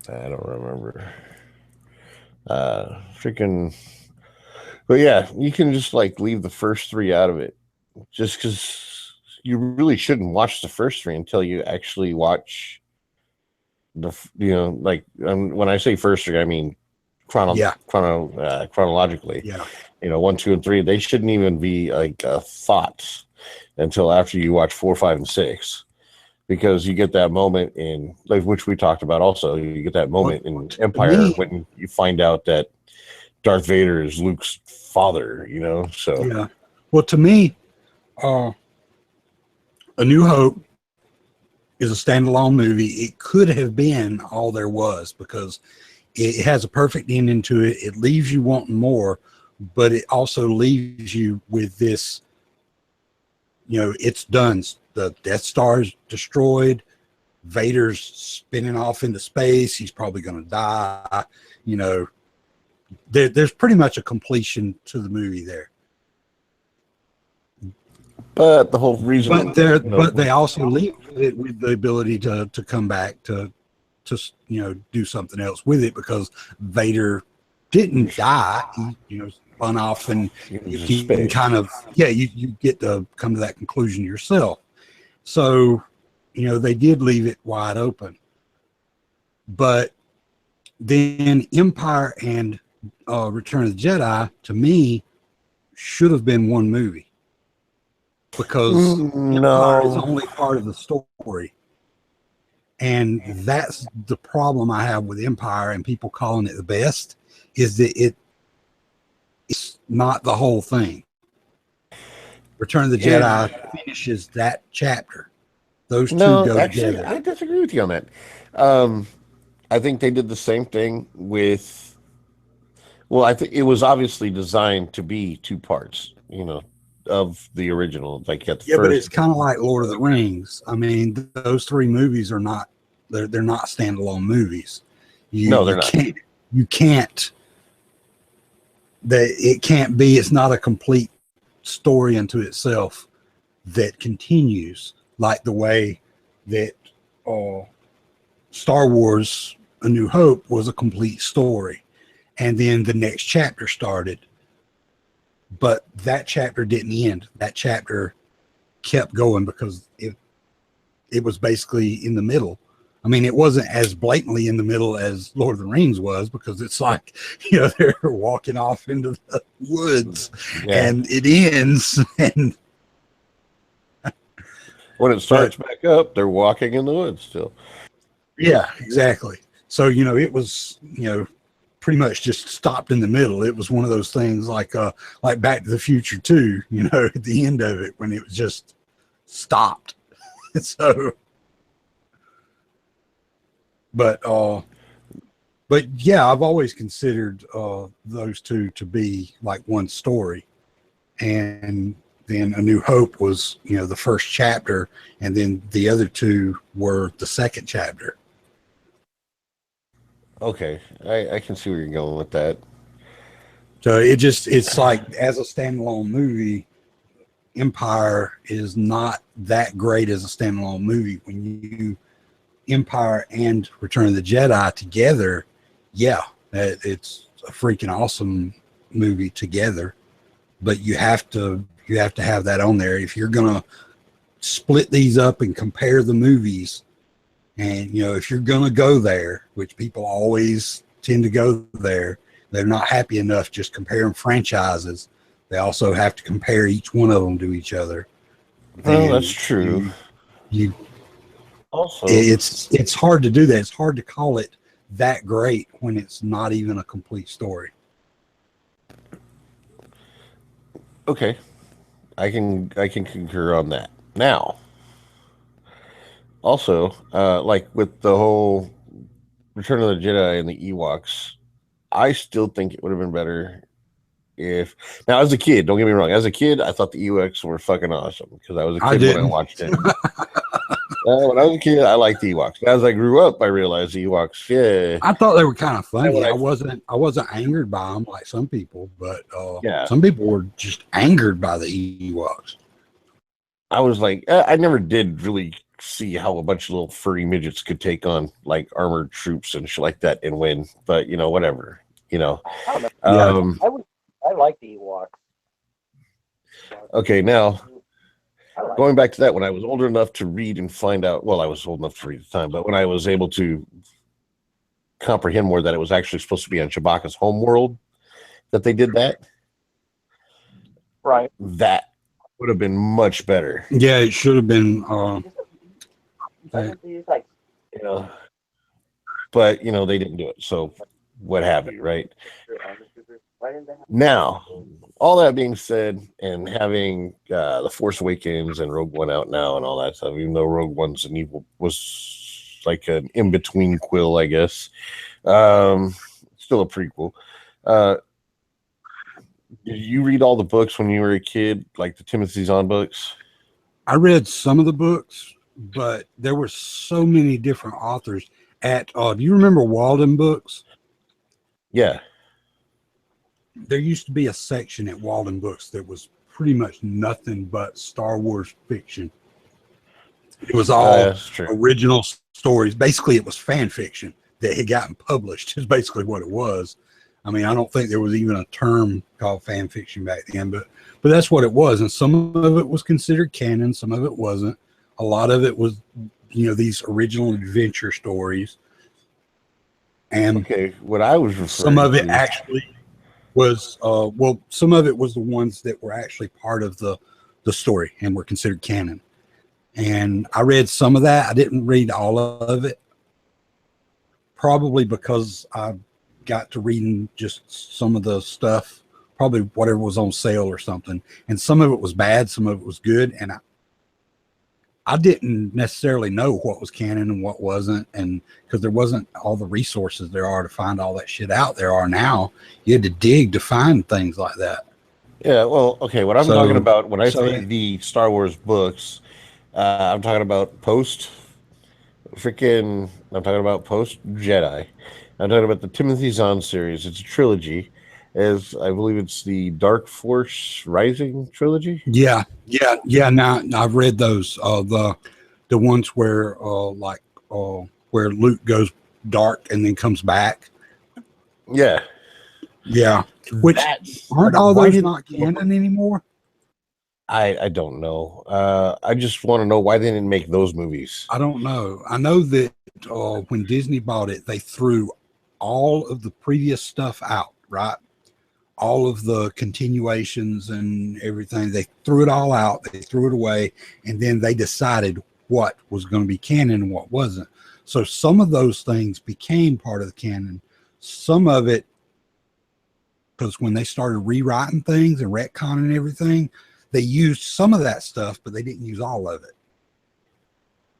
I don't remember. But yeah, you can just like leave the first three out of it, just because you really shouldn't watch the first three until you actually watch when I say first three, I mean chronologically. Yeah. 1, 2, and 3. They shouldn't even be like thoughts until after you watch 4, 5, and 6, because you get that moment in, like, which we talked about also. You get that moment in Empire when you find out that Darth Vader is Luke's father. So yeah. Well, to me, A New Hope is a standalone movie. It could have been all there was, because it has a perfect ending to it. It leaves you wanting more, but it also leaves you with this, it's done. The Death Star is destroyed. Vader's spinning off into space. He's probably going to die. There's pretty much a completion to the movie there. But the whole reason, but they also leave it with the ability to come back to do something else with it, because Vader didn't die. He spun off, and you can kind of you get to come to that conclusion yourself. So they did leave it wide open. But then Empire and Return of the Jedi, to me, should have been one movie because Empire is only part of the story. And that's the problem I have with Empire and people calling it the best, is that it's not the whole thing. Return of the Jedi finishes that chapter. Those two go together. I disagree with you on that. I think they did the same thing with. Well, I think it was obviously designed to be two parts, of the original. Like at the but first. it's kind of like Lord of the Rings. I mean, those three movies are not. They're not standalone movies. No, they're not. You can't. It can't be. It's not a complete story unto itself that continues like the way that Star Wars A New Hope was a complete story, and then the next chapter started, but that chapter didn't end. That chapter kept going because it was basically in the middle. I mean, it wasn't as blatantly in the middle as Lord of the Rings was, because it's like, they're walking off into the woods and it ends. And when it starts back up, they're walking in the woods still. Yeah, exactly. So, it was, pretty much just stopped in the middle. It was one of those things like Back to the Future 2, at the end of it, when it was just stopped. So, but yeah, I've always considered those two to be like one story, and then A New Hope was the first chapter, and then the other two were the second chapter. Okay, I can see where you're going with that. So it's like, as a standalone movie, Empire is not that great as a standalone movie. When you Empire and Return of the Jedi together, it's a freaking awesome movie together. But you have to have that on there if you're gonna split these up and compare the movies. And if you're gonna go there, which people always tend to go there, they're not happy enough just comparing franchises. They also have to compare each one of them to each other. Well, that's true. You also, it's hard to do that. It's hard to call it that great when it's not even a complete story. Okay, I can concur on that. Now, also, like with the whole Return of the Jedi and the Ewoks, I still think it would have been better if. Now, as a kid, don't get me wrong. As a kid, I thought the Ewoks were fucking awesome because I was a kid when I watched it. When I was a kid, I liked the Ewoks. As I grew up, I realized the Ewoks. I thought they were kind of funny. I wasn't angered by them like some people, but some people were just angered by the Ewoks. I was like, I never did really see how a bunch of little furry midgets could take on like armored troops and shit like that and win. But whatever. I like the Ewoks. Okay, now. Going back to that, when I was old enough to read and find out, well, I was old enough to read at the time, but when I was able to comprehend more that it was actually supposed to be on Chewbacca's homeworld, that they did that, right? That would have been much better. Yeah, it should have been. But they didn't do it. So, what have you, right? Now, all that being said, and having The Force Awakens and Rogue One out now and all that stuff, even though Rogue One's an evil was like an in-between quill, I guess. Still a prequel. Did you read all the books when you were a kid, like the Timothy Zahn books? I read some of the books, but there were so many different authors. Do you remember Walden Books? Yeah. There used to be a section at Walden Books that was pretty much nothing but Star Wars fiction. It was all original stories. Basically, it was fan fiction that had gotten published, is basically what it was. I mean, I don't think there was even a term called fan fiction back then, but that's what it was. And some of it was considered canon, some of it wasn't. A lot of it was, these original adventure stories. And Okay, what I was referring some of it to, actually was some of it was the ones that were actually part of the story and were considered canon. And I read some of that. I didn't read all of it, probably because I got to reading just some of the stuff, probably whatever was on sale or something. And some of it was bad, some of it was good. And I didn't necessarily know what was canon and what wasn't. And because there wasn't all the resources there are to find all that shit out there are now, you had to dig to find things like that. yeah, well, okay, what I'm So- talking about when I so- say the Star Wars books, I'm talking about post Jedi. I'm talking about the Timothy Zahn series. It's a trilogy, as I believe it's the Dark Force Rising trilogy. Yeah. Now I've read those. The ones where where Luke goes dark and then comes back. Yeah, Yeah. Which aren't all why those did- not canon anymore? I don't know. I just want to know why they didn't make those movies. I don't know. I know that when Disney bought it, they threw all of the previous stuff out, right? All of the continuations and everything. They threw it all out. They threw it away. And then they decided what was going to be canon and what wasn't. So some of those things became part of the canon. Some of it, because when they started rewriting things and retconning everything, they used some of that stuff, but they didn't use all of it.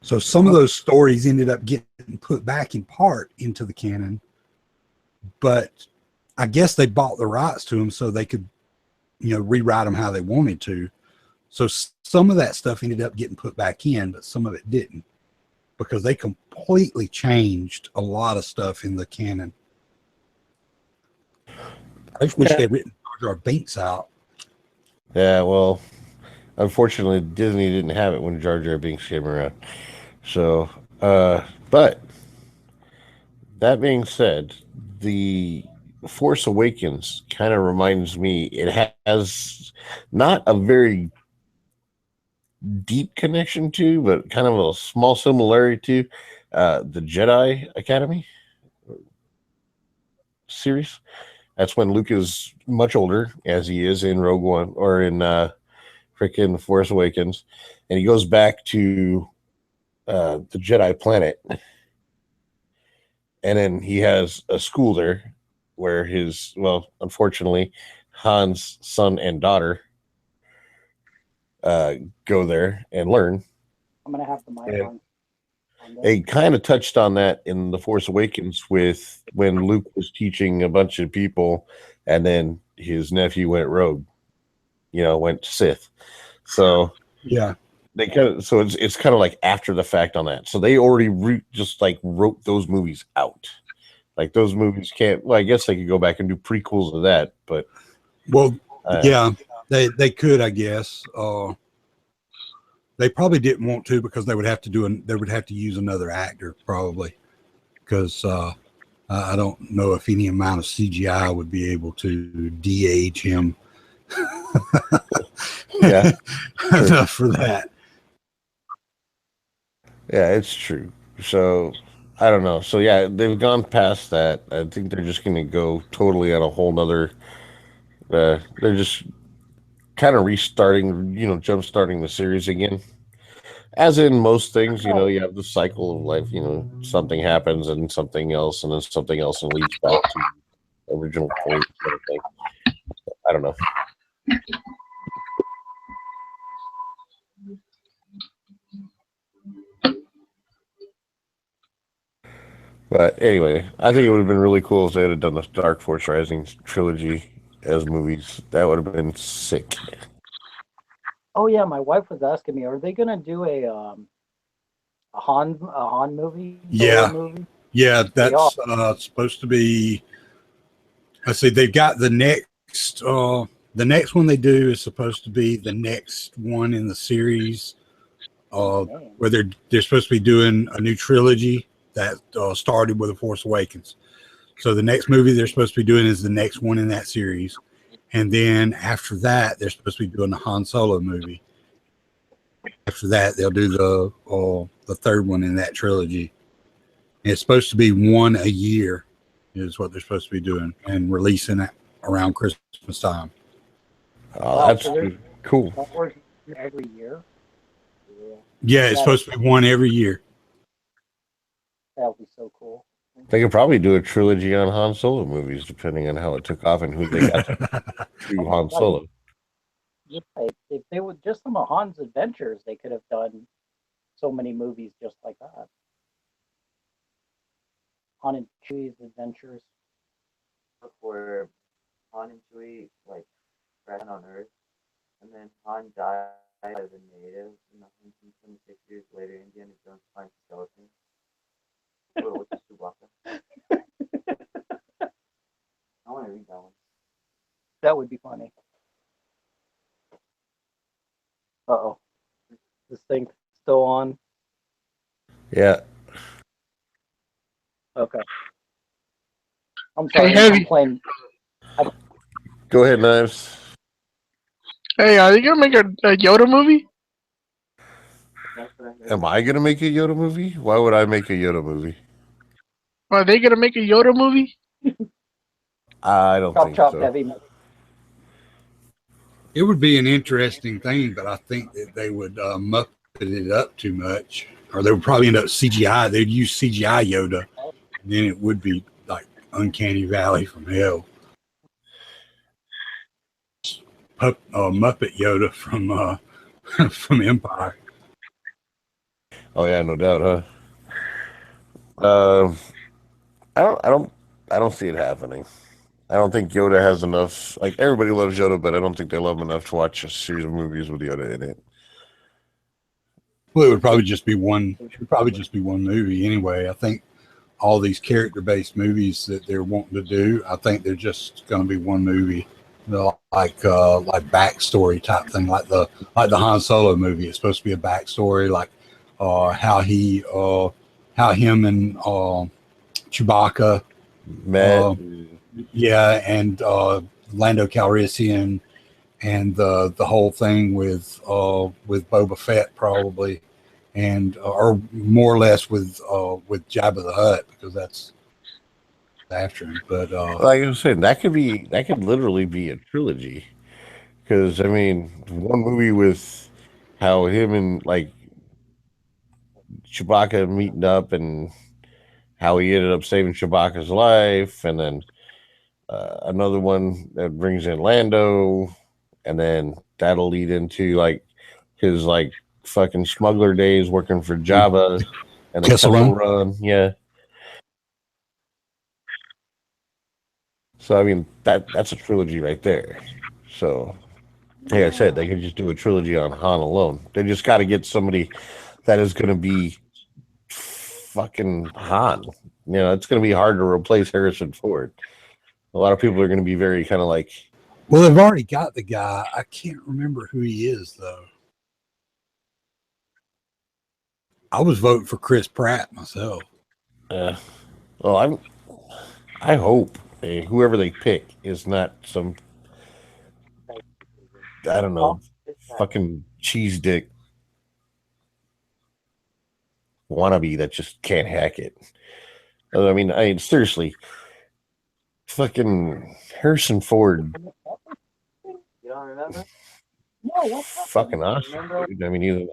So some of those stories ended up getting put back in part into the canon, but I guess they bought the rights to them so they could, rewrite them how they wanted to. So some of that stuff ended up getting put back in, but some of it didn't, because they completely changed a lot of stuff in the canon. I just wish they'd written Jar Jar Binks out. Yeah, well, unfortunately, Disney didn't have it when Jar Jar Binks came around. So, but that being said, the Force Awakens kind of reminds me, it has not a very deep connection to, but kind of a small similarity to the Jedi Academy series. That's when Luke is much older, as he is in Rogue One or in freaking Force Awakens, and he goes back to the Jedi planet, and then he has a school there where unfortunately, Han's son and daughter go there and learn. I'm gonna have the mic on. They kind of touched on that in The Force Awakens with when Luke was teaching a bunch of people, and then his nephew went rogue, went Sith. So Yeah. they it's kind of like after the fact on that. So they already wrote those movies out. Like those movies can't. Well, I guess they could go back and do prequels of that, but yeah, they could, I guess. They probably didn't want to because they would have to use another actor probably, because I don't know if any amount of CGI would be able to de-age him. Yeah, enough for that. Yeah, it's true. So I don't know. So yeah, they've gone past that. I think they're just going to go totally on a whole nother. They're just kind of restarting, jump starting the series again. As in most things, you have the cycle of life. Something happens and something else, and then something else, and leads back to the original point. Sort of thing. I don't know. But anyway, I think it would have been really cool if they had done the Dark Force Rising trilogy as movies. That would have been sick. Oh yeah, my wife was asking me, are they gonna do a Han movie? Yeah. Solo movie? Yeah, that's supposed to be. I see they've got the next one they do is supposed to be the next one in the series, where they're supposed to be doing a new trilogy that started with The Force Awakens. So the next movie they're supposed to be doing is the next one in that series, and then after that they're supposed to be doing the Han Solo movie. After that they'll do the third one in that trilogy. And it's supposed to be one a year is what they're supposed to be doing and releasing it around Christmas time. Oh, Wow, that's so there's cool. Star Wars every year. Yeah, it's supposed to be one every year. That would be so cool. They could probably do a trilogy on Han Solo movies, depending on how it took off and who they got to do Han Solo. Yeah, if they would just some of Han's adventures, they could have done so many movies just like that. Han and Chewie's adventures. Where Han and Chewie like crashed on Earth, and then Han died as a native, and 126 years later, Indiana Jones finds a skeleton. With the Chewbacca. I want to read that one. That would be funny. Uh-oh. This thing still on? Yeah. Okay. I'm sorry. Hey, Heavy. I'm playing. Go ahead, Knives. Hey, are they gonna make a Yoda movie? Am I gonna make a Yoda movie? Why would I make a Yoda movie? Are they gonna make a Yoda movie? I don't think so. Heavy. It would be an interesting thing, but I think that they would muppet it up too much, or they would probably end up CGI. They'd use CGI Yoda, and then it would be like Uncanny Valley from hell. Muppet Yoda from from Empire. Oh yeah, no doubt, huh? I don't see it happening. I don't think Yoda has enough. Like everybody loves Yoda, but I don't think they love him enough to watch a series of movies with Yoda in it. Well, it would probably just be one. It would probably just be one movie anyway. I think all these character-based movies that they're wanting to do, I think they're just going to be one movie, like backstory type thing, like the Han Solo movie. It's supposed to be a backstory, like how him and Chewbacca met. Yeah, and Lando Calrissian, and the whole thing with Boba Fett probably, and or more or less with Jabba the Hutt, because that's after him. But like I said, that could literally be a trilogy. Because I mean, one movie with how him and like Chewbacca meeting up and how he ended up saving Chewbacca's life, and then another one that brings in Lando, and then that'll lead into like his like fucking smuggler days working for Jabba and the Kessel Run. Yeah. So I mean that's a trilogy right there. So like I said, they can just do a trilogy on Han alone. They just got to get somebody that is going to be fucking Han. You know, it's going to be hard to replace Harrison Ford. A lot of people are going to be very kind of like. Well, they've already got the guy. I can't remember who he is though. I was voting for Chris Pratt myself. Well, I hope whoever they pick is not some, I don't know, fucking cheese dick wannabe that just can't hack it. I mean, seriously, fucking Harrison Ford. You don't remember? No, fucking awesome, dude. I mean, either.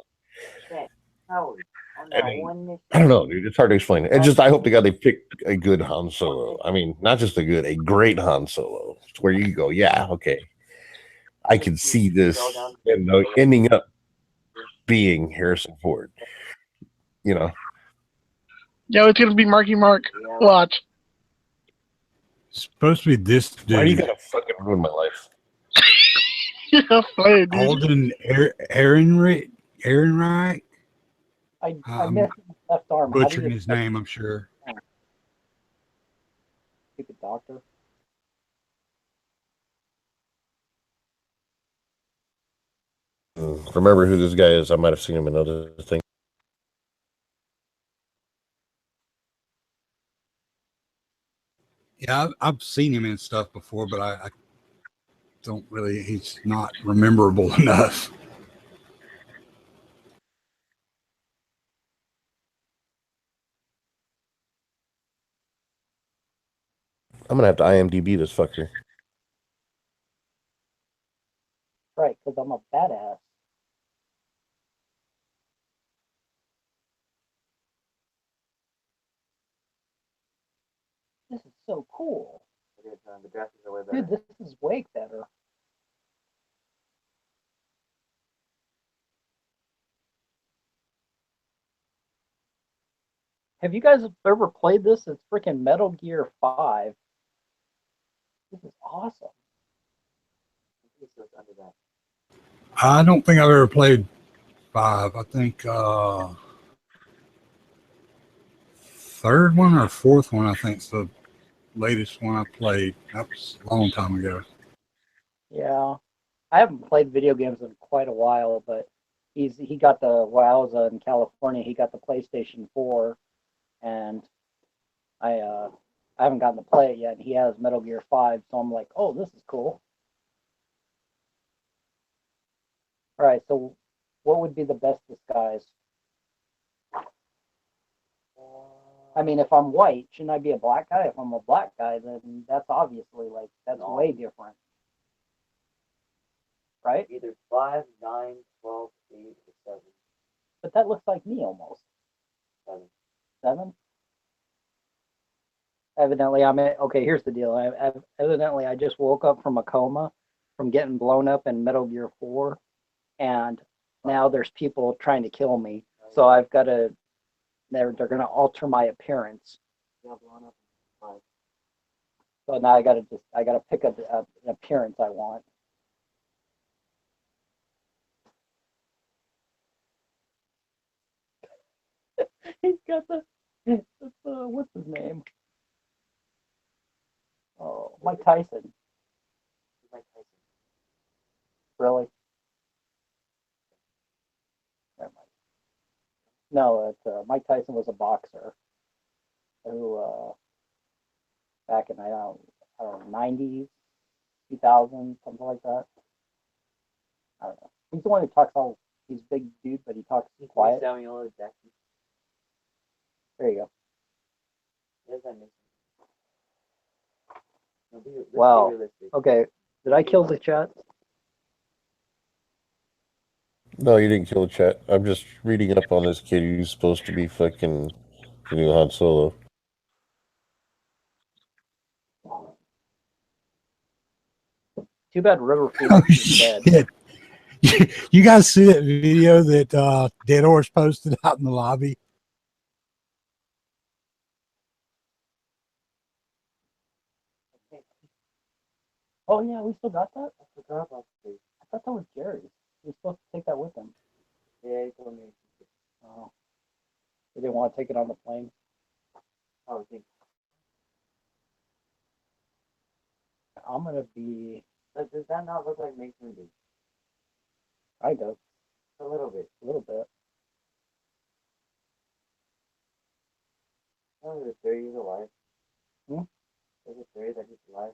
Howard, on I that mean, one mission. I don't know, dude. It's hard to explain. It's just I hope to God they pick a good Han Solo. I mean, not just a great Han Solo. It's where you go, yeah, okay, I can see this ending up being Harrison Ford. You know. Yeah, it's gonna be Marky Mark. Watch. It's supposed to be this dude. Why are you gonna fucking ruin my life? Yeah, play it, dude. Alden Ehrenreich. I missed his left arm. How do Butchering you his name, I'm sure. Stupid doctor. Remember who this guy is? I might have seen him in other things. Yeah, I've seen him in stuff before, but I don't really. He's not memorable enough. I'm gonna have to IMDb this fucker. Right, because I'm a badass. This is so cool. It is, the graphics are way better. Dude, this is way better. Have you guys ever played this? It's freaking Metal Gear 5. This is awesome. Under that. I don't think I've ever played 5. I think third one or fourth one, I think, is the latest one I played. That was a long time ago. Yeah. I haven't played video games in quite a while, but he got the, while I was in California, he got the PlayStation 4, and I haven't gotten to play it yet, and he has Metal Gear 5, so I'm like, oh, this is cool. All right, so what would be the best disguise? I mean, if I'm white, shouldn't I be a black guy? If I'm a black guy, then that's obviously like, that's way different. Right? Either 5, 9, 12, 8, or 7. But that looks like me almost. 7. 7? Evidently, okay, here's the deal. Evidently, I just woke up from a coma from getting blown up in Metal Gear 4, and now there's people trying to kill me. So I've got to, they're going to alter my appearance. So now I got to pick an appearance I want. He's got what's his name? Oh, Mike Tyson. Mike Tyson. Really? Never mind. No, Mike Tyson was a boxer who back in I don't know 90s, 2000, something like that. I don't know. He's the one who talks all. He's a big dude, but he talks quiet. Samuel L. Jackson. There you go. What does that mean? No, let's Wow. be realistic. Okay. Did I kill the chat? No, you didn't kill the chat. I'm just reading up on this kid who's supposed to be fucking the new Han Solo. Too bad River Oh, Phoenix is dead. shit. You guys see that video that Dead Horse posted out in the lobby? Oh yeah, we still got that. I forgot about that. I thought that was Jerry's. We were supposed to take that with him. Yeah, he told me. Oh, they didn't want to take it on the plane. Oh, I think. I'm gonna be. But does that not look like Mason Lee? I do. A little bit. A little bit. Oh, the theory he's alive. Hmm? There's a theory that he's alive.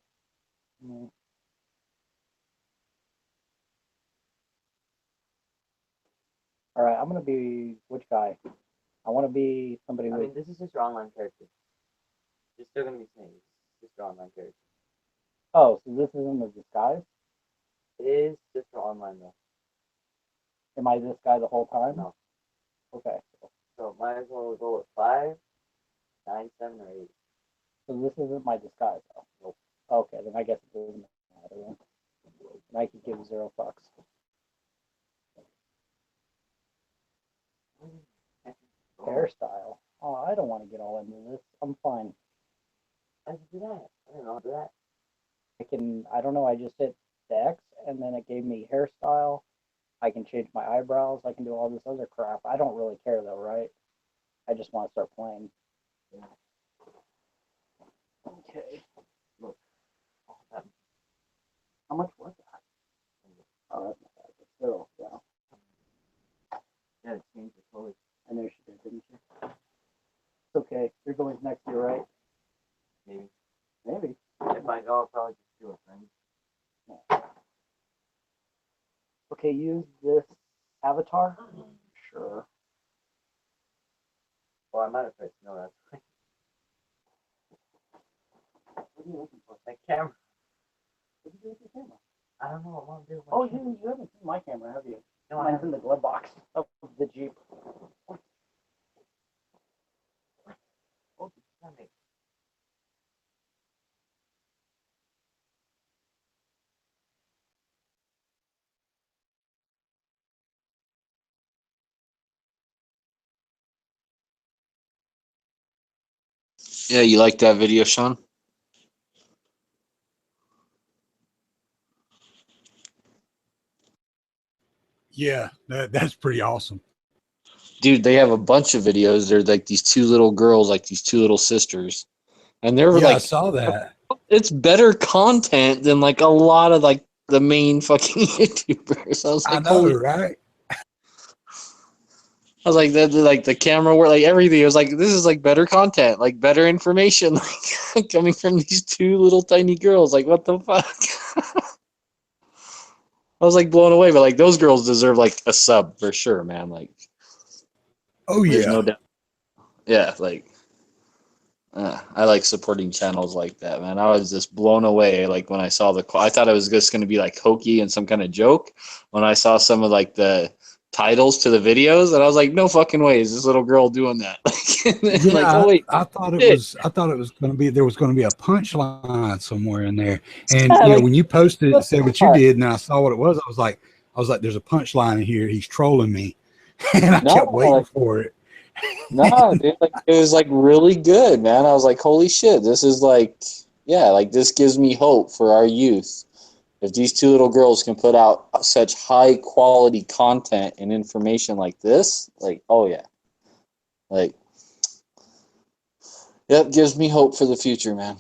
Mm. All right, I'm gonna be which guy? I want to be somebody I who. mean, this is just your online character. You're still gonna be Snake. It's just your online character. Oh, so this isn't a disguise? It is just for online though. Am I this guy the whole time? No. Okay. So might as well go with 5, 9, 7, or 8. So this isn't my disguise though. Nope. Okay, then I guess it doesn't matter then. And I could give 0 fucks. Hairstyle. Oh, I don't want to get all into this. I'm fine. I can do that. I don't know. Do that. I don't know, I just hit the X and then it gave me hairstyle. I can change my eyebrows. I can do all this other crap. I don't really care though, right? I just want to start playing. Yeah. Okay. Look. How much was that? Oh, that's not bad. But still, yeah. Yeah, it changed the color. I know she did, didn't she? It's okay. You're going next year, right? Maybe. Maybe. If I go, I'll probably just do a friend. Okay, use this avatar? Sure. Well, I might have pressed no, that's fine. What are you looking for? My camera. What did you do with your camera? I don't know what I'm doing. Oh, you haven't seen my camera, have you? No, mine's in the glove box of the Jeep. Oh, damn it. Yeah, you like that video, Sean? Yeah, that's pretty awesome. Dude, they have a bunch of videos. They're like these two little girls, like these two little sisters. And they were Yeah, I like, saw that. it's better content than like a lot of like the main fucking YouTubers. I was I like, know, holy, right? I was like, like the camera work, like everything. It was like, this is like better content, like better information, like coming from these two little tiny girls. Like, what the fuck? I was like blown away, but like those girls deserve like a sub for sure, man. Like, Oh there's yeah. no doubt. Yeah, like I like supporting channels like that, man. I was just blown away. Like when I saw I thought it was just going to be like hokey and some kind of joke. When I saw some of like the titles to the videos, and I was like, no fucking way is this little girl doing that? Yeah, Like, oh wait, I thought it shit. was. I thought it was going to be. There was going to be a punchline somewhere in there. And Yeah, you know, like, when you posted it, and said what you did, and I saw what it was, I was like, there's a punchline in here. He's trolling me, and I kept waiting for it. no, dude, like it was like really good, man. I was like, holy shit, this is like, yeah, like this gives me hope for our youth. If these two little girls can put out such high quality content and information like this, like, oh yeah, like, yep, gives me hope for the future, man.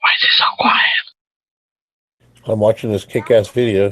Why is it so quiet? I'm watching this kick-ass video.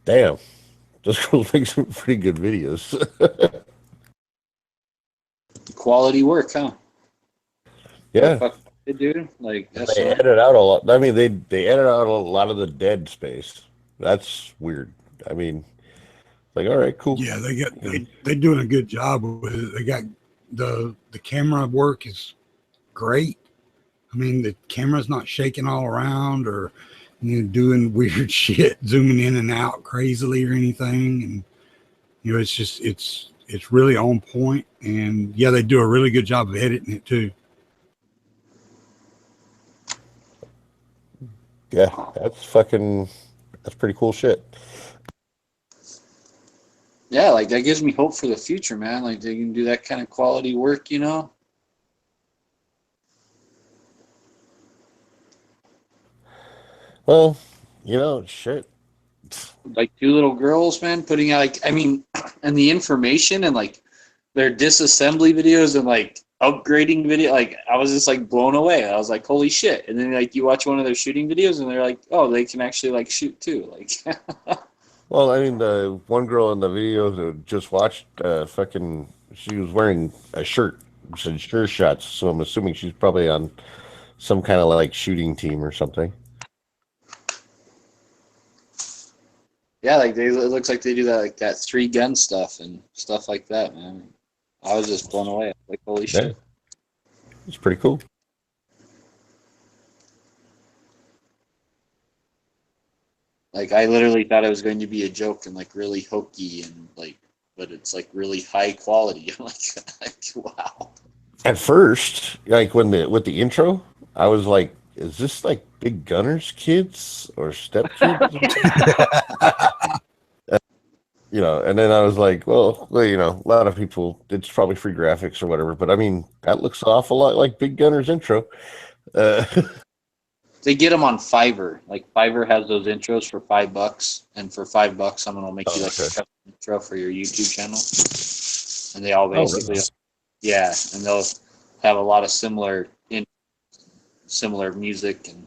Damn, those girls make some pretty good videos. Quality work, huh? Yeah. Fuck, dude. Like that's They edit out a lot. I mean, they edit out a lot of the dead space. That's weird. I mean, like, all right, cool. Yeah, they're doing a good job with it. They got the camera work is great. I mean, the camera's not shaking all around or doing weird shit, zooming in and out crazily or anything. And it's just it's really on point. And yeah, they do a really good job of editing it too. Yeah, that's pretty cool shit. Yeah, like that gives me hope for the future, man. Like they can do that kind of quality work, Well, shit. Like two little girls, man, putting out and the information and like their disassembly videos and like upgrading video, like I was just like blown away. I was like, holy shit. And then like you watch one of their shooting videos and they're like, oh, they can actually like shoot too. Like Well, I mean, the one girl in the video that just watched, she was wearing a shirt, said Sure Shots, so I'm assuming she's probably on some kind of like shooting team or something. yeah, like it looks like they do that like that 3-gun stuff and stuff like that, man. I was just blown away. Like holy shit. It's pretty cool. Like I literally thought it was going to be a joke and like really hokey and like, but it's like really high quality. I'm like wow. At first, like with the intro, I was like, is this like Big Gunner's kids or step kids? And then I was like, well, a lot of people, it's probably free graphics or whatever, but I mean, that looks an awful lot like Big Gunner's intro. They get them on Fiverr. Like Fiverr has those intros for $5, and for $5, someone will make you like a custom intro for your YouTube channel. And they all basically, yeah, and they'll have a lot of similar music and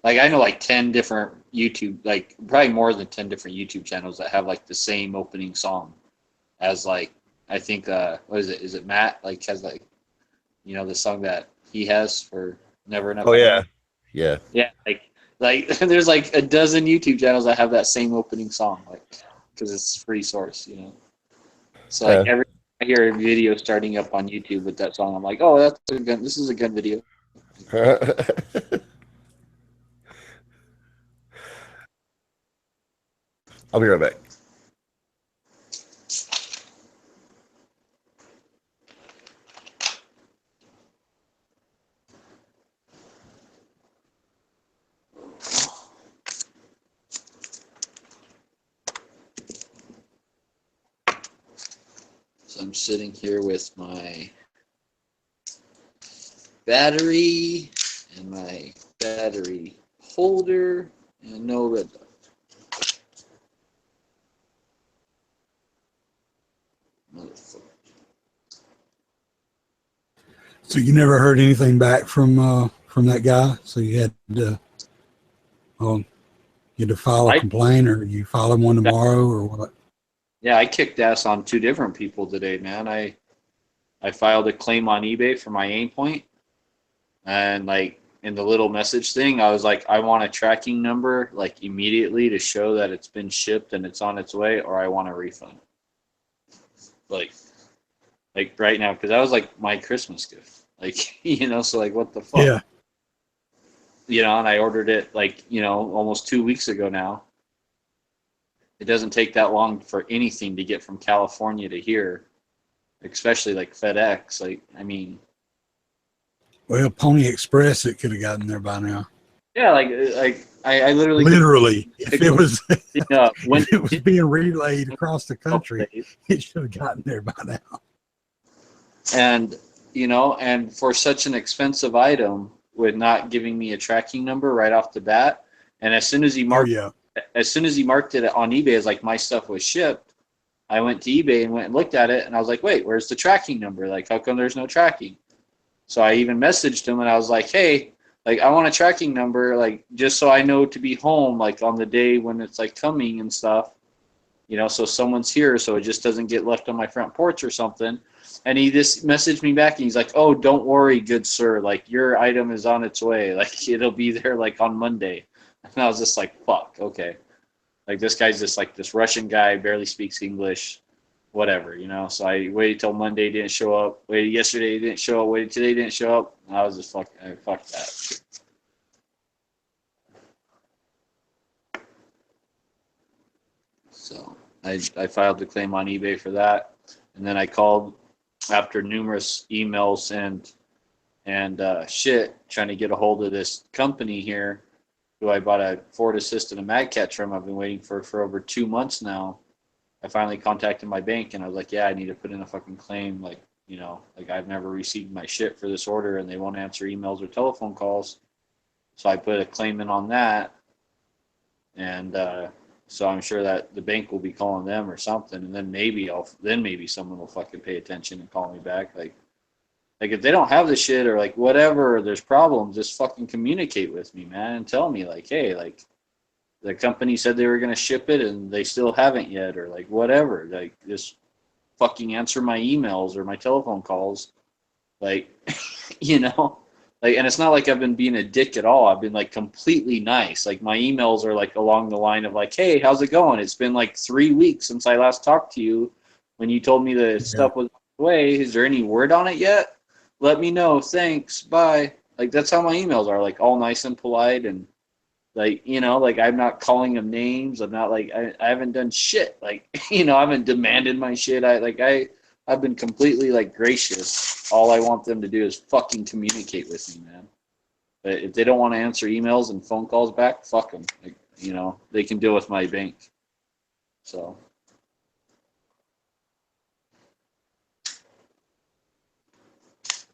like I know like 10 different YouTube, like probably more than 10 different YouTube channels that have like the same opening song as like I think what is it? Is it Matt like has like the song that he has for Never Enough? Oh yeah. Yeah. Yeah, like there's like a dozen YouTube channels that have that same opening song, like because it's free source, So like every time I hear a video starting up on YouTube with that song, I'm like, oh, that's a gun. This is a gun video. I'll be right back. So I'm sitting here with my battery and my battery holder and no red dot. Motherfucker. So you never heard anything back from that guy? So you had to file a complaint, or you file him one tomorrow, or what? Yeah, I kicked ass on 2 different people today, man. I filed a claim on eBay for my aim point, and like in the little message thing, I was like, I want a tracking number like immediately to show that it's been shipped and it's on its way, or I want a refund. Like right now, because that was like my Christmas gift. Like, so like what the fuck? Yeah. And I ordered it like, almost 2 weeks ago now. It doesn't take that long for anything to get from California to here, especially like FedEx. Like, I mean. Well, Pony Express, it could have gotten there by now. Yeah, like I literally. If it was, when it was being relayed across the country, it should have gotten there by now. And, and for such an expensive item with not giving me a tracking number right off the bat, and as soon as he marked it on eBay as like my stuff was shipped, I went to eBay and went and looked at it, and I was like, wait, where's the tracking number? Like, how come there's no tracking? So I even messaged him and I was like, hey, Like, I want a tracking number, like, just so I know to be home, like, on the day when it's, like, coming and stuff. You know, so someone's here, so it just doesn't get left on my front porch or something. And he just messaged me back, and he's like, "Oh, don't worry, good sir. Like, your item is on its way. Like, it'll be there, like, on Monday." And I was just like, fuck, okay. Like, this guy's just, like, this Russian guy, barely speaks English, whatever, you know? So I waited till Monday, didn't show up. Waited yesterday, didn't show up. Waited today, didn't show up. And I was just fuck that. So I filed the claim on eBay for that, and then I called after numerous emails and shit, trying to get a hold of this company here who I bought a Ford Assist and a Mad Catch from. I've been waiting for over 2 months now. I finally contacted my bank, and I was like, yeah, I need to put in a fucking claim. Like, you know, like, I've never received my shit for this order, and they won't answer emails or telephone calls. So I put a claim in on that, and so I'm sure that the bank will be calling them or something, and then maybe someone will fucking pay attention and call me back. Like if they don't have the shit or like whatever, or there's problems, just fucking communicate with me, man, and tell me like, hey, like the company said they were gonna ship it and they still haven't yet, or like whatever. Like, just fucking answer my emails or my telephone calls, like, you know. Like, and it's not like I've been being a dick at all. I've been like completely nice. Like, my emails are like along the line of like, hey, how's it going? It's been like 3 weeks since I last talked to you when you told me the stuff was on the way. Is there any word on it yet? Let me know. Thanks. Bye. Like, that's how my emails are, like all nice and polite, and like, you know, like I'm not calling them names. I'm not like, I haven't done shit. Like, you know, I haven't demanded my shit. I've been completely like gracious. All I want them to do is fucking communicate with me, man. But if they don't want to answer emails and phone calls back, fuck them. Like, you know, they can deal with my bank. So.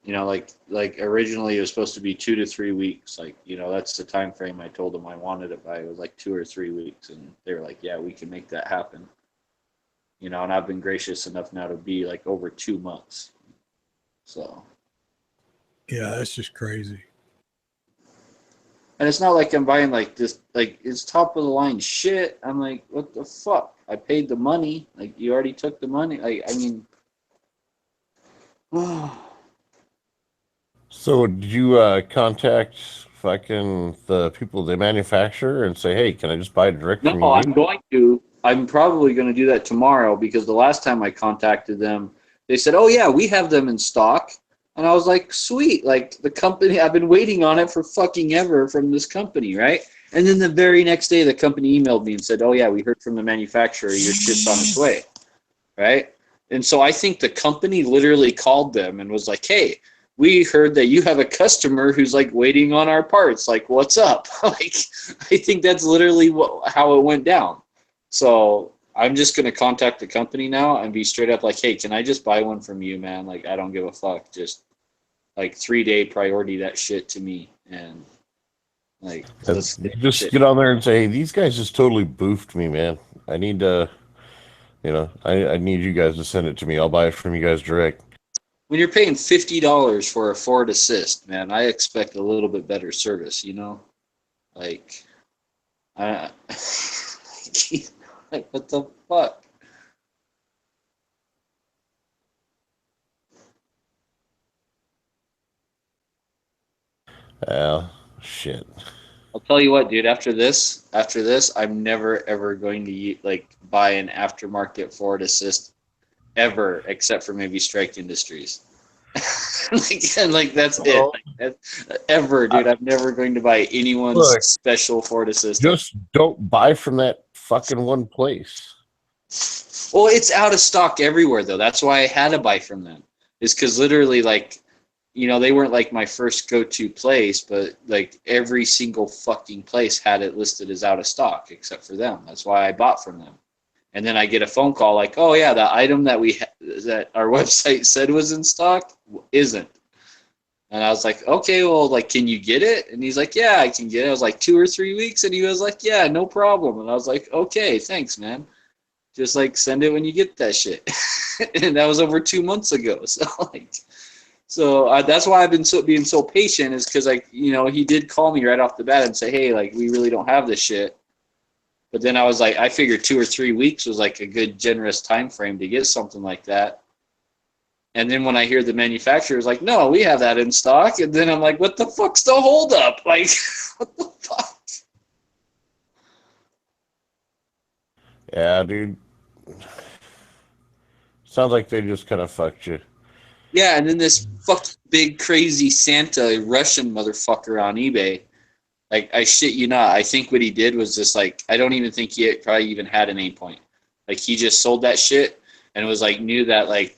You know, like originally it was supposed to be 2 to 3 weeks. Like, you know, that's the time frame I told them I wanted it by. It was like 2 or 3 weeks, and they were like, yeah, we can make that happen. You know, and I've been gracious enough now to be like over 2 months. So. Yeah, that's just crazy. And it's not like I'm buying like this, like it's top of the line shit. I'm like, what the fuck? I paid the money. Like, you already took the money. Like, I mean. So did you contact fucking the people they manufacture and say, hey, can I just buy it direct from you? No, I'm going to. I'm probably going to do that tomorrow, because the last time I contacted them, they said, oh, yeah, we have them in stock. And I was like, sweet. Like, the company, I've been waiting on it for fucking ever from this company, right? And then the very next day, the company emailed me and said, oh, yeah, we heard from the manufacturer, your shit's on its way, right? And so I think the company literally called them and was like, hey, we heard that you have a customer who's like waiting on our parts. Like, what's up? Like, I think that's literally how it went down. So I'm just going to contact the company now and be straight up like, hey, can I just buy one from you, man? Like, I don't give a fuck. Just like 3-day priority that shit to me. And like, just get on there and say, hey, these guys just totally boofed me, man. I need to, you know, I need you guys to send it to me. I'll buy it from you guys direct. When you're paying $50 for a Ford Assist, man, I expect a little bit better service, you know? Like, like, what the fuck? Shit. I'll tell you what, dude, after this, I'm never, ever going to, like, buy an aftermarket Ford Assist ever, except for maybe Strike Industries. like that's it. Like, ever, dude. I'm never going to buy anyone's special Ford Assist. Just don't buy from that fucking one place. Well, it's out of stock everywhere, though. That's why I had to buy from them. Is because literally, like, you know, they weren't like my first go-to place, but like every single fucking place had it listed as out of stock except for them. That's why I bought from them. And then I get a phone call like, oh, yeah, the item that that our website said was in stock isn't. And I was like, okay, well, like, can you get it? And he's like, yeah, I can get it. I was like, 2 or 3 weeks. And he was like, yeah, no problem. And I was like, okay, thanks, man. Just like send it when you get that shit. And that was over 2 months ago. So So that's why I've been being so patient, is because, like, you know, he did call me right off the bat and say, hey, like, we really don't have this shit. But then I was like, I figured 2 or 3 weeks was like a good generous time frame to get something like that. And then when I hear the manufacturer is like, no, we have that in stock. And then I'm like, what the fuck's the holdup? Like, what the fuck? Yeah, dude. Sounds like they just kind of fucked you. Yeah, and then this fucking big crazy Santa Russian motherfucker on eBay. Like, I shit you not. I think what he did was just like, I don't even think he probably even had an Aimpoint. Like, he just sold that shit and was like, knew that like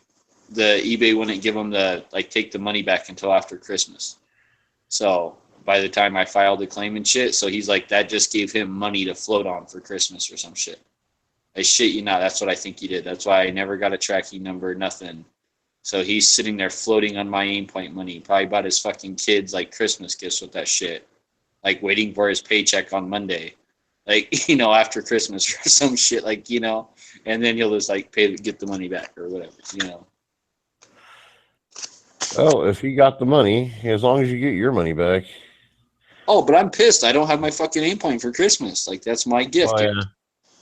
the eBay wouldn't give him the, like, take the money back until after Christmas. So by the time I filed the claim and shit, so he's like, that just gave him money to float on for Christmas or some shit. I shit you not. That's what I think he did. That's why I never got a tracking number, nothing. So he's sitting there floating on my Aimpoint money. Probably bought his fucking kids like Christmas gifts with that shit. Like waiting for his paycheck on Monday. Like, you know, after Christmas or some shit, like, you know, and then he'll just like get the money back or whatever, you know. Well, if he got the money, as long as you get your money back. Oh, but I'm pissed. I don't have my fucking Aimpoint for Christmas. Like, that's my gift. Oh, yeah.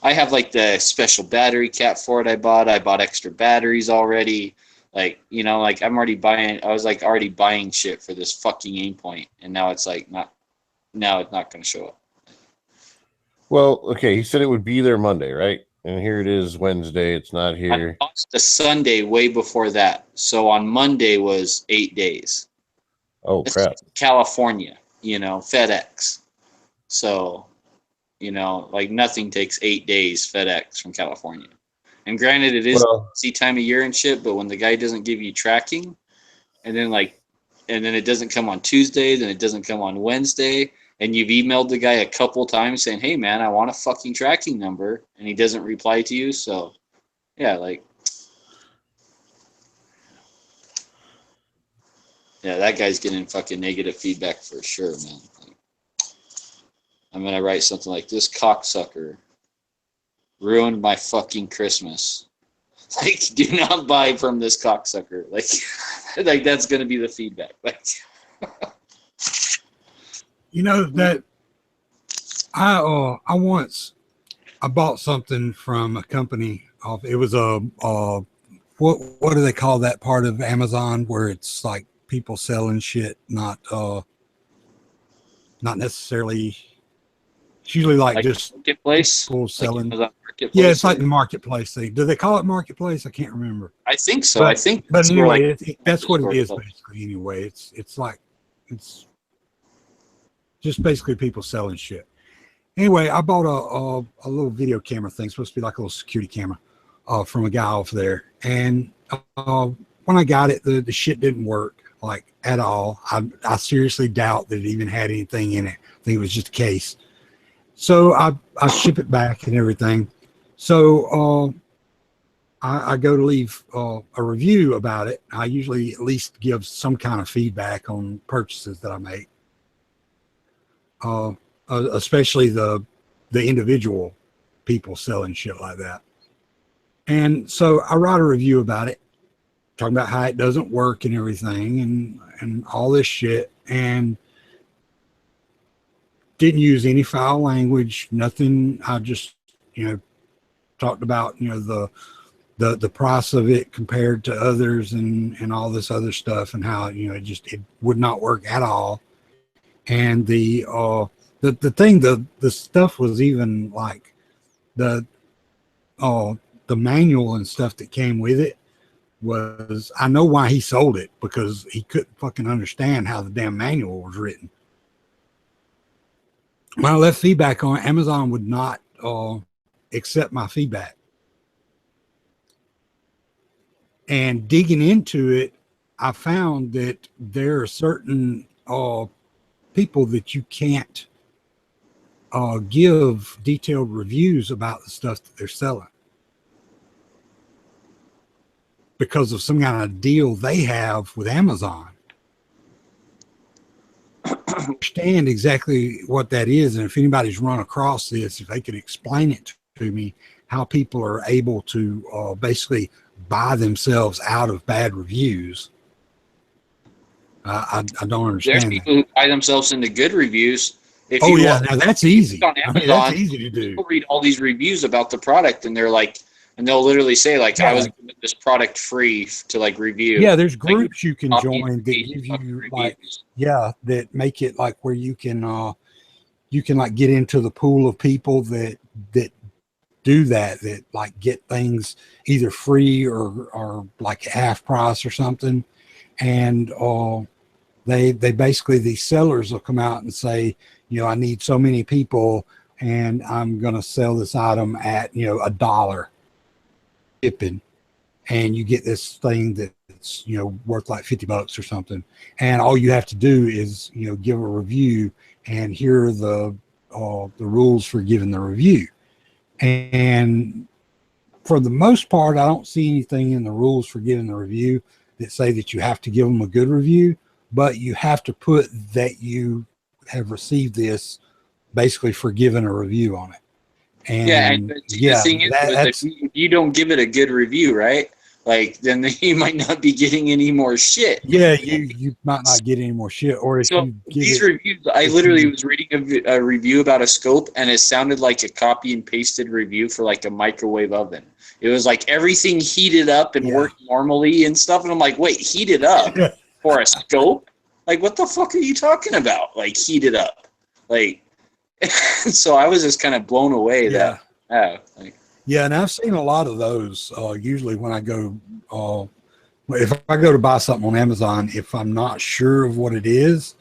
I have like the special battery cap for it. I bought extra batteries already. Like, you know, like I was like already buying shit for this fucking Aimpoint, and now it's like now it's not going to show up. Well, okay, he said it would be there Monday, right? And here it is Wednesday. It's not here. I bought the Sunday way before that. So on Monday was 8 days. Oh, crap. It's California, you know, FedEx. So, you know, like nothing takes 8 days FedEx from California. And granted, it is busy time of year and shit, but when the guy doesn't give you tracking, and then it doesn't come on Tuesday, then it doesn't come on Wednesday, and you've emailed the guy a couple times saying, hey, man, I want a fucking tracking number, and he doesn't reply to you. So, yeah, like, yeah, that guy's getting fucking negative feedback for sure, man. Like, I'm going to write something like, this cocksucker ruined my fucking Christmas. Like, do not buy from this cocksucker. Like, like that's going to be the feedback. Like, you know that I bought something from a company. It was what do they call that part of Amazon where it's like people selling shit, not necessarily. It's usually like just marketplace. People selling. Like yeah, it's like the marketplace thing. Do they call it marketplace? I can't remember. I think so. But anyway, that's what it is basically. Anyway, it's like it's just basically people selling shit. Anyway, I bought a little video camera thing, supposed to be like a little security camera, from a guy off there. And when I got it, the shit didn't work like at all. I seriously doubt that it even had anything in it. I think it was just a case. So I ship it back and everything. So I go to leave a review about it. I usually at least give some kind of feedback on purchases that I make. Especially the individual people selling shit like that. And so I write a review about it, talking about how it doesn't work and everything and all this shit, and didn't use any foul language, nothing. I just, talked about, the price of it compared to others and all this other stuff, and how, it would not work at all. And the stuff was even like the manual and stuff that came with it was, I know why he sold it, because he couldn't fucking understand how the damn manual was written. When I left feedback on it, Amazon would not accept my feedback. And digging into it, I found that there are certain people that you can't give detailed reviews about the stuff that they're selling because of some kind of deal they have with Amazon. Understand exactly what that is, and if anybody's run across this, if they could explain it to me, how people are able to basically buy themselves out of bad reviews. I don't There's understand that. people who buy themselves into good reviews. If Oh you yeah, look now that's easy. on I mean, Amazon, that's easy to do. people read all these reviews about the product, and they're like, and they'll literally say like, Yeah. I was given this product free to like review. Yeah, there's Like, groups you can copy and join that paste give fucking you like, reviews. yeah, that make it like where you can like get into the pool of people that do that like get things either free or like half price or something. And they basically, these sellers will come out and say, you know, I need so many people and I'm going to sell this item at, you know, $1 shipping. And you get this thing that's, you know, worth like $50 or something. And all you have to do is, you know, give a review, and here are the rules for giving the review. And for the most part, I don't see anything in the rules for giving the review that say that you have to give them a good review, but you have to put that you have received this basically for giving a review on it. And Yeah, and the thing is, if you don't give it a good review, right? Like, then you might not be getting any more shit. Yeah, you might not get any more shit. Or if So you give these it, reviews, I literally was reading a review about a scope, and it sounded like a copy and pasted review for like a microwave oven. It was like everything heated up and worked normally and stuff, and I'm like, wait, heated up for a scope? Like, what the fuck are you talking about? Like, heated up, like. So I was just kind of blown away that. Yeah, and I've seen a lot of those. Usually when I go, if I go to buy something on Amazon, if I'm not sure of what it is,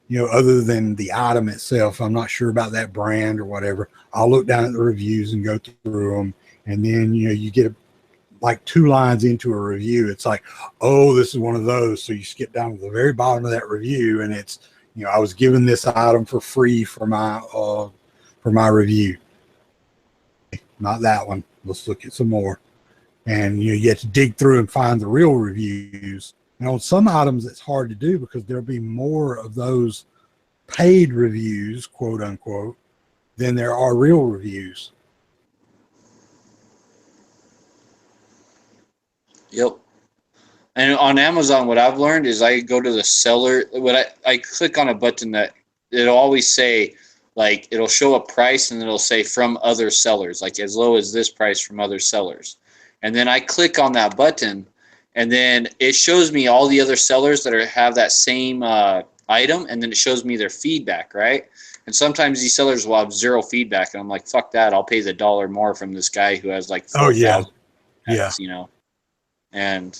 you know, other than the item itself, I'm not sure about that brand or whatever, I'll look down at the reviews and go through them. And then, you know, you get like 2 lines into a review. It's like, oh, this is one of those. So you skip down to the very bottom of that review, and it's, you know, I was given this item for free for my review. Not that one. Let's look at some more. And you know, you have to dig through and find the real reviews. And on some items, it's hard to do because there'll be more of those paid reviews, quote unquote, than there are real reviews. Yep. And on Amazon, what I've learned is I go to the seller. I click on a button that it'll always say, like, it'll show a price and it'll say from other sellers, like as low as this price from other sellers. And then I click on that button, and then it shows me all the other sellers that have that same item, and then it shows me their feedback, right? And sometimes these sellers will have 0 feedback, and I'm like, fuck that, I'll pay the $1 more from this guy who has like 4,000. Yeah. You know, and.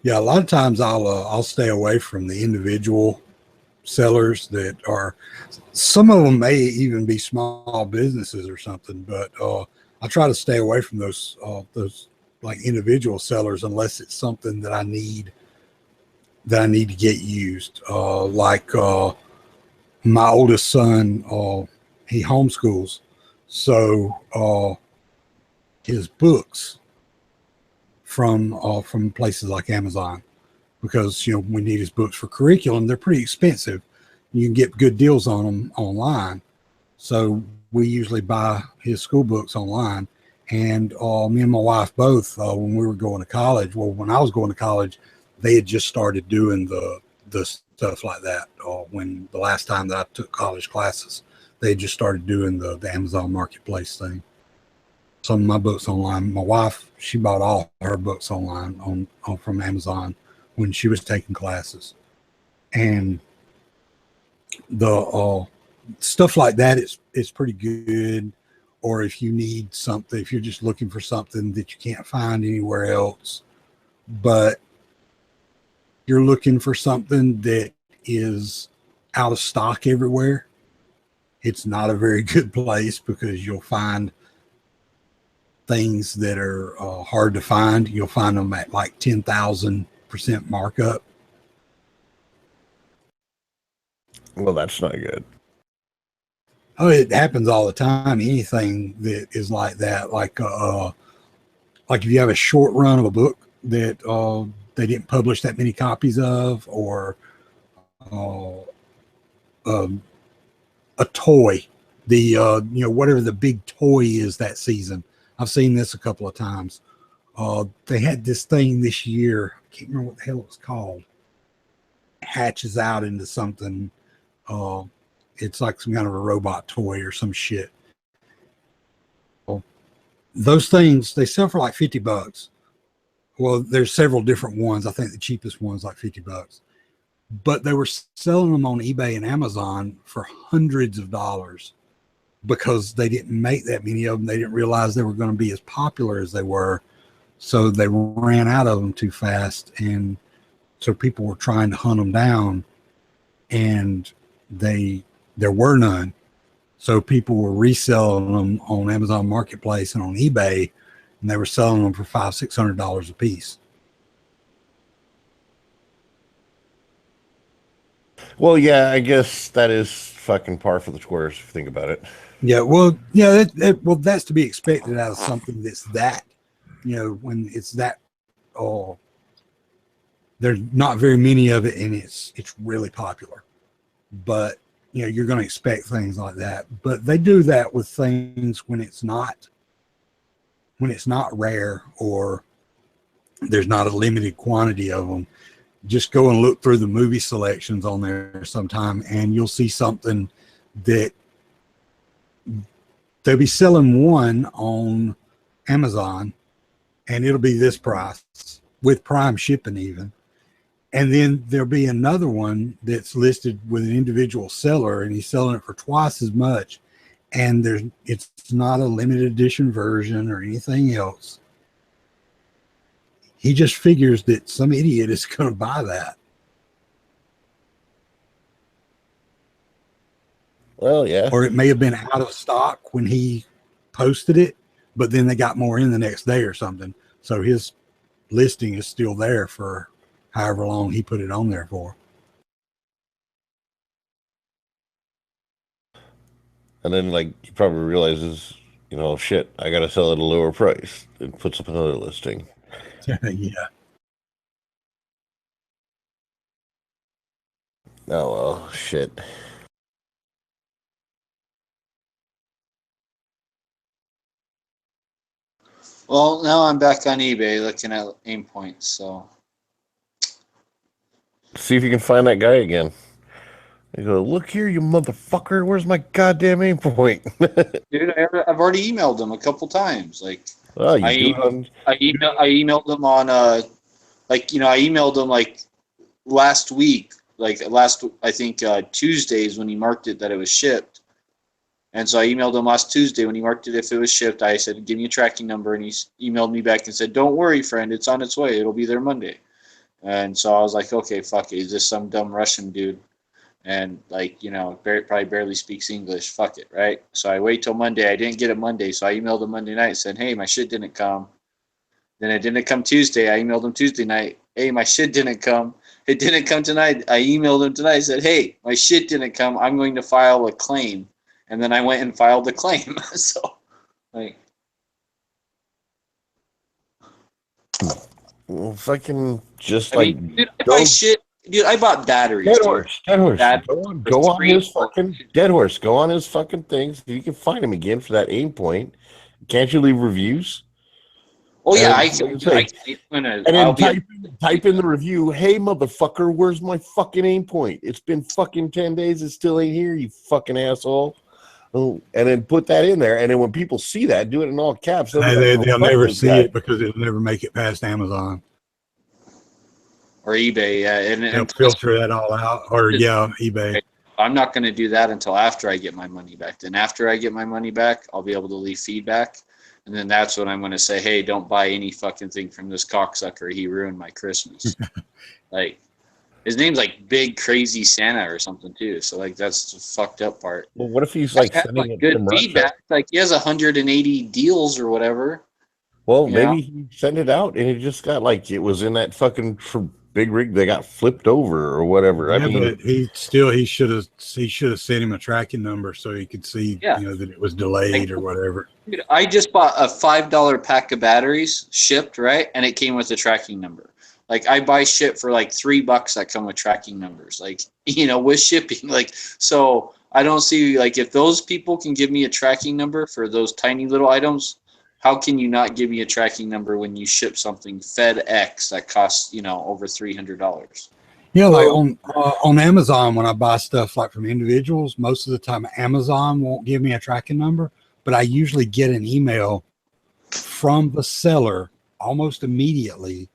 Yeah, a lot of times I'll stay away from the individual sellers that are. Some of them may even be small businesses or something, but I try to stay away from those like individual sellers unless it's something that I need to get used. Like my oldest son, he homeschools, so his books from places like Amazon, because you know we need his books for curriculum. They're pretty expensive. You can get good deals on them online, so we usually buy his school books online. And me and my wife both, when we were going to college, well, when I was going to college, they had just started doing the stuff like that. When the last time that I took college classes, they just started doing the Amazon Marketplace thing. Some of my books online. My wife, she bought all her books online from Amazon when she was taking classes, and the stuff like that is pretty good. Or if you need something, if you're just looking for something that you can't find anywhere else, but you're looking for something that is out of stock everywhere, it's not a very good place, because you'll find things that are hard to find. You'll find them at like 10,000% markup. Well, that's not good. Oh, it happens all the time. Anything that is like that, like if you have a short run of a book that they didn't publish that many copies of, or a toy, whatever the big toy is that season. I've seen this a couple of times. They had this thing this year. I can't remember what the hell it was called. Hatches out into something. It's like some kind of a robot toy or some shit. Those things, they sell for like $50. Well, there's several different ones. I think the cheapest one's like $50. But they were selling them on eBay and Amazon for hundreds of dollars because they didn't make that many of them. They didn't realize they were going to be as popular as they were. So they ran out of them too fast. And so people were trying to hunt them down, and there were none. So people were reselling them on Amazon Marketplace and on eBay, and they were selling them for $500-$600 a piece. Well, yeah, I guess that is fucking par for the course if you think about it. Yeah, well, yeah, that's to be expected out of something that's that, when it's that, there's not very many of it, and it's really popular. But you're going to expect things like that. But they do that with things when it's not rare, or there's not a limited quantity of them. Just go and look through the movie selections on there sometime, and you'll see something that they'll be selling one on Amazon, and it'll be this price with Prime shipping even. And then there'll be another one that's listed with an individual seller, and he's selling it for twice as much. And it's not a limited edition version or anything else. He just figures that some idiot is going to buy that. Well, yeah. Or it may have been out of stock when he posted it, but then they got more in the next day or something. So his listing is still there for however long he put it on there for. And then, he probably realizes, shit, I got to sell it at a lower price, and puts up another listing. Yeah. Oh, well, shit. Well, now I'm back on eBay looking at aim points, so. See if you can find that guy again. You go, look here, you motherfucker. Where's my goddamn aim point? Dude, I've already emailed them a couple times. Well, I emailed them on I emailed them last week, I think Tuesdays when he marked it that it was shipped. And so I emailed him last Tuesday when he marked it if it was shipped. I said, give me a tracking number, and he emailed me back and said, don't worry, friend, it's on its way. It'll be there Monday. And so I was like, okay, fuck it. Is this some dumb Russian dude? And probably barely speaks English. Fuck it, right? So I wait till Monday. I didn't get it Monday, so I emailed him Monday night and said, hey, my shit didn't come. Then it didn't come Tuesday. I emailed him Tuesday night. Hey, my shit didn't come. It didn't come tonight. I emailed him tonight. I said, hey, my shit didn't come. I'm going to file a claim. And then I went and filed the claim. So, well, fucking just dude, I bought batteries. Dead horse. Go on his fucking Dead Horse. Go on his fucking things. You can find him again for that aim point. Can't you leave reviews? Oh yeah, and then type in the review. Hey motherfucker, where's my fucking aim point? It's been fucking 10 days. It still ain't here. You fucking asshole. Oh, and then put that in there, and then when people see that, do it in all caps. They'll never see it because it'll never make it past Amazon or eBay. Yeah, and they'll filter that all out. Or eBay. I'm not going to do that until after I get my money back. Then after I get my money back, I'll be able to leave feedback, and then that's when I'm going to say, hey, don't buy any fucking thing from this cocksucker. He ruined my Christmas. His name's Big Crazy Santa or something too. So that's the fucked up part. Well, what if he's sending it good feedback? He has 180 deals or whatever. Well, maybe he sent it out and it just got it was in that fucking big rig that got flipped over or whatever. I Yeah, mean, but he should have sent him a tracking number so he could see Yeah. that it was delayed or whatever. Dude, I just bought a $5 pack of batteries shipped, right? And it came with a tracking number. Like I buy shit for like $3 that come with tracking numbers, like, with shipping. Like, so I don't see, like, if those people can give me a tracking number for those tiny little items, how can you not give me a tracking number when you ship something FedEx that costs, over $300? Yeah, like on Amazon, when I buy stuff like from individuals, most of the time Amazon won't give me a tracking number, but I usually get an email from the seller almost immediately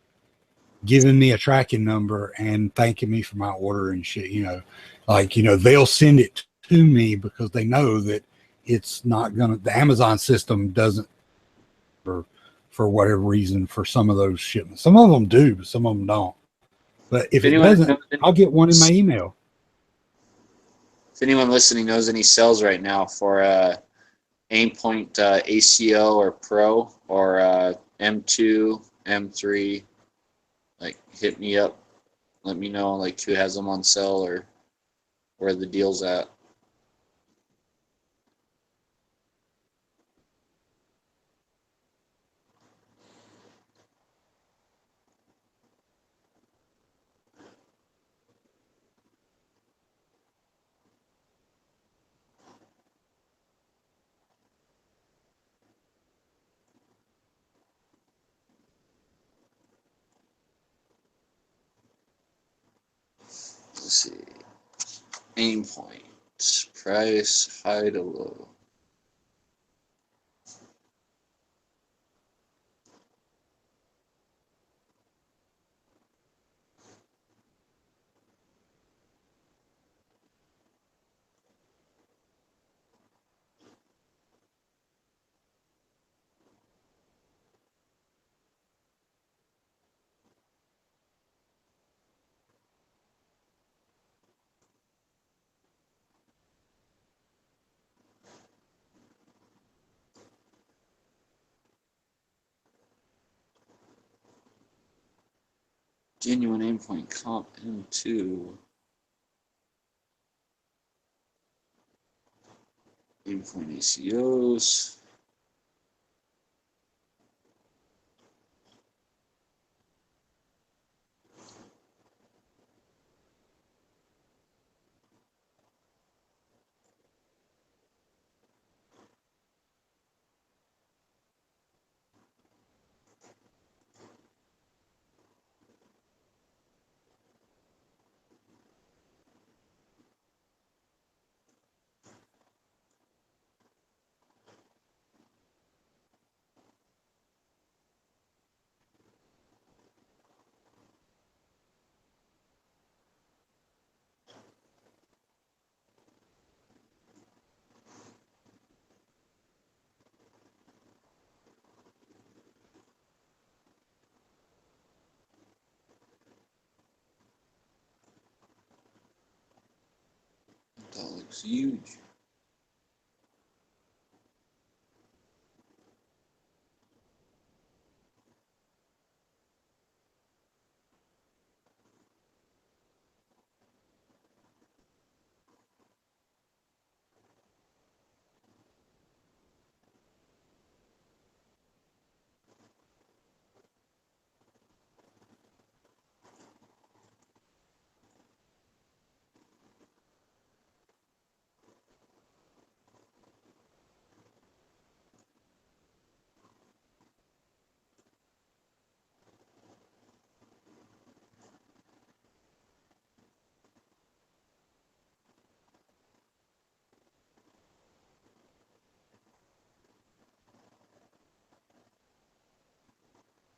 giving me a tracking number and thanking me for my order and shit. They'll send it to me because they know that it's not gonna, the Amazon system doesn't, for whatever reason, for some of those shipments. Some of them do, but some of them don't. But if it doesn't, I'll get one in my email. If anyone listening knows any sales right now for Aimpoint ACO or Pro or M2, M3, like, hit me up. Let me know, like, who has them on sale or where the deal's at. Let's see. Aimpoint. Price high to low. Genuine Aimpoint Comp M2. Aimpoint ACOs. That looks huge.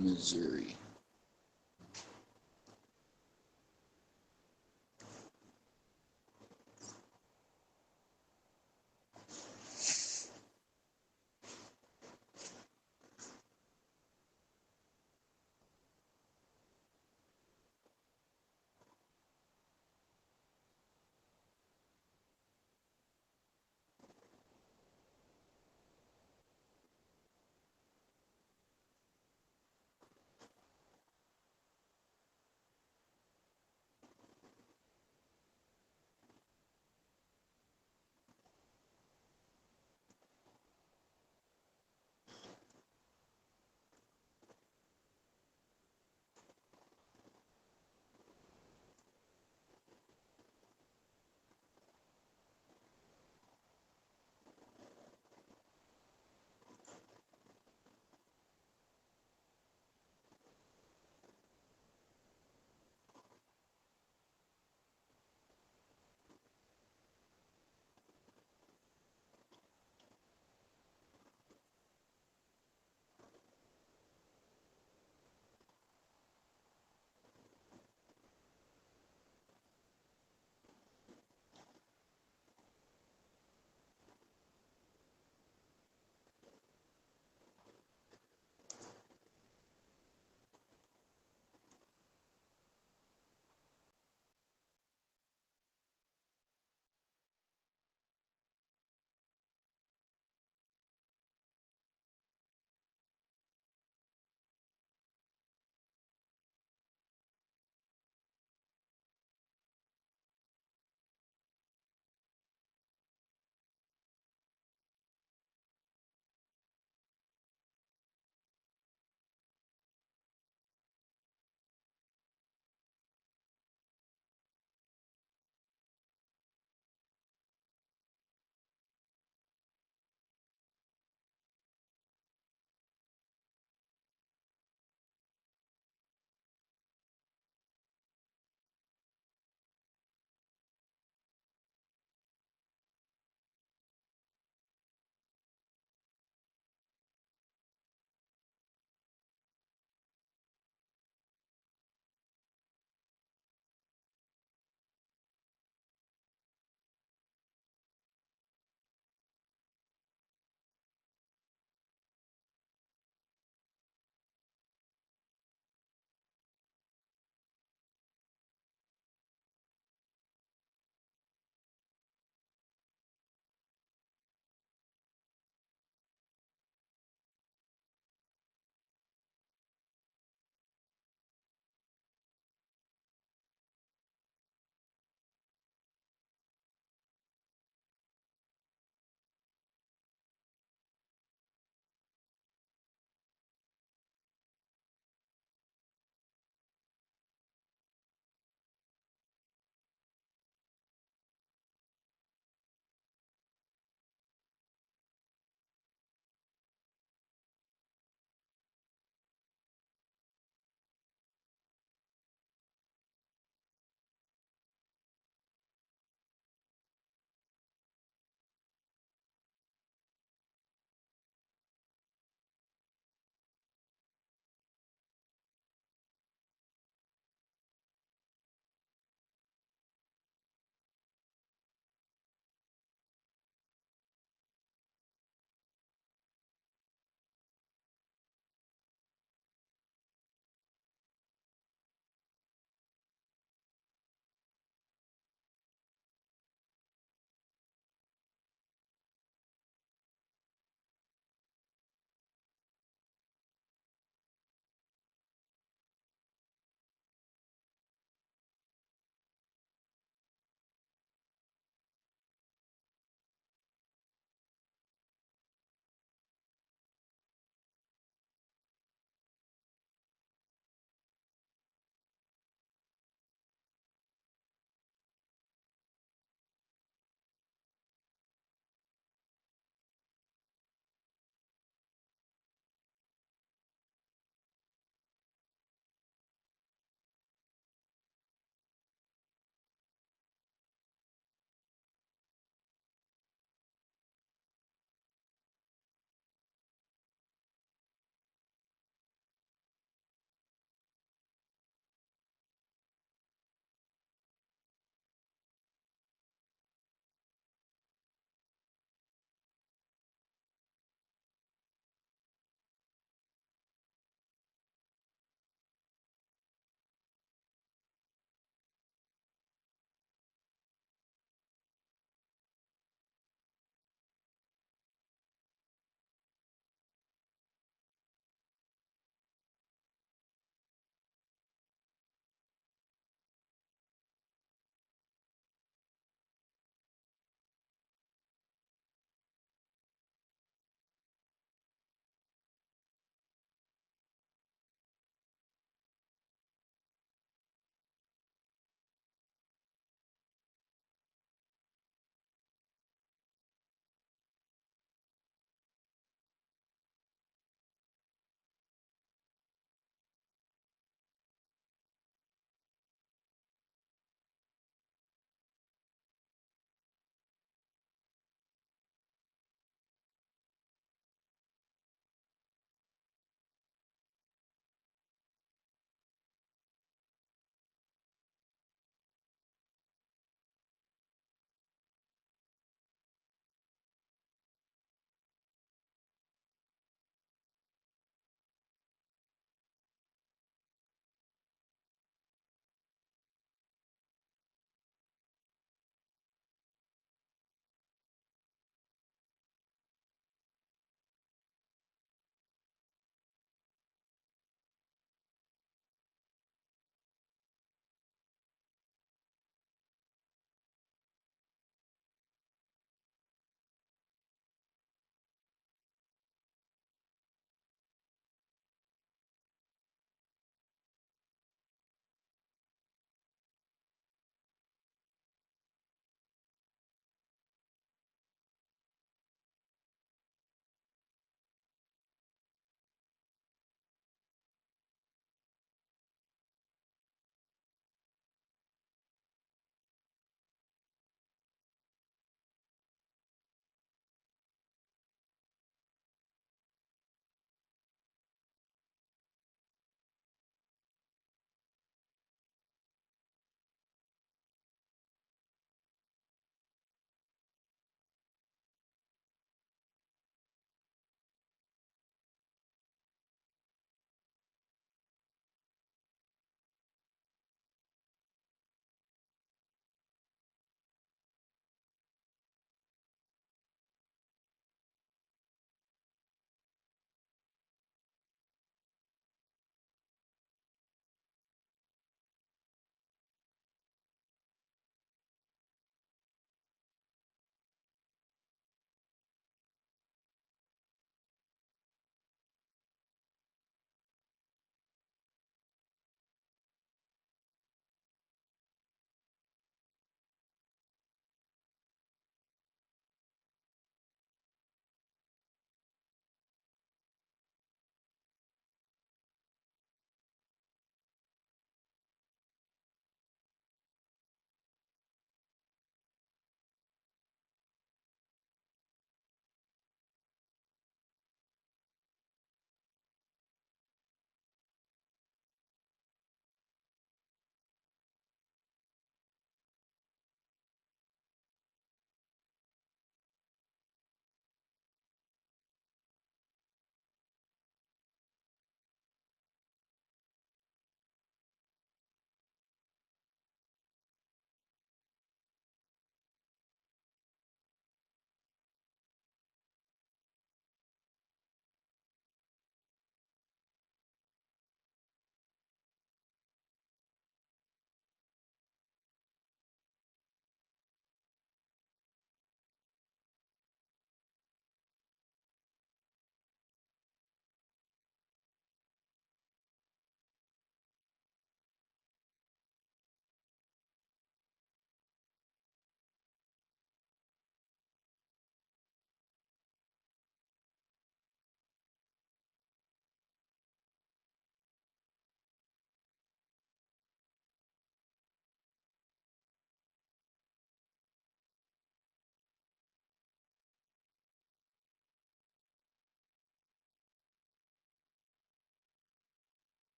Missouri.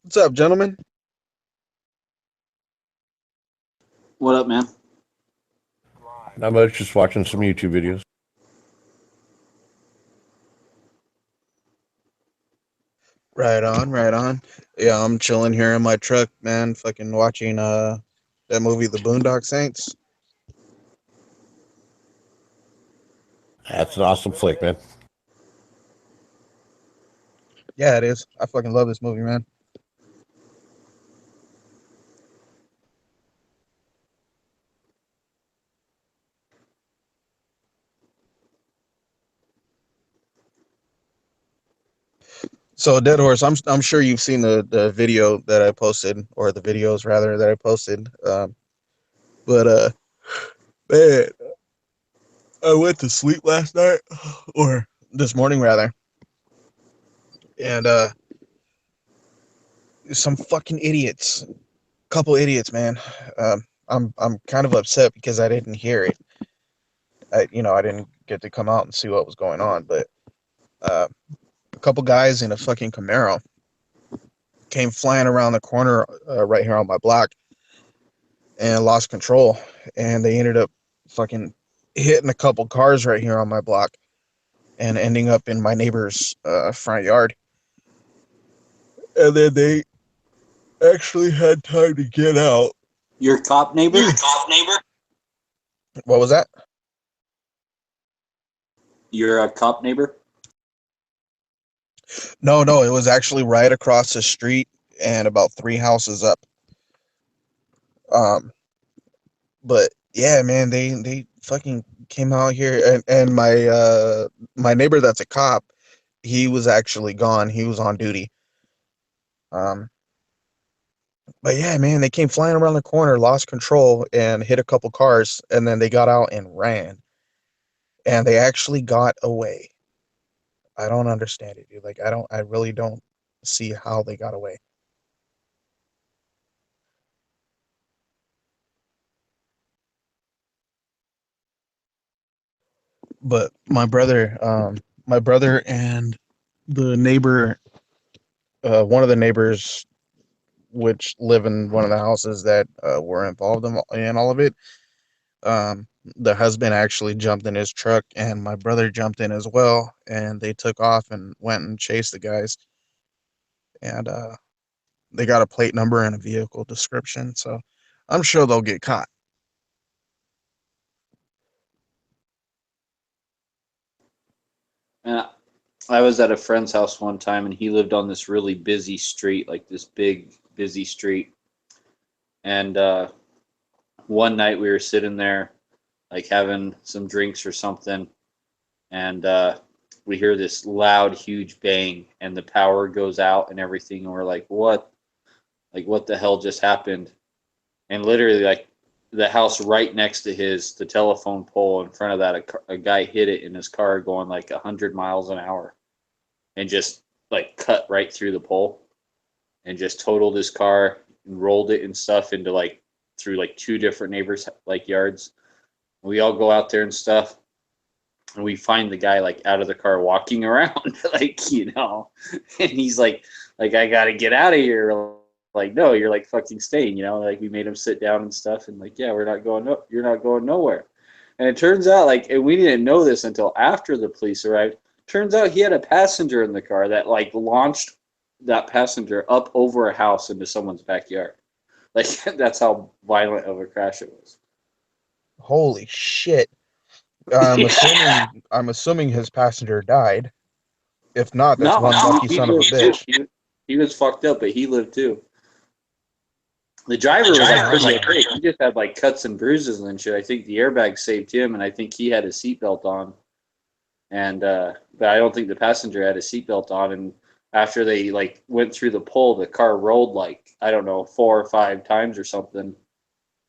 What's up, gentlemen? What up, man? Not much, just watching some YouTube videos. Right on, right on. Yeah, I'm chilling here in my truck, man. Fucking watching that movie, The Boondock Saints. That's an awesome flick, man. Yeah, it is. I fucking love this movie, man. So, Dead Horse, I'm sure you've seen the video that I posted, or the videos rather that I posted. But man, I went to sleep last night, or this morning rather, and some fucking idiots, couple idiots, man. I'm kind of upset because I didn't hear it. I didn't get to come out and see what was going on, but a couple guys in a fucking Camaro came flying around the corner right here on my block and lost control, and they ended up fucking hitting a couple cars right here on my block and ending up in my neighbor's front yard. And then they actually had time to get out. Your cop neighbor? What was that? You're a cop neighbor? No, it was actually right across the street and about 3 houses up. But yeah, man, they fucking came out here, and my neighbor that's a cop, he was actually gone. He was on duty. But yeah, man, they came flying around the corner, lost control, and hit a couple cars, and then they got out and ran. And they actually got away. I don't understand it, dude. Like, I really don't see how they got away. But my brother and the neighbor, one of the neighbors, which live in one of the houses that were involved in all of it, the husband actually jumped in his truck, and my brother jumped in as well, and they took off and went and chased the guys. And they got a plate number and a vehicle description, so I'm sure they'll get caught. And I was at a friend's house one time, and he lived on this really busy street, like this big, busy street. And one night we were sitting there, like having some drinks or something, and we hear this loud, huge bang, and the power goes out and everything. And we're like, what? Like, what the hell just happened? And literally, like, the house right next to the telephone pole in front of that, a guy hit it in his car going like 100 miles an hour and just like cut right through the pole and just totaled his car and rolled it and stuff into like through like 2 different neighbors' like yards. We all go out there and stuff, and we find the guy like out of the car walking around, like, and he's like, I gotta get out of here. Like, no, you're like fucking staying, like we made him sit down and stuff, and like, yeah, we're not going, no, you're not going nowhere. And it turns out, like, and we didn't know this until after the police arrived. Turns out he had a passenger in the car that like launched that passenger up over a house into someone's backyard. Like, that's how violent of a crash it was. Holy shit. I'm assuming his passenger died. If not, that's one lucky son of a bitch. He was fucked up, but he lived too. The driver was like pretty okay. He just had like cuts and bruises and shit. I think the airbag saved him, and I think he had his seatbelt on. And but I don't think the passenger had a seatbelt on. And after they like went through the pole, the car rolled like, I don't know, 4 or 5 times or something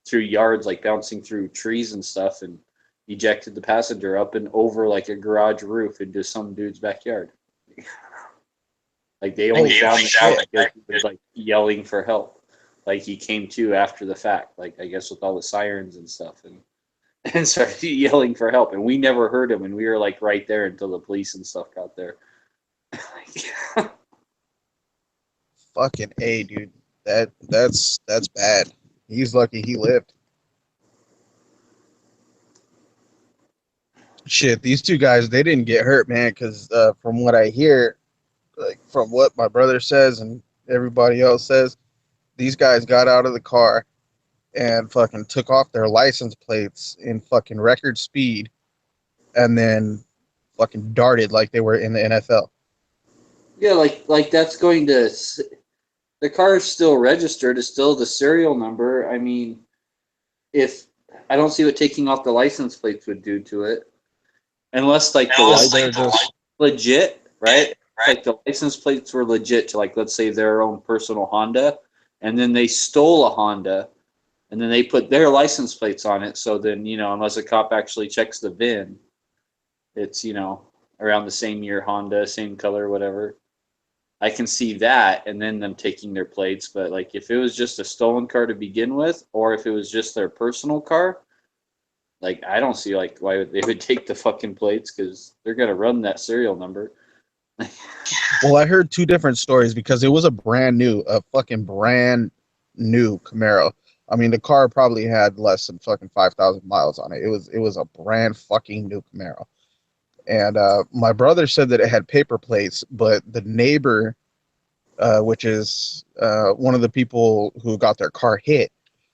through yards, like bouncing through trees and stuff, and ejected the passenger up and over like a garage roof into some dude's backyard. Like, they only found the guy because he was like yelling for help. Like, he came to after the fact, like, I guess with all the sirens and stuff, and started yelling for help. And we never heard him, and we were like right there until the police and stuff got there. Fucking A, dude. That's bad. He's lucky he lived. Shit, these two guys, they didn't get hurt, man, because from what I hear, like from what my brother says and everybody else says, these guys got out of the car and fucking took off their license plates in fucking record speed and then fucking darted like they were in the NFL. Yeah, like that's going to the car is still registered. It's still the serial number. I mean, if I don't see what taking off the license plates would do to it, unless like the license was legit, right? Like the license plates were legit to like let's say their own personal Honda, and then they stole a Honda, and then they put their license plates on it. So then unless a cop actually checks the VIN, it's around the same year Honda, same color, whatever. I can see that, and then them taking their plates. But like, if it was just a stolen car to begin with, or if it was just their personal car, like I don't see like why they would take the fucking plates because they're gonna run that serial number. Well, I heard two different stories because it was a fucking brand new Camaro. I mean, the car probably had less than fucking 5,000 miles on it. It was a brand fucking new Camaro. And my brother said that it had paper plates, but the neighbor, which is one of the people who got their car hit,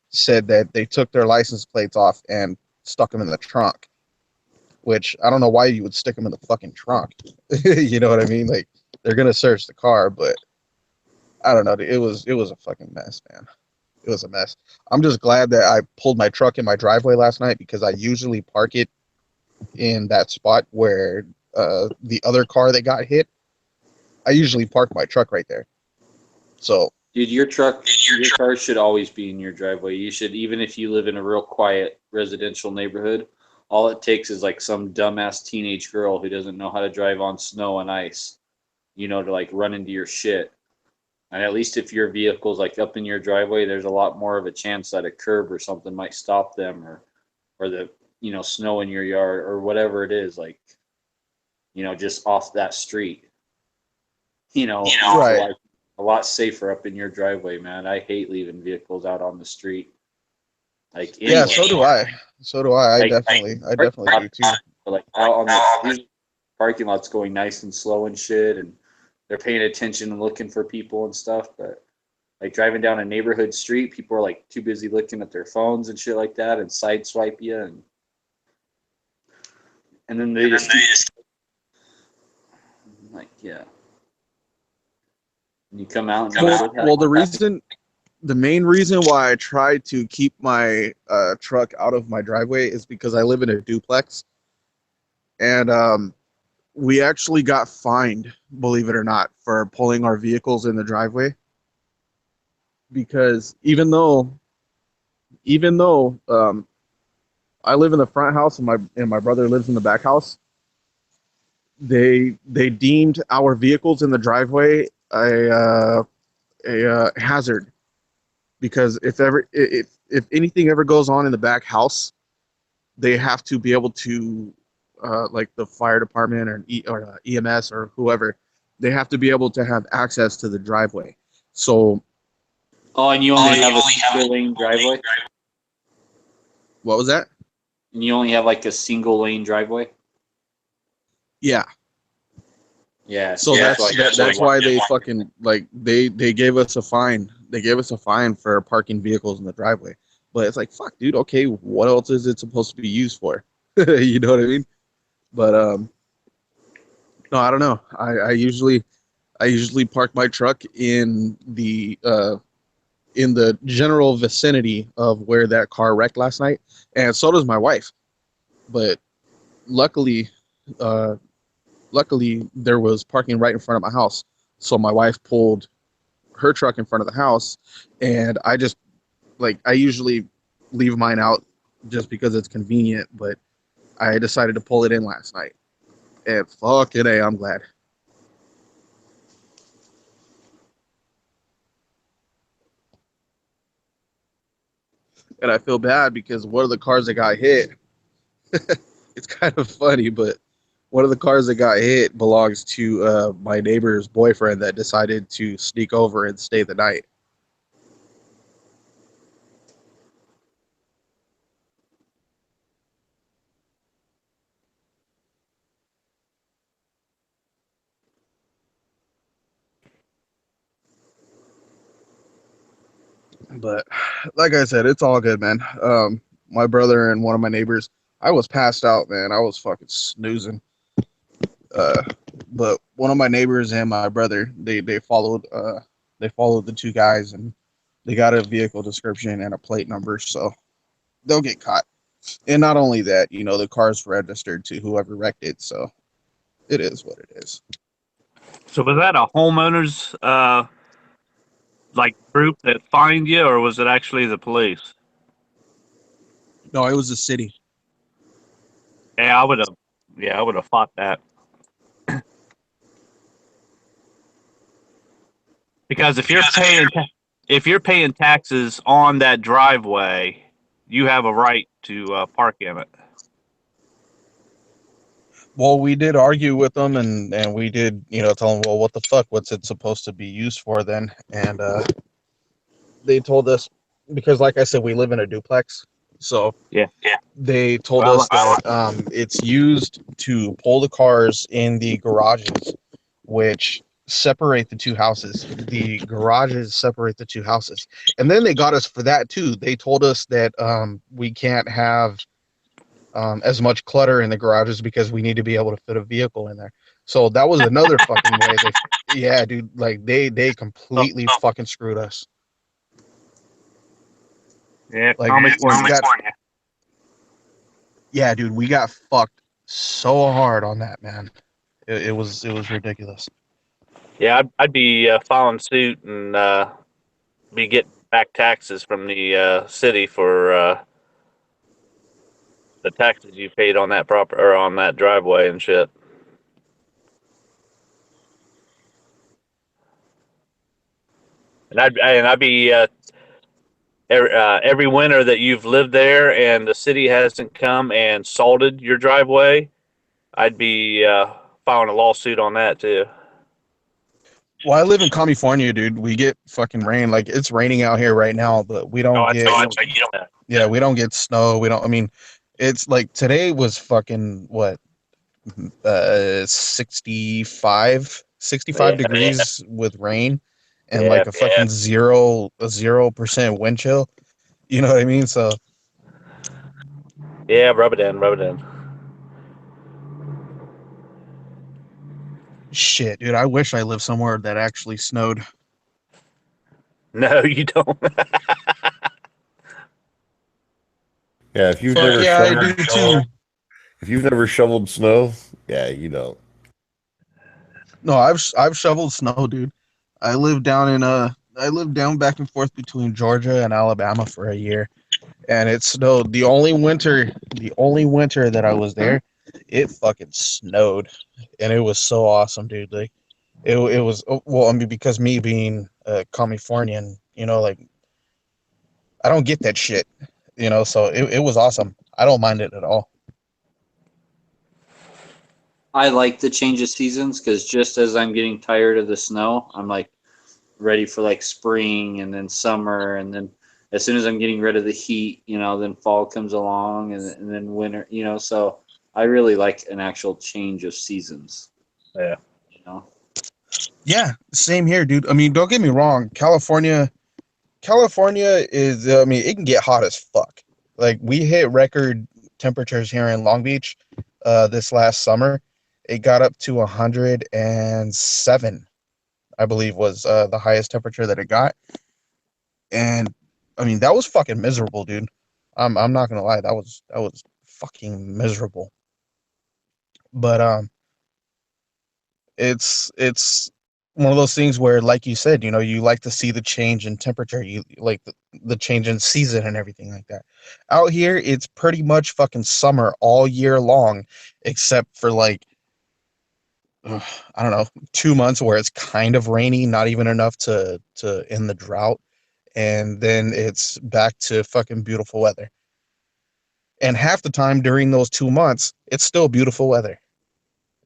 said that they took their license plates off and stuck them in the trunk. Which I don't know why you would stick them in the fucking trunk. You know what I mean? Like they're gonna search the car, but I don't know. It was a fucking mess, man. It was a mess. I'm just glad that I pulled my truck in my driveway last night because I usually park it in that spot where the other car that got hit. I usually park my truck right there. So, dude, your car should always be in your driveway. You should, even if you live in a real quiet residential neighborhood, all it takes is like some dumbass teenage girl who doesn't know how to drive on snow and ice, to like run into your shit. And at least if your vehicle's like up in your driveway, there's a lot more of a chance that a curb or something might stop them, or the snow in your yard or whatever it is, like just off that street. Right. A lot safer up in your driveway, man. I hate leaving vehicles out on the street. Like anyway. Yeah, so do I. I definitely do too. Like out on the parking lots going nice and slow and shit, and they're paying attention and looking for people and stuff. But like driving down a neighborhood street, people are like too busy looking at their phones and shit like that, and sideswipe you, and then they just like yeah. And you come out and the main reason why I try to keep my truck out of my driveway is because I live in a duplex, and we actually got fined, believe it or not, for pulling our vehicles in the driveway. Because even though I live in the front house and my brother lives in the back house, they deemed our vehicles in the driveway a hazard. Because if anything ever goes on in the back house, they have to be able to, like the fire department or EMS or whoever, they have to be able to have access to the driveway. So. Oh, and you only have a single lane driveway? What was that? And you only have like a single lane driveway? Yeah. Yeah. So that's why they fucking like they gave us a fine. They gave us a fine for parking vehicles in the driveway. But it's like, fuck, dude. Okay, what else is it supposed to be used for? You know what I mean? But no, I don't know. I usually park my truck in the general vicinity of where that car wrecked last night, and so does my wife. But luckily there was parking right in front of my house, so my wife pulled her truck in front of the house, and I usually leave mine out just because it's convenient, but I decided to pull it in last night, and fucking A, I'm glad. And I feel bad because one of the cars that got hit, it's kind of funny, but one of the cars that got hit belongs to my neighbor's boyfriend that decided to sneak over and stay the night. But like I said, it's all good, man. My brother and one of my neighbors, I was passed out, man. I was fucking snoozing. But one of my neighbors and my brother, they followed the two guys, and they got a vehicle description and a plate number, so they'll get caught. And not only that, you know, the car's registered to whoever wrecked it, so it is what it is. So was that a homeowners like group that fined you, or was it actually the police? No, it was the city. Yeah, I would have fought that. Because if you're paying taxes on that driveway, you have a right to park in it. Well, we did argue with them, and we did, you know, tell them, well, what the fuck, what's it supposed to be used for then? And they told us, because like I said, we live in a duplex, so yeah, they told us that it's used to pull the cars in the garages, which separate the two houses. The garages separate the two houses, and then they got us for that too. They told us that we can't have as much clutter in the garages because we need to be able to fit a vehicle in there. So that was another fucking way. Yeah, dude, like they completely fucking screwed us. Yeah, like yeah, dude, we got fucked so hard on that, man. It was ridiculous. Yeah, I'd be filing suit and be getting back taxes from the city for the taxes you paid on that or on that driveway and shit. And I'd be every winter that you've lived there and the city hasn't come and salted your driveway, I'd be filing a lawsuit on that too. Well, I live in California, dude. We get fucking rain. Like, it's raining out here right now, but we don't yeah, we don't get snow. We don't. I mean, it's like today was fucking what, 65 degrees with rain, and like a fucking 0% wind chill. You know what I mean? So yeah, rub it in. shit, dude. I wish I lived somewhere that actually snowed. No, you don't. Yeah, if you've Fuck never yeah, I shoveled do snow, too. if you've never shoveled snow, yeah, you don't. No, I've shoveled snow, dude. I lived down back and forth between Georgia and Alabama for a year, and it snowed. The only winter that I was there, it fucking snowed, and it was so awesome, dude. Like, it was, well, I mean, because me being a Californian, you know, like, I don't get that shit, you know, so it was awesome. I don't mind it at all. I like the change of seasons because just as I'm getting tired of the snow, I'm like ready for like spring and then summer, and then as soon as I'm getting rid of the heat, you know, then fall comes along and then winter, you know. So I really like an actual change of seasons. Yeah. You know. Yeah, same here, dude. I mean, don't get me wrong. California is, I mean, it can get hot as fuck. Like, we hit record temperatures here in Long Beach this last summer. It got up to 107, I believe, was the highest temperature that it got. And I mean, that was fucking miserable, dude. I'm not gonna lie, that was fucking miserable. But it's one of those things where, like you said, you know, you like to see the change in temperature, you like the change in season and everything like that. Out here, it's pretty much fucking summer all year long, except for like, I don't know, 2 months where it's kind of rainy, not even enough to end the drought, and then it's back to fucking beautiful weather. And half the time during those 2 months, it's still beautiful weather.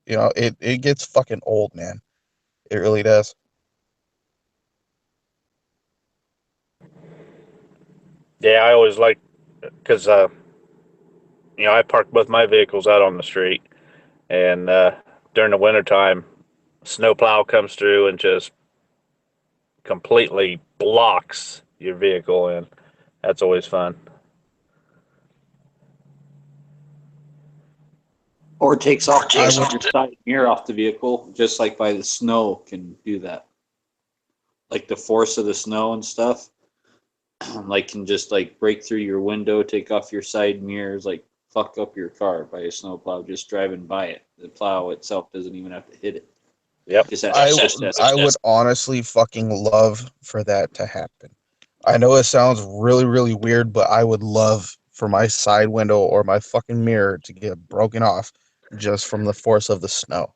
You know, it gets fucking old, man. It really does. Yeah, I always like because I park both my vehicles out on the street, and during the wintertime, snowplow comes through and just completely blocks your vehicle in. That's always fun. Or takes off I your would, side mirror off the vehicle, just like by the snow can do that. Like the force of the snow and stuff, like can just like break through your window, take off your side mirrors, like fuck up your car by a snowplow just driving by it. The plow itself doesn't even have to hit it. Yep. I would honestly fucking love for that to happen. I know it sounds really, really weird, but I would love for my side window or my fucking mirror to get broken off just from the force of the snow.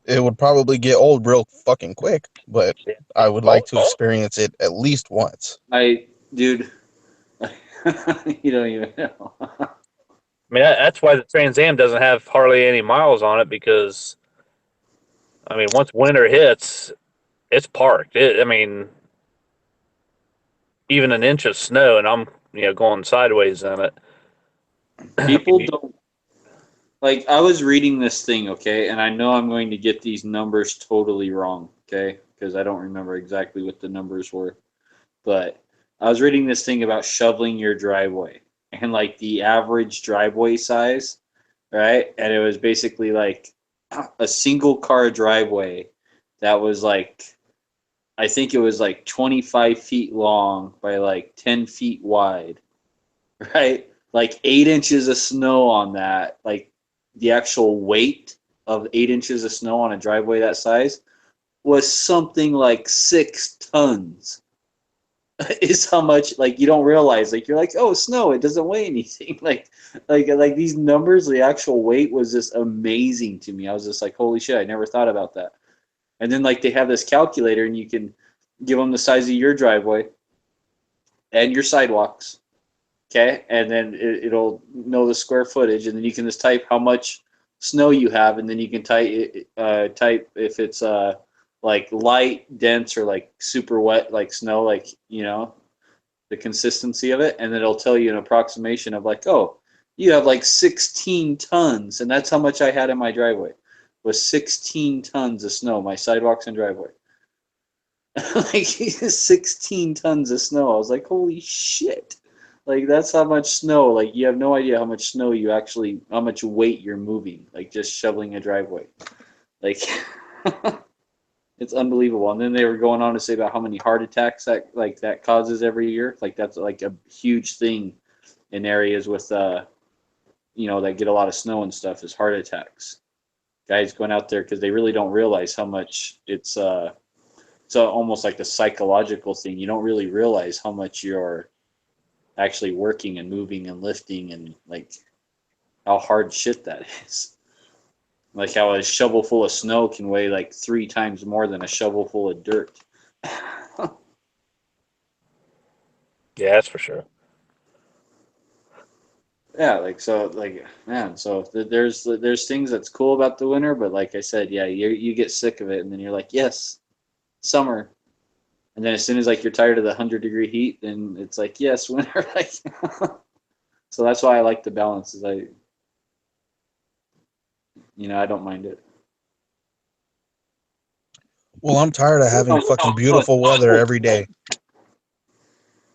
It would probably get old real fucking quick, but I would like to experience it at least once. Dude, you don't even know. I mean, that's why the Trans Am doesn't have hardly any miles on it because, I mean, once winter hits, it's parked. I mean, even an inch of snow, and I'm going sideways in it. People don't like. I was reading this thing, okay, and I know I'm going to get these numbers totally wrong, okay, because I don't remember exactly what the numbers were, but I was reading this thing about shoveling your driveway and like the average driveway size, right? And it was basically like a single car driveway that was like, I think it was like 25 feet long by like 10 feet wide, right? Like 8 inches of snow on that, like the actual weight of 8 inches of snow on a driveway that size was something like 6 tons. Is how much, like, you don't realize, like, you're like, oh, snow, it doesn't weigh anything. like these numbers, the actual weight was just amazing to me. I was just like, holy shit, I never thought about that. And then like they have this calculator and you can give them the size of your driveway and your sidewalks, okay, and then it'll know the square footage, and then you can just type how much snow you have, and then you can type if it's like light, dense, or like super wet, like snow, like, the consistency of it. And then it'll tell you an approximation of like, oh, you have like 16 tons. And that's how much I had in my driveway, was 16 tons of snow, my sidewalks and driveway. Like 16 tons of snow. I was like, holy shit. Like that's how much snow, like you have no idea how much snow how much weight you're moving, like just shoveling a driveway. Like it's unbelievable. And then they were going on to say about how many heart attacks that causes every year. Like that's like a huge thing in areas with that get a lot of snow and stuff, is heart attacks. Guys going out there because they really don't realize how much it's almost like a psychological thing. You don't really realize how much you're actually working and moving and lifting, and like how hard shit that is. Like how a shovel full of snow can weigh like 3 times more than a shovel full of dirt. Yeah, that's for sure. Yeah, there's things that's cool about the winter, but like I said, yeah, you get sick of it, and then you're like, yes, summer. And then as soon as like you're tired of the 100-degree heat, then it's like, yes, winter. Like, so that's why I like the balance. Is I don't mind it. Well, I'm tired of having fucking beautiful weather every day.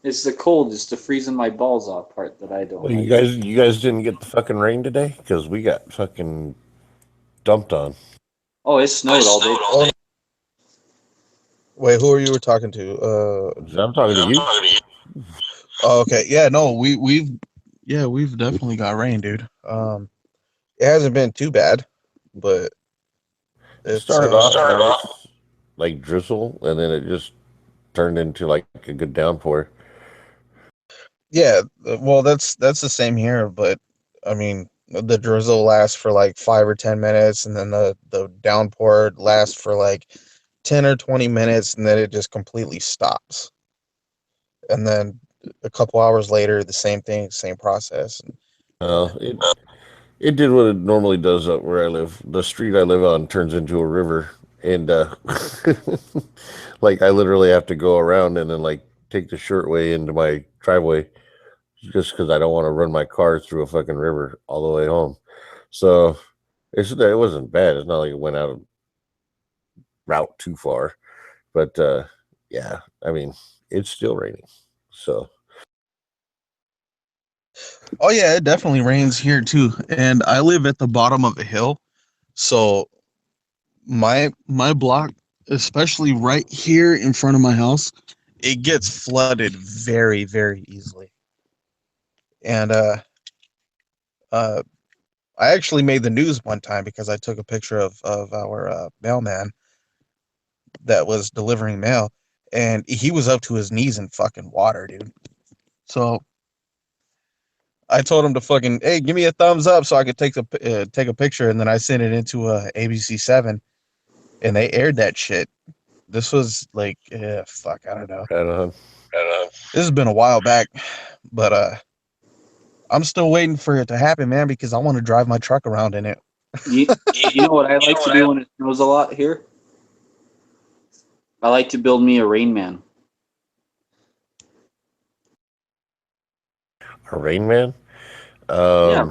It's the cold, it's the freezing my balls off part that I don't Well, like. you guys didn't get the fucking rain today? Because we got fucking dumped on. Oh, it snowed all day. Oh, wait, who are you talking to? I'm talking to you. Oh, okay. Yeah, no, we've definitely got rain, dude. It hasn't been too bad, but It started off like drizzle, and then it just turned into like a good downpour. Yeah, well, that's the same here, but I mean, the drizzle lasts for like 5 or 10 minutes, and then the downpour lasts for like 10 or 20 minutes, and then it just completely stops. And then a couple hours later, the same thing, same process. It did what it normally does up where I live. The street I live on turns into a river, and like I literally have to go around and then like take the short way into my driveway just because I don't want to run my car through a fucking river all the way home. So it wasn't bad. It's not like it went out of route too far, but yeah, I mean it's still raining. So Oh yeah, it definitely rains here too, and I live at the bottom of a hill, so my block, especially right here in front of my house, it gets flooded very, very easily. And I actually made the news one time because I took a picture of our mailman that was delivering mail, and he was up to his knees in fucking water, dude. So I told him to fucking, hey, give me a thumbs up so I could take a picture, and then I sent it into ABC7, and they aired that shit. This was like, fuck, I don't know. This has been a while back, but I'm still waiting for it to happen, man, because I want to drive my truck around in it. You know what I like to do when it snows a lot here? I like to build me a Rain Man. a Rain Man. Yeah.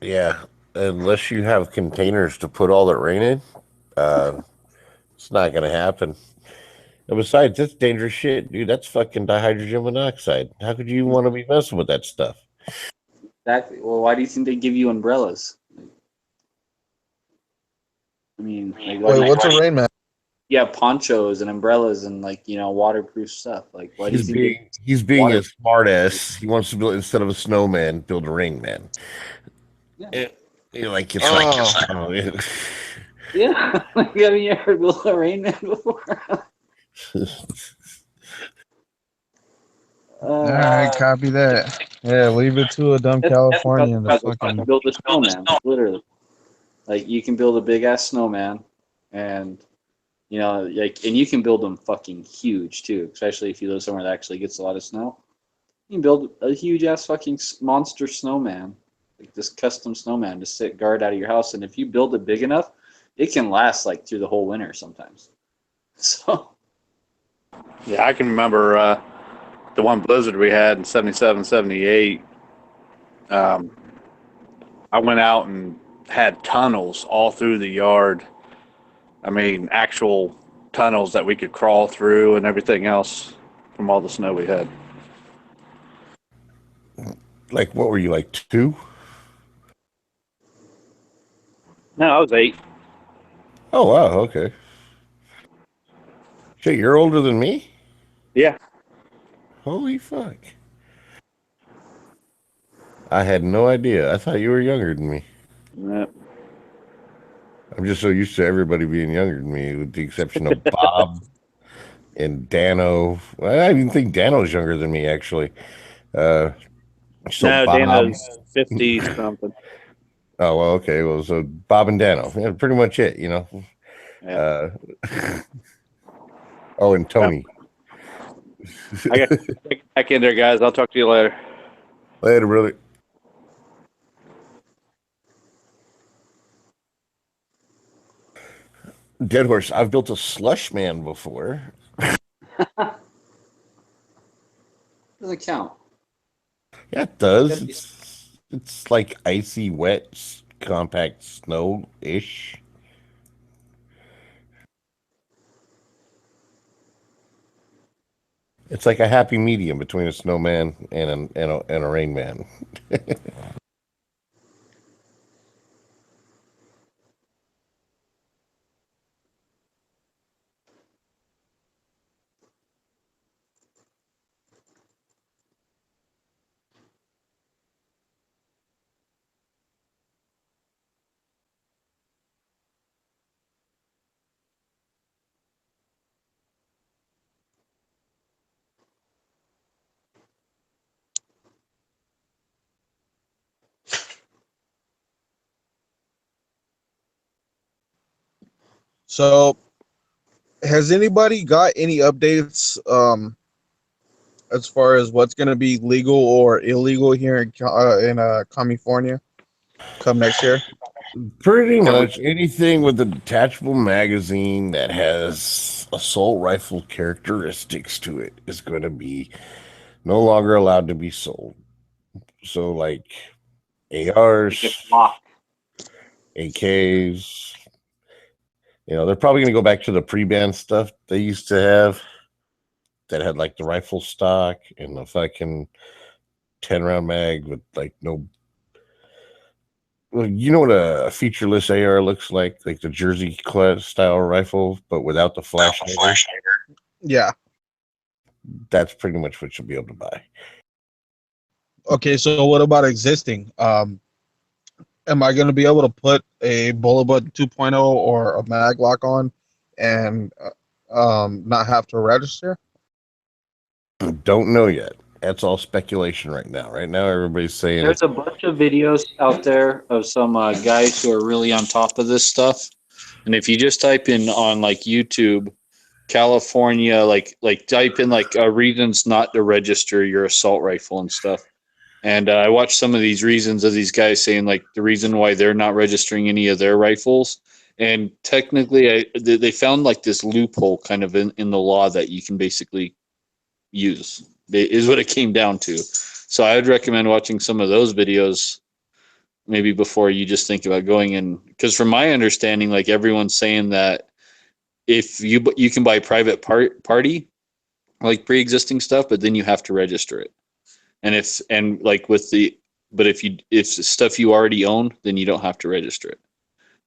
Yeah, unless you have containers to put all that rain in, it's not gonna happen. And besides, that's dangerous shit, dude. That's fucking dihydrogen monoxide. How could you want to be messing with that stuff? Exactly. Well, why do you think they give you umbrellas? I mean, like, Wait, what's a Rain Man? Yeah, ponchos and umbrellas and like waterproof stuff. Like, why do you think He's being a smart ass. He wants to build, instead of a snowman, build a rain man. Yeah. Like it's Yeah, have you ever built a Rain Man before? All right, copy that. Yeah, leave it to a dumb Californian to fucking build a snowman, literally. Like you can build a big ass snowman, and like, and you can build them fucking huge too, especially if you live somewhere that actually gets a lot of snow. You can build a huge ass fucking monster snowman, like this custom snowman to sit guard out of your house, and if you build it big enough, it can last like through the whole winter sometimes. So Yeah, I can remember the one blizzard we had in 77, 78. I went out and had tunnels all through the yard. I mean, actual tunnels that we could crawl through and everything else from all the snow we had. like, what were you, like 2? No, I was 8. Oh wow, okay. Shit, you're older than me? Yeah. Holy fuck. I had no idea. I thought you were younger than me. Yeah. I'm just so used to everybody being younger than me, with the exception of Bob and Dano. Well, I even think Dano's younger than me, actually. So No, Bob, Dana's 50 something. Oh, well, okay. Well, so Bob and Dano. Yeah, pretty much it, Yeah. Oh, and Tony. I got to get back in there, guys. I'll talk to you later. Later, brother. Dead Horse, I've built a slush man before. doesn't count. Yeah, it does. It's like icy, wet, compact snow-ish. It's like a happy medium between a snowman and a rain man. So, has anybody got any updates as far as what's going to be legal or illegal here in California come next year? Pretty much anything with a detachable magazine that has assault rifle characteristics to it is going to be no longer allowed to be sold. So, like ARs, AKs, they're probably going to go back to the pre-ban stuff they used to have that had like the rifle stock and the fucking 10-round mag with like no. Well, you know what a featureless AR looks like the Jersey style rifle, but without the flash. Yeah. That's pretty much what you'll be able to buy. Okay, so what about existing? Am I going to be able to put a bullet button 2.0 or a mag lock on and not have to register? Don't know yet. That's all speculation right now. Right now, everybody's saying there's a bunch of videos out there of some guys who are really on top of this stuff. And if you just type in on like YouTube, California, like type in like reasons not to register your assault rifle and stuff. And I watched some of these reasons of these guys saying like the reason why they're not registering any of their rifles. And technically, they found like this loophole kind of in the law that you can basically use. Is what it came down to. So I would recommend watching some of those videos maybe before you just think about going in, because from my understanding, like everyone's saying that if you can buy private party like pre-existing stuff, but then you have to register it. And if it's stuff you already own, then you don't have to register it.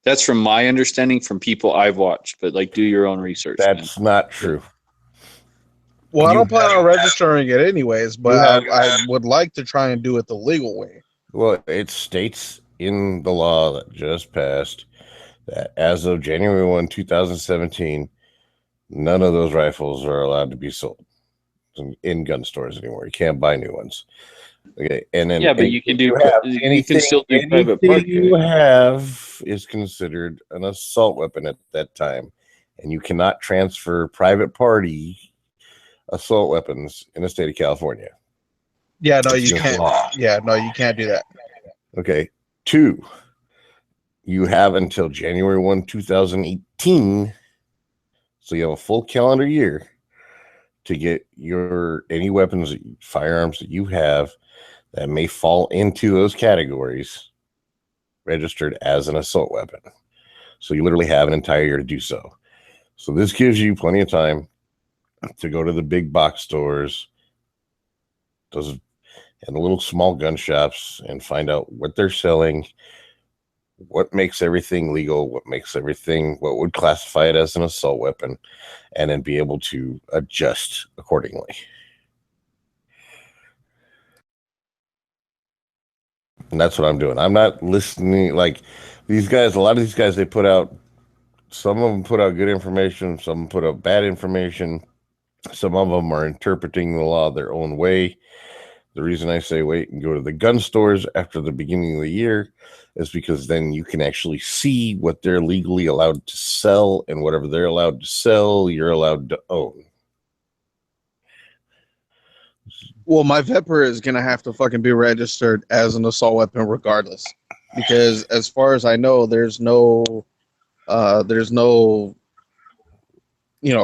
That's from my understanding from people I've watched, but like do your own research. That's not true. Well, I don't plan on registering it anyways, but I would like to try and do it the legal way. Well, it states in the law that just passed that as of January 1, 2017, none of those rifles are allowed to be sold in gun stores anymore. You can't buy new ones. Okay, and then but you can do anything. You can still do private party. You have is considered an assault weapon at that time, and you cannot transfer private party assault weapons in the state of California. Yeah, no, you can't. Yeah, no, you can't do that. Okay. 2, you have until January 1, 2018. So you have a full calendar year to get any weapons, firearms that you have that may fall into those categories registered as an assault weapon. So you literally have an entire year to do so. So this gives you plenty of time to go to the big box stores, and the little small gun shops and find out what they're selling, what makes everything legal, what would classify it as an assault weapon, and then be able to adjust accordingly. And that's what I'm doing. I'm not listening like these guys. A lot of these guys, some of them put out good information, some put out bad information. Some of them are interpreting the law their own way. The reason I say wait and go to the gun stores after the beginning of the year is because then you can actually see what they're legally allowed to sell, and whatever they're allowed to sell, you're allowed to own. Well, my Vepr is going to have to fucking be registered as an assault weapon regardless. Because as far as I know, there's no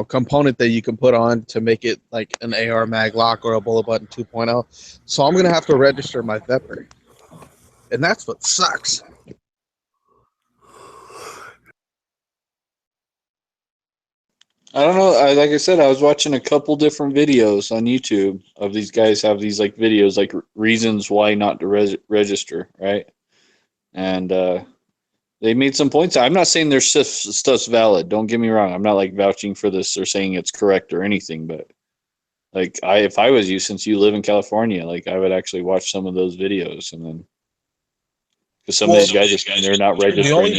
component that you can put on to make it like an AR mag lock or a bullet button 2.0. So I'm going to have to register my Vepr. And that's what sucks. I don't know. Like I said, I was watching a couple different videos on YouTube of these guys have these like videos, like reasons why not to register, right? And they made some points. I'm not saying their stuff's valid. Don't get me wrong. I'm not like vouching for this or saying it's correct or anything. But like, if I was you, since you live in California, like I would actually watch some of those videos, and then because some of these guys they're not registering.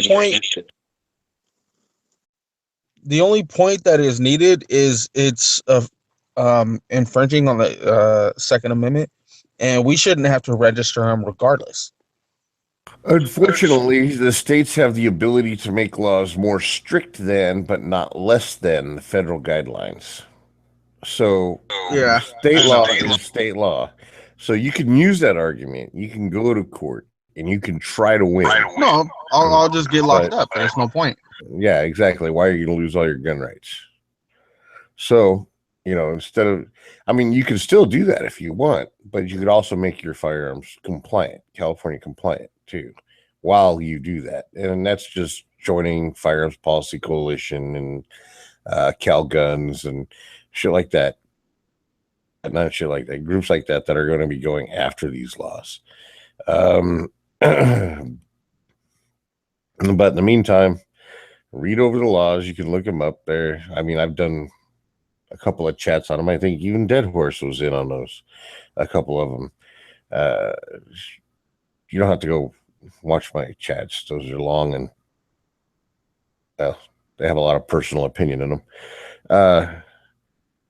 The only point that is needed is it's infringing on the Second Amendment, and we shouldn't have to register them regardless. Unfortunately, the states have the ability to make laws more strict than, but not less than, the federal guidelines. So Yeah. state law is state law. So you can use that argument. You can go to court and you can try to win. No, I'll just get locked But- up. There's no point. Yeah, exactly. Why are you going to lose all your gun rights? So, instead of, you can still do that if you want, but you could also make your firearms compliant, California compliant too, while you do that. And that's just joining Firearms Policy Coalition and Cal Guns and shit like that. Not shit like that. Groups like that are going to be going after these laws. But in the meantime, read over the laws. You can look them up there. I've done a couple of chats on them. I think even Dead Horse was in on those, a couple of them. You don't have to go watch my chats. Those are long and they have a lot of personal opinion in them.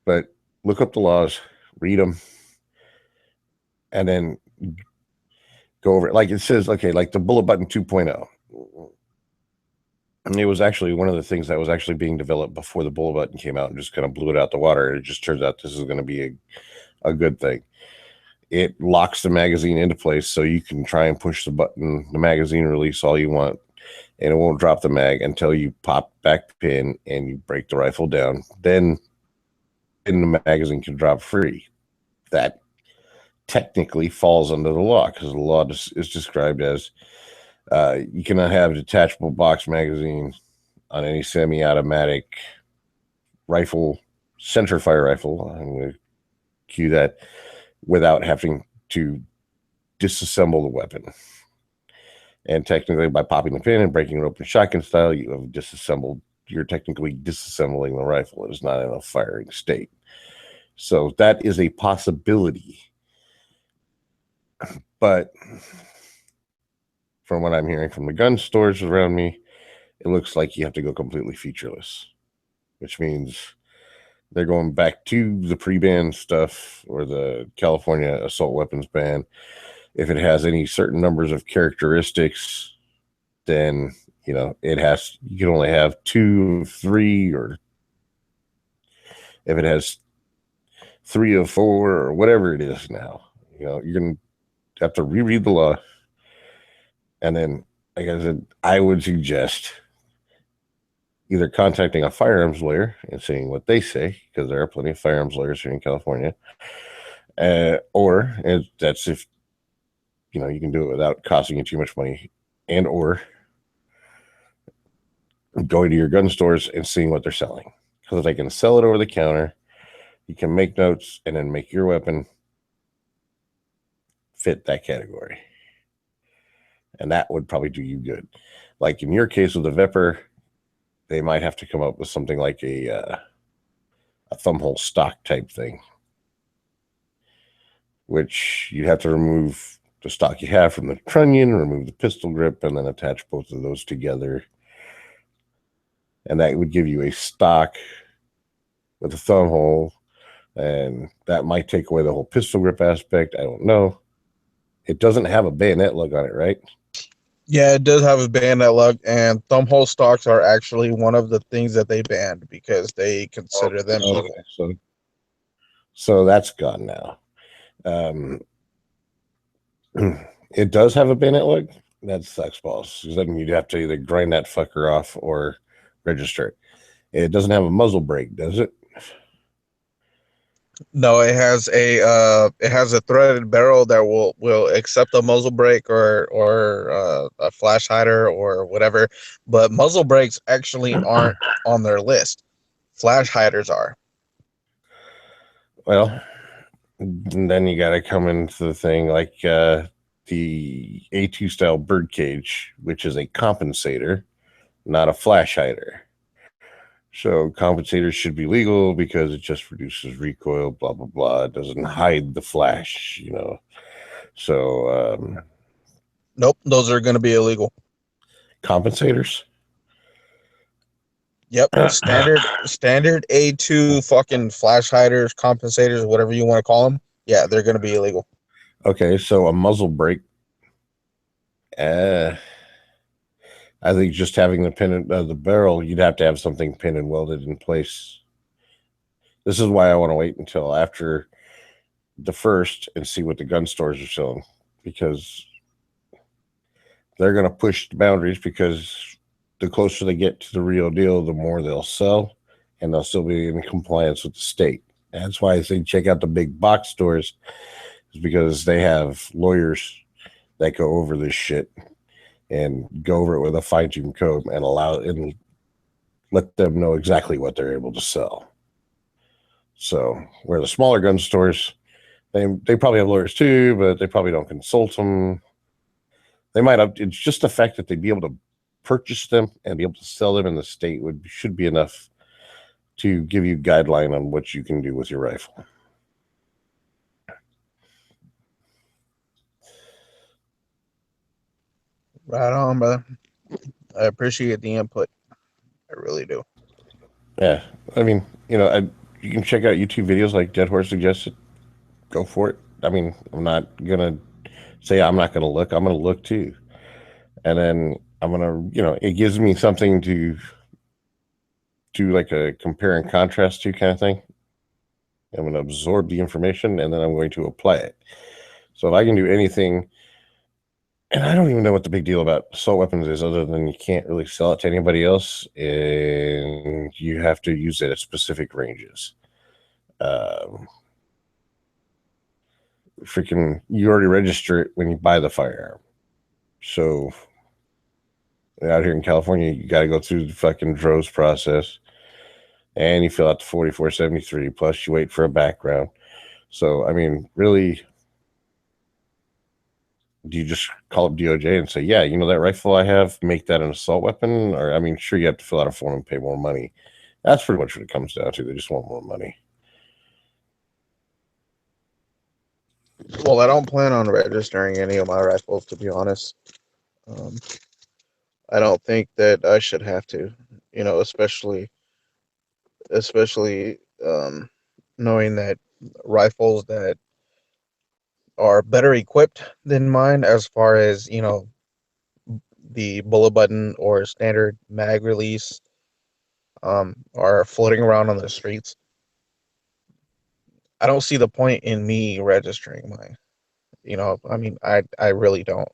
But look up the laws, read them, and then go over it. Like it says, like the Bullet Button 2.0. And it was actually one of the things that was actually being developed before the Bullet Button came out and just kind of blew it out the water. It just turns out this is going to be a good thing. It locks the magazine into place so you can try and push the magazine release all you want, and it won't drop the mag until you pop back the pin and you break the rifle down. Then the magazine can drop free. That technically falls under the law because the law is described as you cannot have a detachable box magazine on any semi-automatic rifle, center fire rifle. I'm going to cue that without having to disassemble the weapon. And technically, by popping the pin and breaking it open shotgun style, you have disassembled. You're technically disassembling the rifle. It is not in a firing state. So that is a possibility. But from what I'm hearing from the gun stores around me, it looks like you have to go completely featureless, which means they're going back to the pre-ban stuff or the California assault weapons ban. If it has any certain numbers of characteristics, then you can only have 2 of 3, or if it has 3 of 4 or whatever it is now, you're going to have to reread the law. And then, like I said, I would suggest either contacting a firearms lawyer and seeing what they say, because there are plenty of firearms lawyers here in California, or that's if you can do it without costing you too much money, and or going to your gun stores and seeing what they're selling, because if they can sell it over the counter, you can make notes and then make your weapon fit that category. And that would probably do you good. Like in your case with the Vepr, they might have to come up with something like a thumbhole stock type thing, which you have to remove the stock you have from the trunnion, remove the pistol grip, and then attach both of those together. And that would give you a stock with a thumbhole, and that might take away the whole pistol grip aspect. I don't know. It doesn't have a bayonet lug on it, right? Yeah, it does have a bayonet lug, and thumbhole stocks are actually one of the things that they banned because they consider them evil. So that's gone now. It does have a bayonet lug. That sucks balls, because then you'd have to either grind that fucker off or register it. It doesn't have a muzzle brake, does it? No, it has a threaded barrel that will accept a muzzle brake or a flash hider or whatever, but muzzle brakes actually aren't on their list. Flash hiders are. Well, then you got to come into the thing like the A2 style birdcage, which is a compensator, not a flash hider. So compensators should be legal because it just reduces recoil, blah, blah, blah. It doesn't hide the flash, So, nope, those are going to be illegal. Compensators? Yep, standard A2 fucking flash hiders, compensators, whatever you want to call them. Yeah, they're going to be illegal. Okay, so a muzzle brake. I think just having the pin, the barrel, you'd have to have something pinned and welded in place This is why I want to wait until after the first and see what the gun stores are selling, because they're going to push the boundaries, because the closer they get to the real deal, the more they'll sell, and they'll still be in compliance with the state. That's why I say check out the big box stores, is because they have lawyers that go over this shit and go over it with a fine-tooth comb and let them know exactly what they're able to sell. So where the smaller gun stores, they probably have lawyers too, but they probably don't consult them. They might have. It's just the fact that they'd be able to purchase them and be able to sell them in the state should be enough to give you guideline on what you can do with your rifle. Right on, brother. I appreciate the input. I really do. Yeah, I mean, you can check out YouTube videos like Dead Horse suggested. Go for it. I mean, I'm not gonna say I'm not gonna look. I'm gonna look too, and then I'm gonna, it gives me something to do, like a compare and contrast to kind of thing. I'm gonna absorb the information, and then I'm going to apply it. So if I can do anything, and I don't even know what the big deal about assault weapons is, other than you can't really sell it to anybody else, and you have to use it at specific ranges. You already register it when you buy the firearm. So out here in California, you got to go through the fucking DROS process, and you fill out the 4473, plus you wait for a background. So, I mean, really, do you just call up DOJ and say, yeah, that rifle I have, make that an assault weapon? Or, I mean, sure, you have to fill out a form and pay more money. That's pretty much what it comes down to. They just want more money. Well, I don't plan on registering any of my rifles, to be honest. I don't think that I should have to, especially knowing that rifles that are better equipped than mine, as far as, the bullet button or standard mag release, are floating around on the streets. I don't see the point in me registering mine. I mean, I really don't.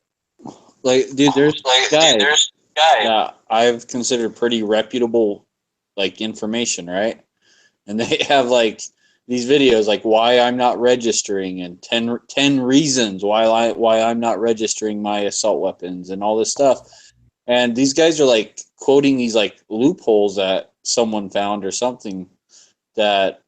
Like, dude, there's guys that I've considered pretty reputable, like, information, right? And they have, like, these videos, like, why I'm not registering, and 10 reasons why I'm not registering my assault weapons, and all this stuff. And these guys are, like, quoting these, like, loopholes that someone found or something that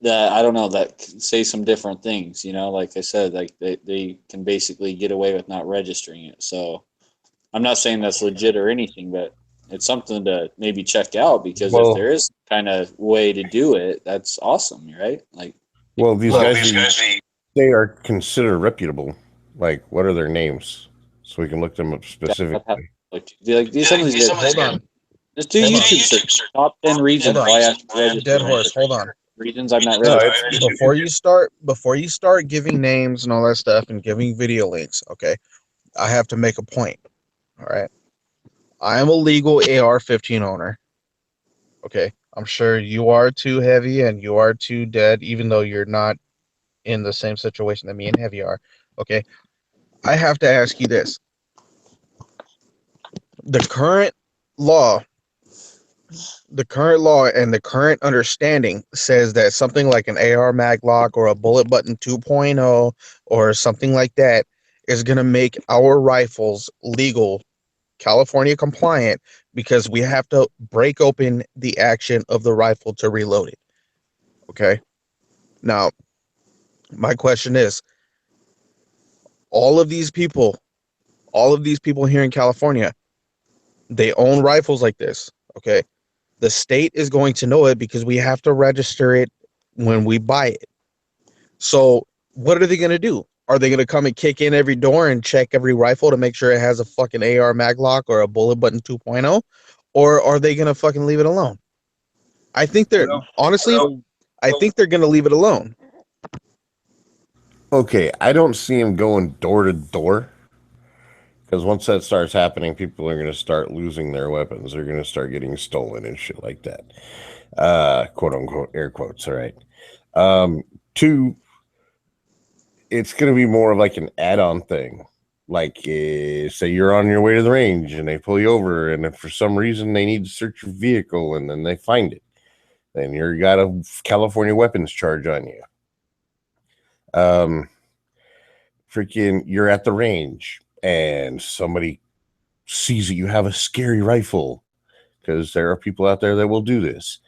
I don't know, that say some different things, like I said, like they can basically get away with not registering it. So I'm not saying that's legit or anything, but it's something to maybe check out, because if there is kind of way to do it, that's awesome, right? Like, well, these guys, they are considered reputable. Like, what are their names? So we can look them up specifically. Some of these guys, hold on. Just do YouTube search. Top 10 reasons why I'm registering. Dead Horse, hold on. Reasons I'm not registering. Before you start giving names and all that stuff and giving video links, okay, I have to make a point. All right. I am a legal AR-15 owner. Okay. I'm sure you are too, Heavy, and you are too, Dead, even though you're not in the same situation that me and Heavy are. Okay. I have to ask you this. The current law and the current understanding says that something like an AR Maglock or a Bullet Button 2.0 or something like that is going to make our rifles legal, California compliant, because we have to break open the action of the rifle to reload it. Okay. Now, my question is, all of these people here in California, they own rifles like this. Okay. The state is going to know it because we have to register it when we buy it. So what are they going to do? Are they going to come and kick in every door and check every rifle to make sure it has a fucking AR Maglock or a Bullet Button 2.0? Or are they going to fucking leave it alone? I think they're I think they're going to leave it alone. Okay, I don't see them going door to door, because once that starts happening, people are going to start losing their weapons. They're going to start getting stolen and shit like that. quote unquote, air quotes. All right. 2, it's going to be more of like an add-on thing. Like, say you're on your way to the range and they pull you over, and if for some reason they need to search your vehicle and then they find it, then you got a California weapons charge on you. Freaking, you're at the range and somebody sees that you have a scary rifle, because there are people out there that will do this.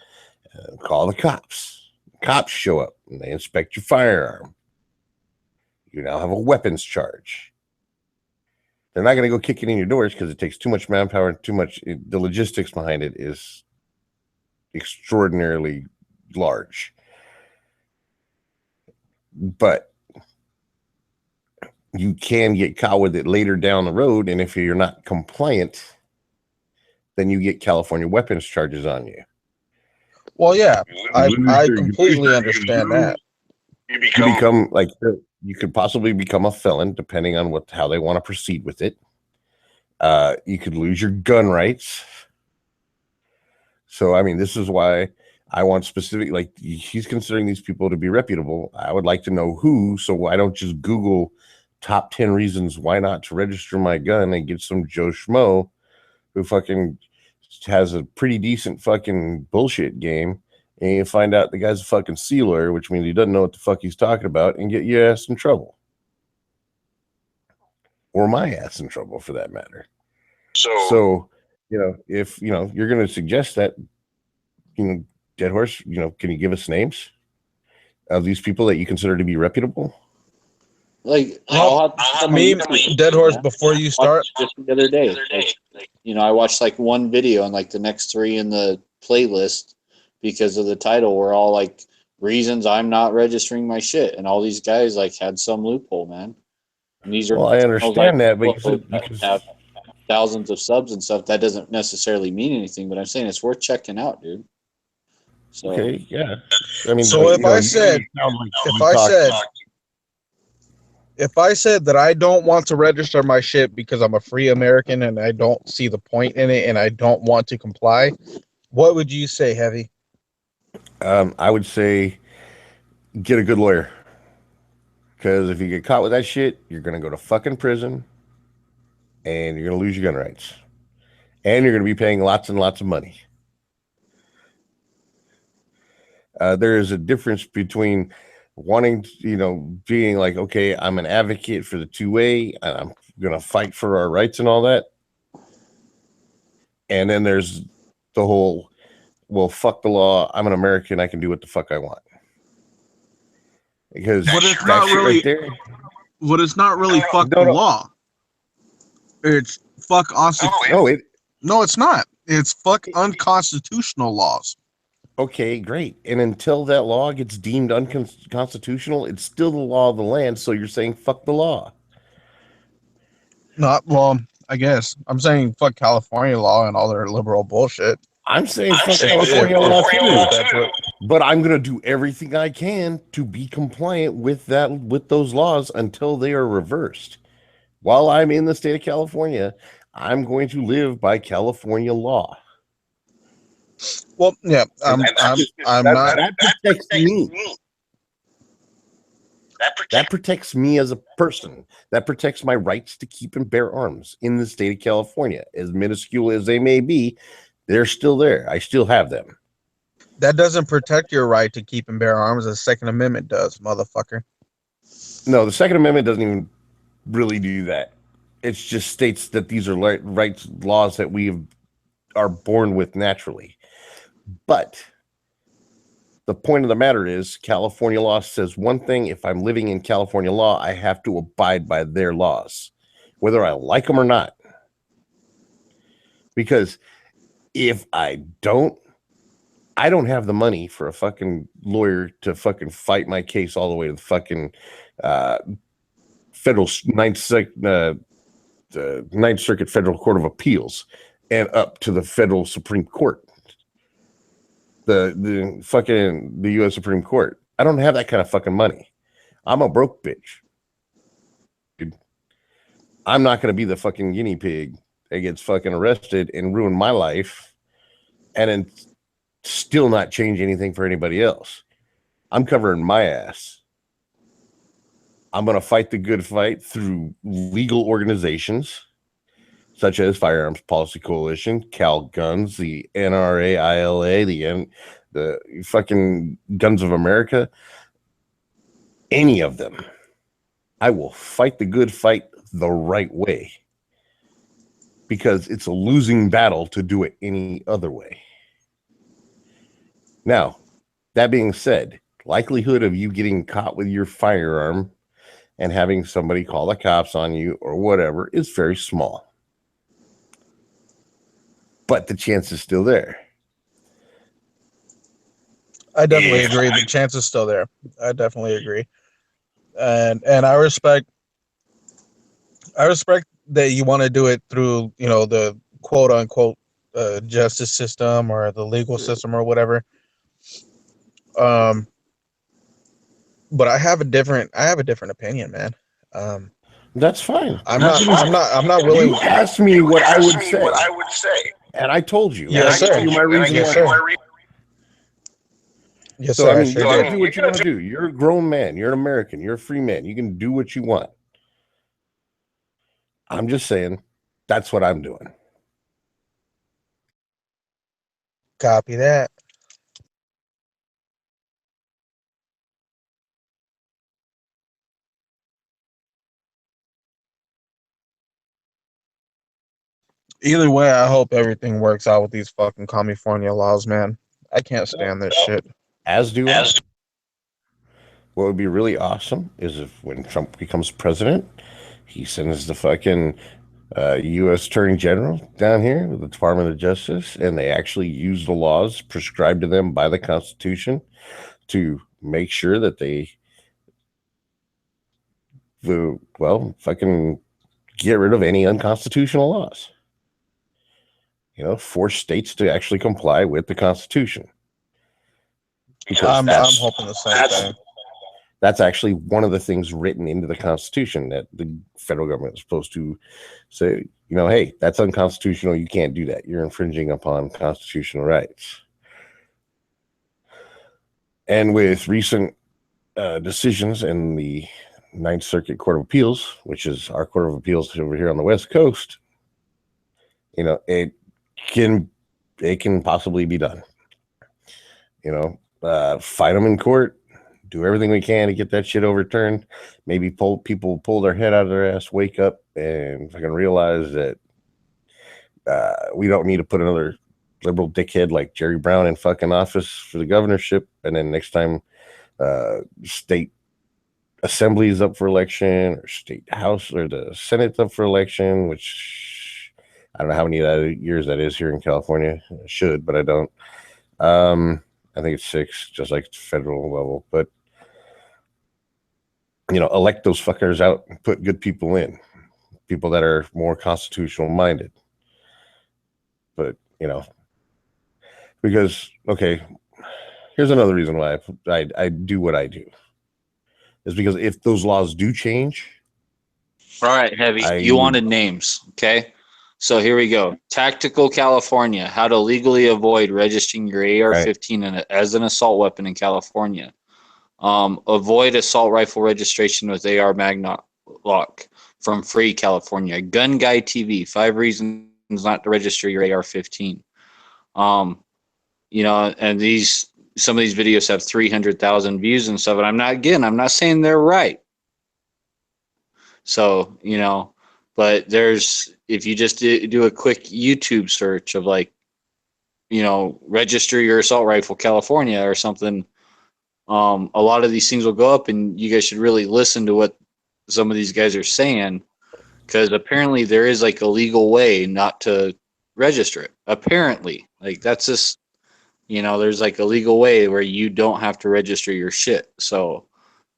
Call the cops. Cops show up and they inspect your firearm. You now have a weapons charge. They're not going to go kicking in your doors because it takes too much manpower and too much. The logistics behind it is extraordinarily large. But you can get caught with it later down the road, and if you're not compliant, then you get California weapons charges on you. Well, yeah, I completely understand that. You become like, you could possibly become a felon depending on how they want to proceed with it. You could lose your gun rights. So, I mean, this is why I want specific, like, he's considering these people to be reputable. I would like to know who, so I don't just Google top 10 reasons why not to register my gun and get some Joe Schmo who fucking has a pretty decent fucking bullshit game, and you find out the guy's a fucking sealer, which means he doesn't know what the fuck he's talking about, and get your ass in trouble. Or my ass in trouble, for that matter. So, you know, if, you know, you're going to suggest that, you know, Dead Horse, you know, can you give us names of these people that you consider to be reputable? Like, Dead Horse, before you start. Just the other day, like, you know, I watched like one video, and like the next 3 in the playlist, because of the title, were all like reasons I'm not registering my shit, and all these guys like had some loophole, man. And these are, well, I understand that, but you have thousands of subs and stuff. That doesn't necessarily mean anything, but I'm saying it's worth checking out, dude. So, okay, yeah. I mean, so if I said that I don't want to register my shit because I'm a free American and I don't see the point in it and I don't want to comply, what would you say, Heavy? I would say get a good lawyer. Because if you get caught with that shit, you're going to go to fucking prison and you're going to lose your gun rights. And you're going to be paying lots and lots of money. There is a difference between wanting to, you know, being like, okay, I'm an advocate for the 2A, and I'm going to fight for our rights and all that. And then there's the whole, well, fuck the law. I'm an American. I can do what the fuck I want. Because but it's not really, right there, but it's not really fuck the law. It's fuck No, it's not. It's fuck unconstitutional laws. Okay, great. And until that law gets deemed unconstitutional, it's still the law of the land. So you're saying fuck the law? Not, well, I guess I'm saying fuck California law and all their liberal bullshit. I'm saying fuck California law too. But I'm going to do everything I can to be compliant with those laws until they are reversed. While I'm in the state of California, I'm going to live by California law. Well, yeah, I'm not. That protects me. That protects me as a person. That protects my rights to keep and bear arms in the state of California. As minuscule as they may be, they're still there. I still have them. That doesn't protect your right to keep and bear arms. The Second Amendment does, motherfucker. No, the Second Amendment doesn't even really do that. It just states that these are rights, laws that we are born with naturally. But the point of the matter is, California law says one thing. If I'm living in California law, I have to abide by their laws, whether I like them or not. Because if I don't have the money for a fucking lawyer to fucking fight my case all the way to the fucking federal Ninth Circuit Federal Court of Appeals and up to the federal Supreme Court. The U.S. Supreme Court. I don't have that kind of fucking money. I'm a broke bitch. Dude. I'm not going to be the fucking guinea pig that gets fucking arrested and ruin my life and then still not change anything for anybody else. I'm covering my ass. I'm going to fight the good fight through legal organizations such as Firearms Policy Coalition, Cal Guns, the NRA, ILA, the fucking Guns of America, any of them. I will fight the good fight the right way because it's a losing battle to do it any other way. Now, that being said, likelihood of you getting caught with your firearm and having somebody call the cops on you or whatever is very small. But the chance is still there. I definitely agree. The chance is still there. I definitely agree. And I respect that you want to do it through, you know, the quote unquote justice system or the legal system or whatever. But I have a different opinion, man. That's fine. I'm not willing. You asked me what I would say. And I told you. Yes, sir. My reason. Yes, sir. Yes, So, sir. I mean, Sure you gotta did. do what you want to do. You're a grown man. You're an American. You're a free man. You can do what you want. I'm just saying that's what I'm doing. Copy that. Either way, I hope everything works out with these fucking California laws, man. I can't stand this shit. As do I. What would be really awesome is if when Trump becomes president, he sends the fucking U.S. Attorney General down here with the Department of Justice, and they actually use the laws prescribed to them by the Constitution to make sure that they, fucking get rid of any unconstitutional laws. You know, force states to actually comply with the Constitution. I'm hoping the same thing. That's actually one of the things written into the Constitution, that the federal government is supposed to say, you know, hey, that's unconstitutional. You can't do that. You're infringing upon constitutional rights. And with recent decisions in the Ninth Circuit Court of Appeals, which is our Court of Appeals over here on the West Coast, you know, it can possibly be done. You know, fight them in court, do everything we can to get that shit overturned. Maybe people pull their head out of their ass, wake up, and fucking realize that we don't need to put another liberal dickhead like Jerry Brown in fucking office for the governorship. And then next time state assembly is up for election, or state house or the Senate's up for election, which I don't know how many years that is here in California. I should, but I don't. I think it's 6, just like federal level. But, you know, elect those fuckers out and put good people in, people that are more constitutional minded. But, you know, because, okay, here's another reason why I do what I do. Is because if those laws do change. All right, Heavy, you wanted names, okay? So here we go. Tactical California, how to legally avoid registering your AR-15 as an assault weapon in California. Avoid assault rifle registration with AR Maglock from Free California. Gun Guy TV, 5 reasons not to register your AR-15. You know, and some of these videos have 300,000 views and stuff. And I'm not saying they're right. So, you know, but if you just do a quick YouTube search of, like, you know, register your assault rifle California or something, a lot of these things will go up, and you guys should really listen to what some of these guys are saying, because apparently there is like a legal way not to register it. Apparently, like, that's just, you know, there's like a legal way where you don't have to register your shit. So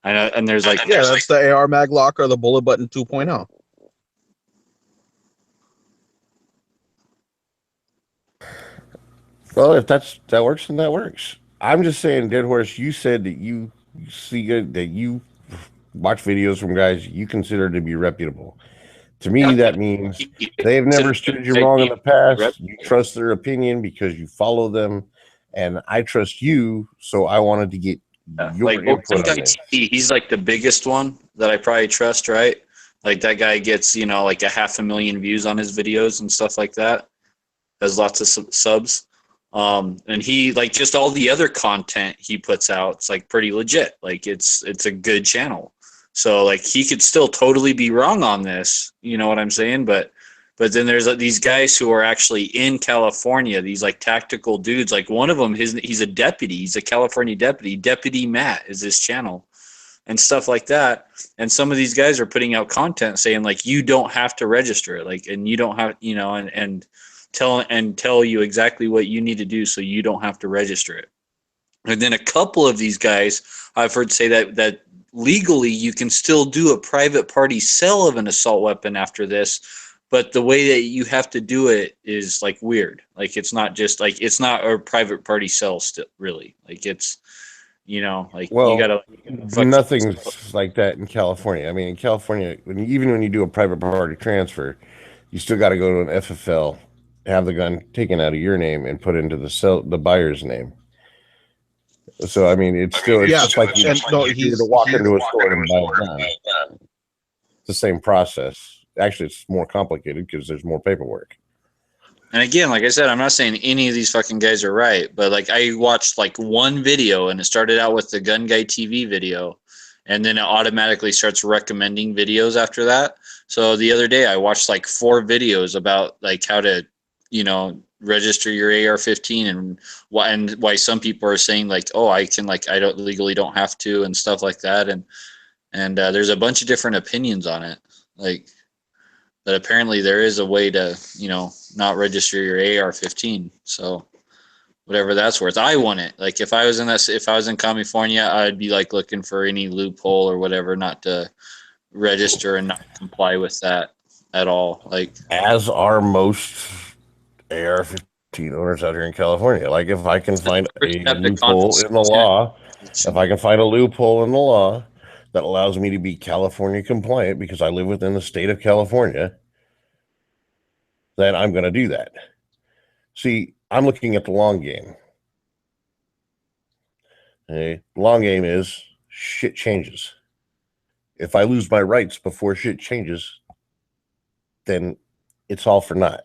I know, and there's like, yeah, that's the AR Maglock or the Bullet Button 2.0. Well, if that works, then that works. I'm just saying, Dead Horse, you said that you watch videos from guys you consider to be reputable. To me, that means they have never stood you wrong in the past. You trust their opinion because you follow them and I trust you, so I wanted to get your Like, well, input Gun on Guy this. TV, he's like the biggest one that I probably trust, right? Like that guy gets, you know, like 500,000 views on his videos and stuff like that. Has lots of subs. And he, like, just all the other content he puts out, it's like pretty legit. Like it's a good channel. So like he could still totally be wrong on this, you know what I'm saying? But then there's these guys who are actually in California, these like tactical dudes. Like one of them, he's a deputy. He's a California deputy. Deputy Matt is his channel and stuff like that. And some of these guys are putting out content saying like, you don't have to register it. Like, and you don't have, you know, and tell you exactly what you need to do so you don't have to register it. And then a couple of these guys I've heard say that legally you can still do a private party sale of an assault weapon after this, but the way that you have to do it is like weird. Like it's not just like, it's not a private party sale still, really. Like it's, you know, like Well, you gotta nothing's like that in California. I mean, in California, even when you do a private party transfer, you still got to go to an FFL, have the gun taken out of your name and put into the buyer's name. So I mean, it's just like you were to walk into a store and buy a gun. It's the same process. Actually, it's more complicated because there's more paperwork. And again, like I said, I'm not saying any of these fucking guys are right, but like I watched like one video and it started out with the Gun Guy TV video, and then it automatically starts recommending videos after that. So the other day I watched like 4 videos about like how to, you know, register your AR-15 and why some people are saying like, oh, I don't legally don't have to and stuff like that. And there's a bunch of different opinions on it. Like, but apparently there is a way to, you know, not register your AR-15. So whatever that's worth. I want it. Like if I was in California, I'd be like looking for any loophole or whatever not to register and not comply with that at all. Like, as are most AR-15 owners out here in California. Like if I can find a loophole in the law, that allows me to be California compliant because I live within the state of California, then I'm going to do that. See, I'm looking at the long game. Okay? The long game is shit changes. If I lose my rights before shit changes, then it's all for naught.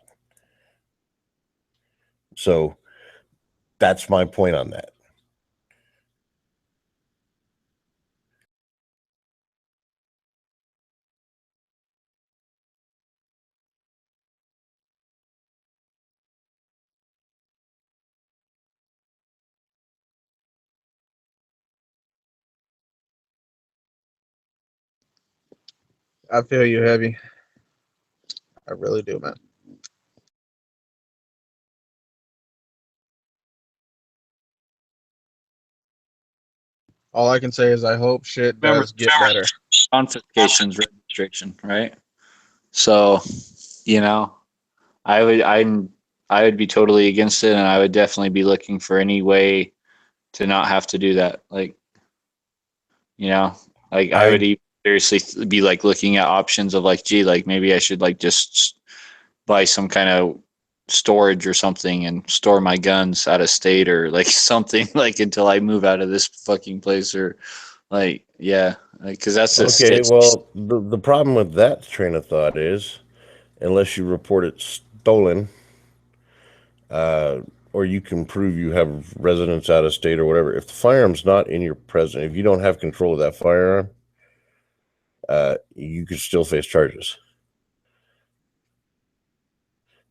So that's my point on that. I feel you, Heavy. I really do, man. All I can say is I hope shit does get better. Confiscation's restriction, right? So, you know, I would be totally against it, and I would definitely be looking for any way to not have to do that. Like, you know, like I would even seriously be like looking at options of like, gee, like maybe I should like just buy some kind of storage or something and store my guns out of state or like something like until I move out of this fucking place or like, yeah, because that's okay. Well, the problem with that train of thought is, unless you report it stolen, or you can prove you have residence out of state or whatever. If the firearm's not in your presence, if you don't have control of that firearm, you could still face charges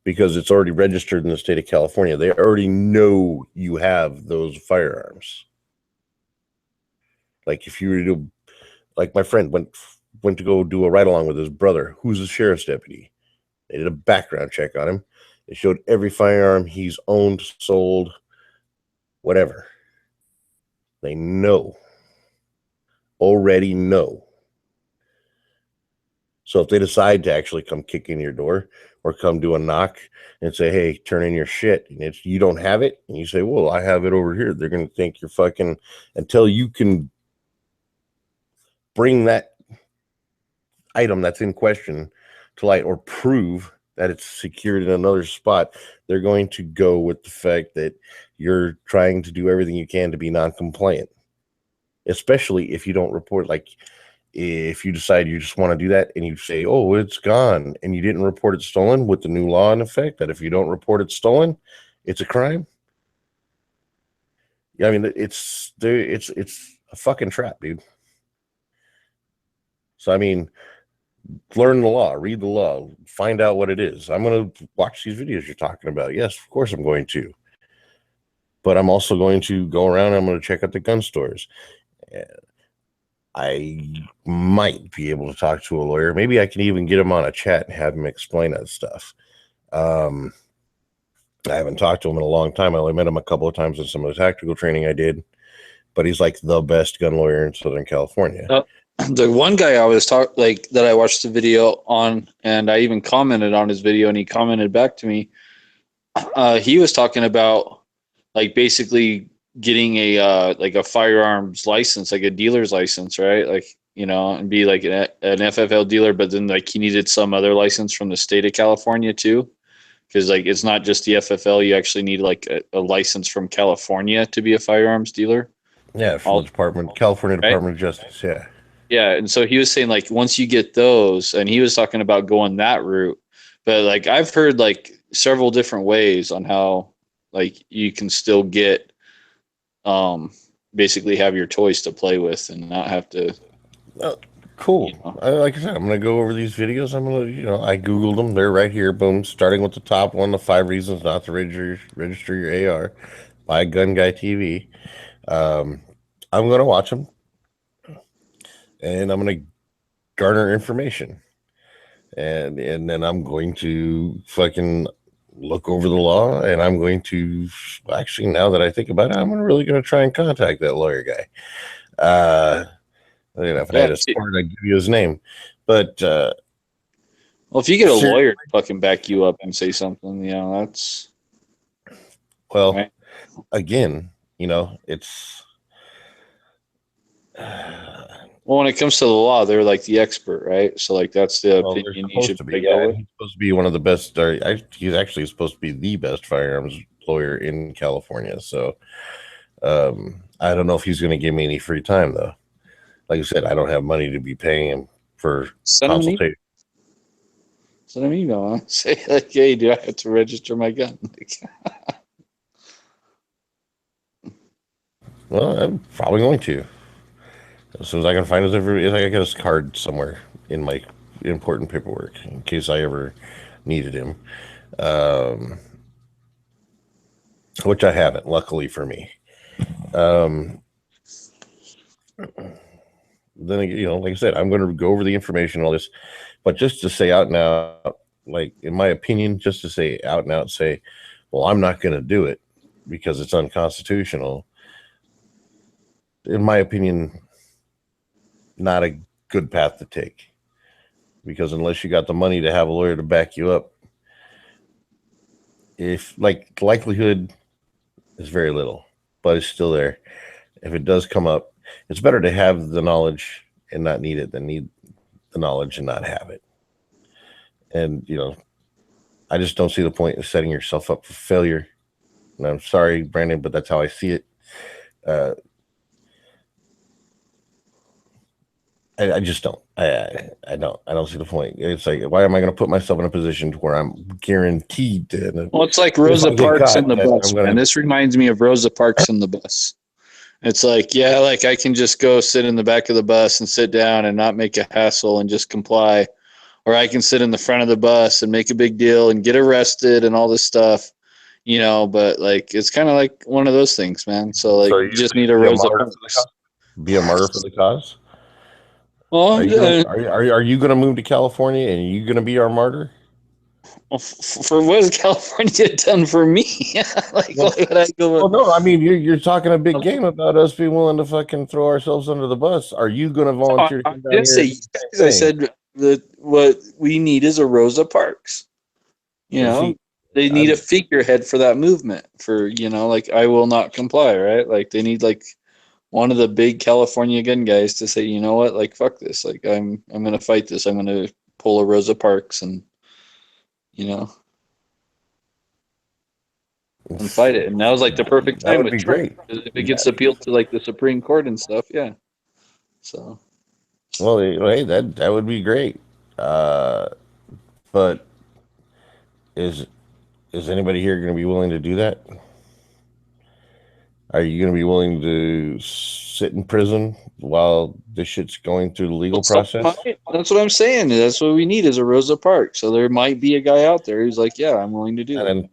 because it's already registered in the state of California. They already know you have those firearms. Like if you were to, like my friend went to go do a ride along with his brother, who's a sheriff's deputy. They did a background check on him. It showed every firearm he's owned, sold, whatever. They know. Already know. So if they decide to actually come kick in your door or come do a knock and say, hey, turn in your shit, and you don't have it, and you say, well, I have it over here, they're going to think you're fucking, until you can bring that item that's in question to light or prove that it's secured in another spot, they're going to go with the fact that you're trying to do everything you can to be non-compliant, especially if you don't report. Like if you decide you just want to do that and you say, oh, it's gone, and you didn't report it stolen, with the new law in effect that if you don't report it stolen, it's a crime. Yeah, I mean, it's a fucking trap, dude. So I mean, learn the law, read the law, find out what it is. I'm going to watch these videos you're talking about. Yes, of course I'm going to. But I'm also going to go around. I'm going to check out the gun stores. I might be able to talk to a lawyer. Maybe I can even get him on a chat and have him explain that stuff. I haven't talked to him in a long time. I only met him a couple of times in some of the tactical training I did. But he's like the best gun lawyer in Southern California. The one guy I was that I watched the video on, and I even commented on his video, and he commented back to me. He was talking about like basically getting a firearms license, like a dealer's license, right? Like, you know, and be like an FFL dealer, but then like he needed some other license from the state of California too, because like it's not just the FFL. You actually need like a license from California to be a firearms dealer. Yeah, from the California Department of Justice. Yeah. Yeah, and so he was saying like once you get those, and he was talking about going that route, but like I've heard like several different ways on how like you can still get basically have your toys to play with and not have to. Cool. You know. Like I said, I'm gonna go over these videos. I'm gonna, you know, I googled them. They're right here. Boom. Starting with the top one, the 5 reasons not to register your AR by Gun Guy TV. I'm gonna watch them. And I'm going to garner information, and then I'm going to fucking look over the law, and I'm going to actually, now that I think about it, I'm really going to try and contact that lawyer guy. You know, if I had a sport, I'd give you his name, but well, if you get a lawyer to fucking back you up and say something, you know, that's well, again, you know, it's. Well, when it comes to the law, they're like the expert, right? So, like, that's the opinion you should go with. He's supposed to be one of the best. He's actually supposed to be the best firearms lawyer in California. So, I don't know if he's going to give me any free time, though. Like I said, I don't have money to be paying him for consultation. Send him an email. Huh? Say, like, hey, do I have to register my gun? Well, I'm probably going to. As soon as I can find his information, I got his card somewhere in my important paperwork in case I ever needed him, which I haven't, luckily for me. Then, you know, like I said, I'm going to go over the information and all this, but just to say out and out, like, in my opinion, just to say out and out, say, well, I'm not going to do it because it's unconstitutional. In my opinion, not a good path to take, because unless you got the money to have a lawyer to back you up, if like the likelihood is very little, but it's still there. If it does come up, it's better to have the knowledge and not need it than need the knowledge and not have it. And, you know, I just don't see the point of setting yourself up for failure. And I'm sorry, Brandon, but that's how I see it. I just don't. I don't see the point. It's like, why am I going to put myself in a position to where I'm guaranteed to? Well, it's like Rosa Parks in the bus, man. This reminds me of Rosa Parks in the bus. It's like, yeah, like I can just go sit in the back of the bus and sit down and not make a hassle and just comply. Or I can sit in the front of the bus and make a big deal and get arrested and all this stuff, you know, but like, it's kind of like one of those things, man. So like, you just need a Rosa Parks. Be a martyr for the cause? Well, are you going to move to California and are you going to be our martyr? Well, for what has California done for me? Like, why would I go? Well, no, I mean, you're talking a big game about us being willing to fucking throw ourselves under the bus. Are you going to volunteer? I didn't say you guys. I said that what we need is a Rosa Parks. You know, they need a figurehead for that movement. For, you know, like, I will not comply, right? Like, they need like one of the big California gun guys to say, you know what, like, fuck this. Like, I'm going to fight this. I'm going to pull a Rosa Parks and, you know, and fight it. And now's like the perfect That time would with be Trump. great. If it gets appealed to like the Supreme Court and stuff, yeah. So Well, hey, that would be great. But is anybody here going to be willing to do that? Are you going to be willing to sit in prison while this shit's going through the legal process? That's what I'm saying. That's what we need is a Rosa Parks. So there might be a guy out there who's like, yeah, I'm willing to do that. And then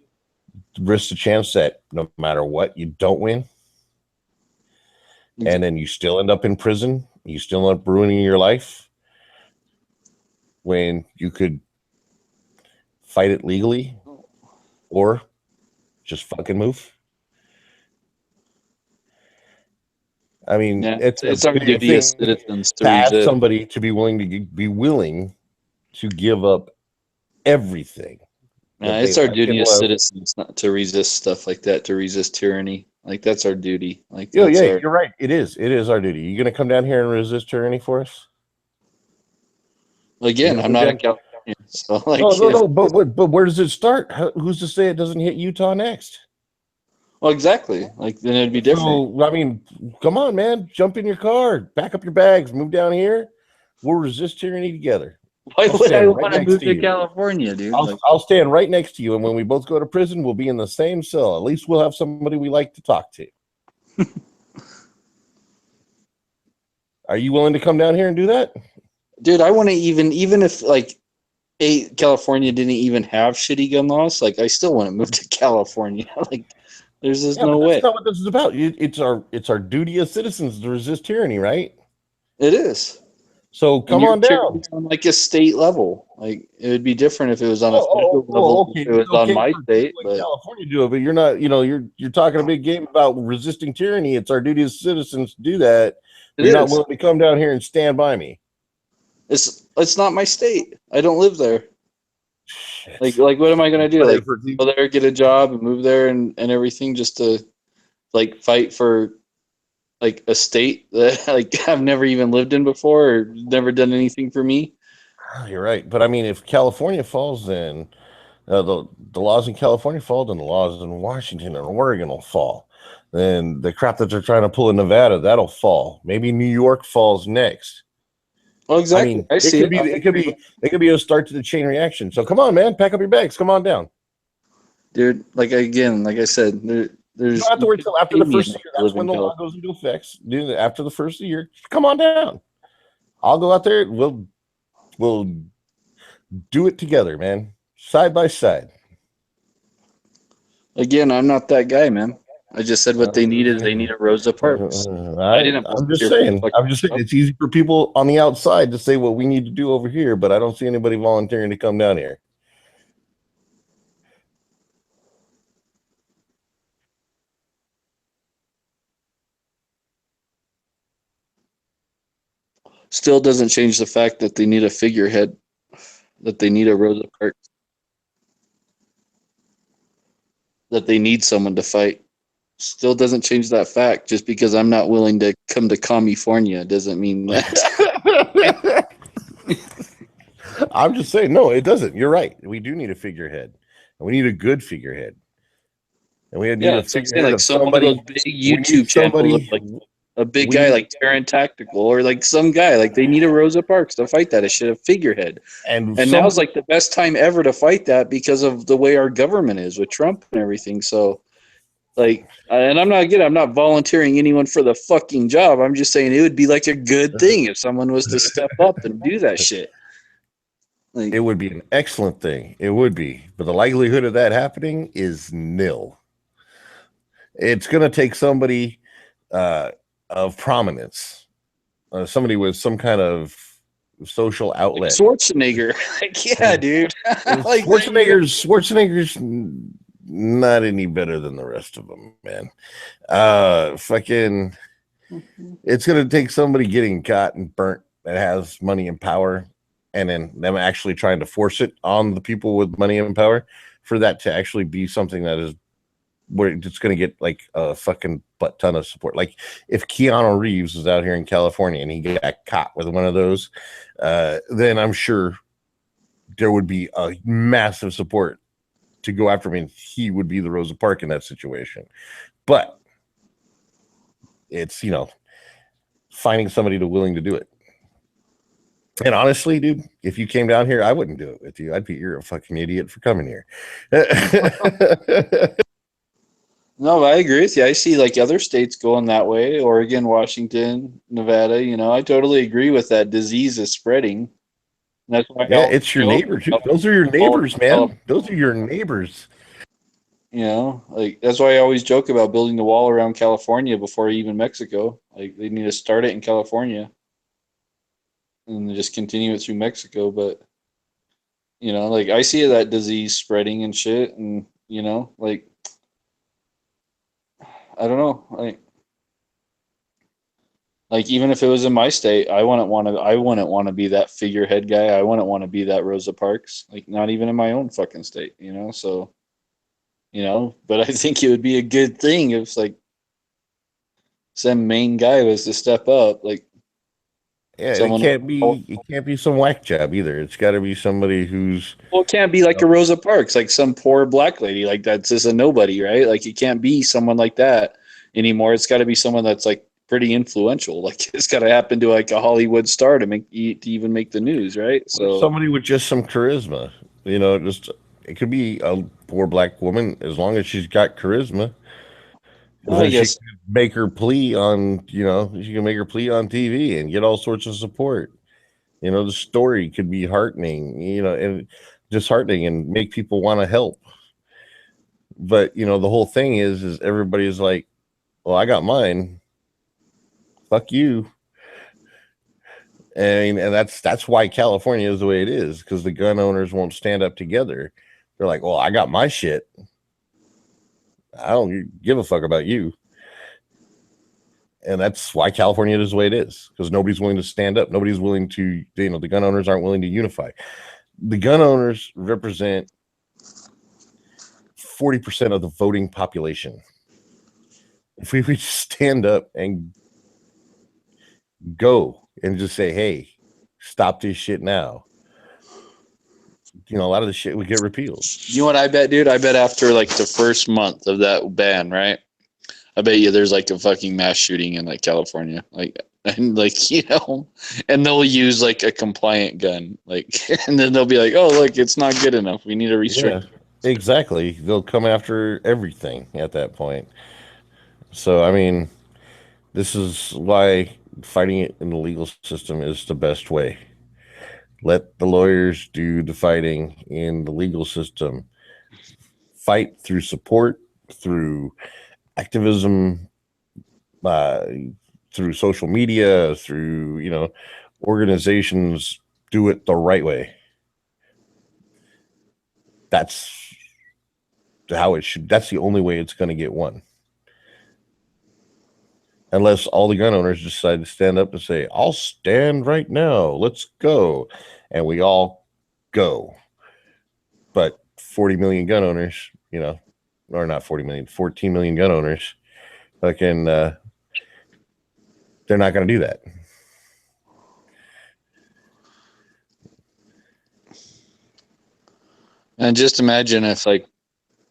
risk the chance that no matter what, you don't win. And then you still end up in prison. You still end up ruining your life when you could fight it legally or just fucking move. I mean, Yeah, it's our a big duty as thing citizens to ask resist. somebody to be willing to give up everything. that It's they our like duty and as love. citizens not to resist stuff like that, to resist tyranny. Like that's our duty. Like Yeah, that's our, you're right. It is our duty. You gonna come down here and resist tyranny for us? again, Yeah, I'm not yeah. in California, so like No. But where does it start? Who's to say it doesn't hit Utah next? well, exactly. Like then it'd be different. So I mean, come on, man, jump in your car, pack up your bags, move down here. We'll resist tyranny together. Why I'll would I stand right want to next move to to you. California, dude? Like, I'll stand right next to you, and when we both go to prison, we'll be in the same cell. At least we'll have somebody we like to talk to. Are you willing to come down here and do that? dude, I want to even if like California didn't even have shitty gun laws, like I still want to move to California. Like there's just no but way. that's not what this is about. It's our duty as citizens to resist tyranny, right? It is. So come on down. On like a state level. Like it would be different if it was on a federal level. Okay. If it was It's okay on my for state, people in but California to do it, but you're not. You're talking a big game about resisting tyranny. It's our duty as citizens to do that. It You're not is. willing to come down here and stand by me. it's not my state. I don't live there. Like what am I gonna do? Like go there, get a job, and move there, and everything just to like fight for like a state that like I've never even lived in before or never done anything for me. You're right, but I mean, if California falls, then the laws in California fall, then the laws in Washington and Oregon will fall. Then the crap that they're trying to pull in Nevada, that'll fall. Maybe New York falls next. Well, exactly. I mean, I see it could be a start to the chain reaction. So come on, man, pack up your bags, come on down. Dude, like again, like I said, there's You don't have to wait till after the first year. That's when the law goes into effect. Dude, after the first year, come on down. I'll go out there. We'll do it together, man, side by side. Again, I'm not that guy, man. I just said what they need is they need a Rosa Parks. I'm just saying. It's easy for people on the outside to say what we need to do over here, but I don't see anybody volunteering to come down here. Still doesn't change the fact that they need a figurehead, that they need a Rosa Parks, that they need someone to fight. Still doesn't change that fact. Just because I'm not willing to come to California doesn't mean that. I'm just saying, no, it doesn't. You're right. We do need a figurehead, and we need a good figurehead. And we need a it's like figurehead like of some somebody. of those big YouTube channels, like a big guy like Terran Tactical, or like some guy like they need a Rosa Parks to fight that. It should have figurehead. And now's like the best time ever to fight that because of the way our government is with Trump and everything. So, like, and I'm not volunteering anyone for the fucking job. I'm just saying it would be like a good thing if someone was to step up and do that shit. Like, It would be an excellent thing. It would be, but the likelihood of that happening is nil. It's going to take somebody of prominence, somebody with some kind of social outlet. Schwarzenegger, like, yeah, dude. Like Schwarzenegger's not any better than the rest of them, man. It's going to take somebody getting caught and burnt that has money and power, and then them actually trying to force it on the people with money and power for that to actually be something that is where it's going to get like a fucking butt ton of support. Like if Keanu Reeves was out here in California and he got caught with one of those, then I'm sure there would be a massive support to go after him, and he would be the Rosa Parks in that situation. But it's, you know, finding somebody willing to do it. And honestly, dude, if you came down here, I wouldn't do it with you. I'd be, you're a fucking idiot for coming here. No, I agree with you. I see like other states going that way, Oregon, Washington, Nevada. You know, I totally agree with that. Disease is spreading. And that's why Yeah, it's your neighbors. Those are your neighbors, man. Those are your neighbors. You know, like that's why I always joke about building the wall around California before even Mexico. Like they need to start it in California and just continue it through Mexico. But you know, like I see that disease spreading and shit, and you know, like I don't know, like even if it was in my state, I wouldn't want to be that figurehead guy. I wouldn't want to be that Rosa Parks. Like not even in my own fucking state, you know. So, you know, but I think it would be a good thing if like some main guy was to step up. Like, yeah, it can't be some whack job either. It's got to be somebody who's, well, it can't be like a Rosa Parks, like some poor black lady, like that's just a nobody, right? Like it can't be someone like that anymore. It's got to be someone that's like pretty influential. Like it's got to happen to like a Hollywood star to even make the news, right? So somebody with just some charisma, you know, just it could be a poor black woman as long as she's got charisma. Well, I guess she can make her plea on, you know, she can make her plea on TV and get all sorts of support. You know, the story could be heartening, you know, and disheartening and make people want to help. But, you know, the whole thing is everybody's like, well, I got mine. Fuck you. And that's why California is the way it is, because the gun owners won't stand up together. They're like, well, I got my shit. I don't give a fuck about you. And that's why California is the way it is, because nobody's willing to stand up. Nobody's willing to, you know, the gun owners aren't willing to unify. The gun owners represent 40% of the voting population. If we would stand up and go and just say, hey, stop this shit now, you know, a lot of the shit would get repealed. you know what I bet, dude? I bet after like the first month of that ban, right? I bet you there's like a fucking mass shooting in like California, like, and like, you know, and they'll use like a compliant gun, like, and then they'll be like, oh, look, it's not good enough. We need to restrict. Yeah, exactly. They'll come after everything at that point. So, I mean, this is why fighting it in the legal system is the best way. Let the lawyers do the fighting in the legal system. Fight through support, through activism, through social media, through, you know, organizations. Do it the right way. That's how it should. That's the only way it's going to get won. Unless all the gun owners decide to stand up and say, I'll stand right now. Let's go. And we all go. But 40 million gun owners, you know, or not 40 million, 14 million gun owners, fucking, they're not going to do that. And just imagine if like,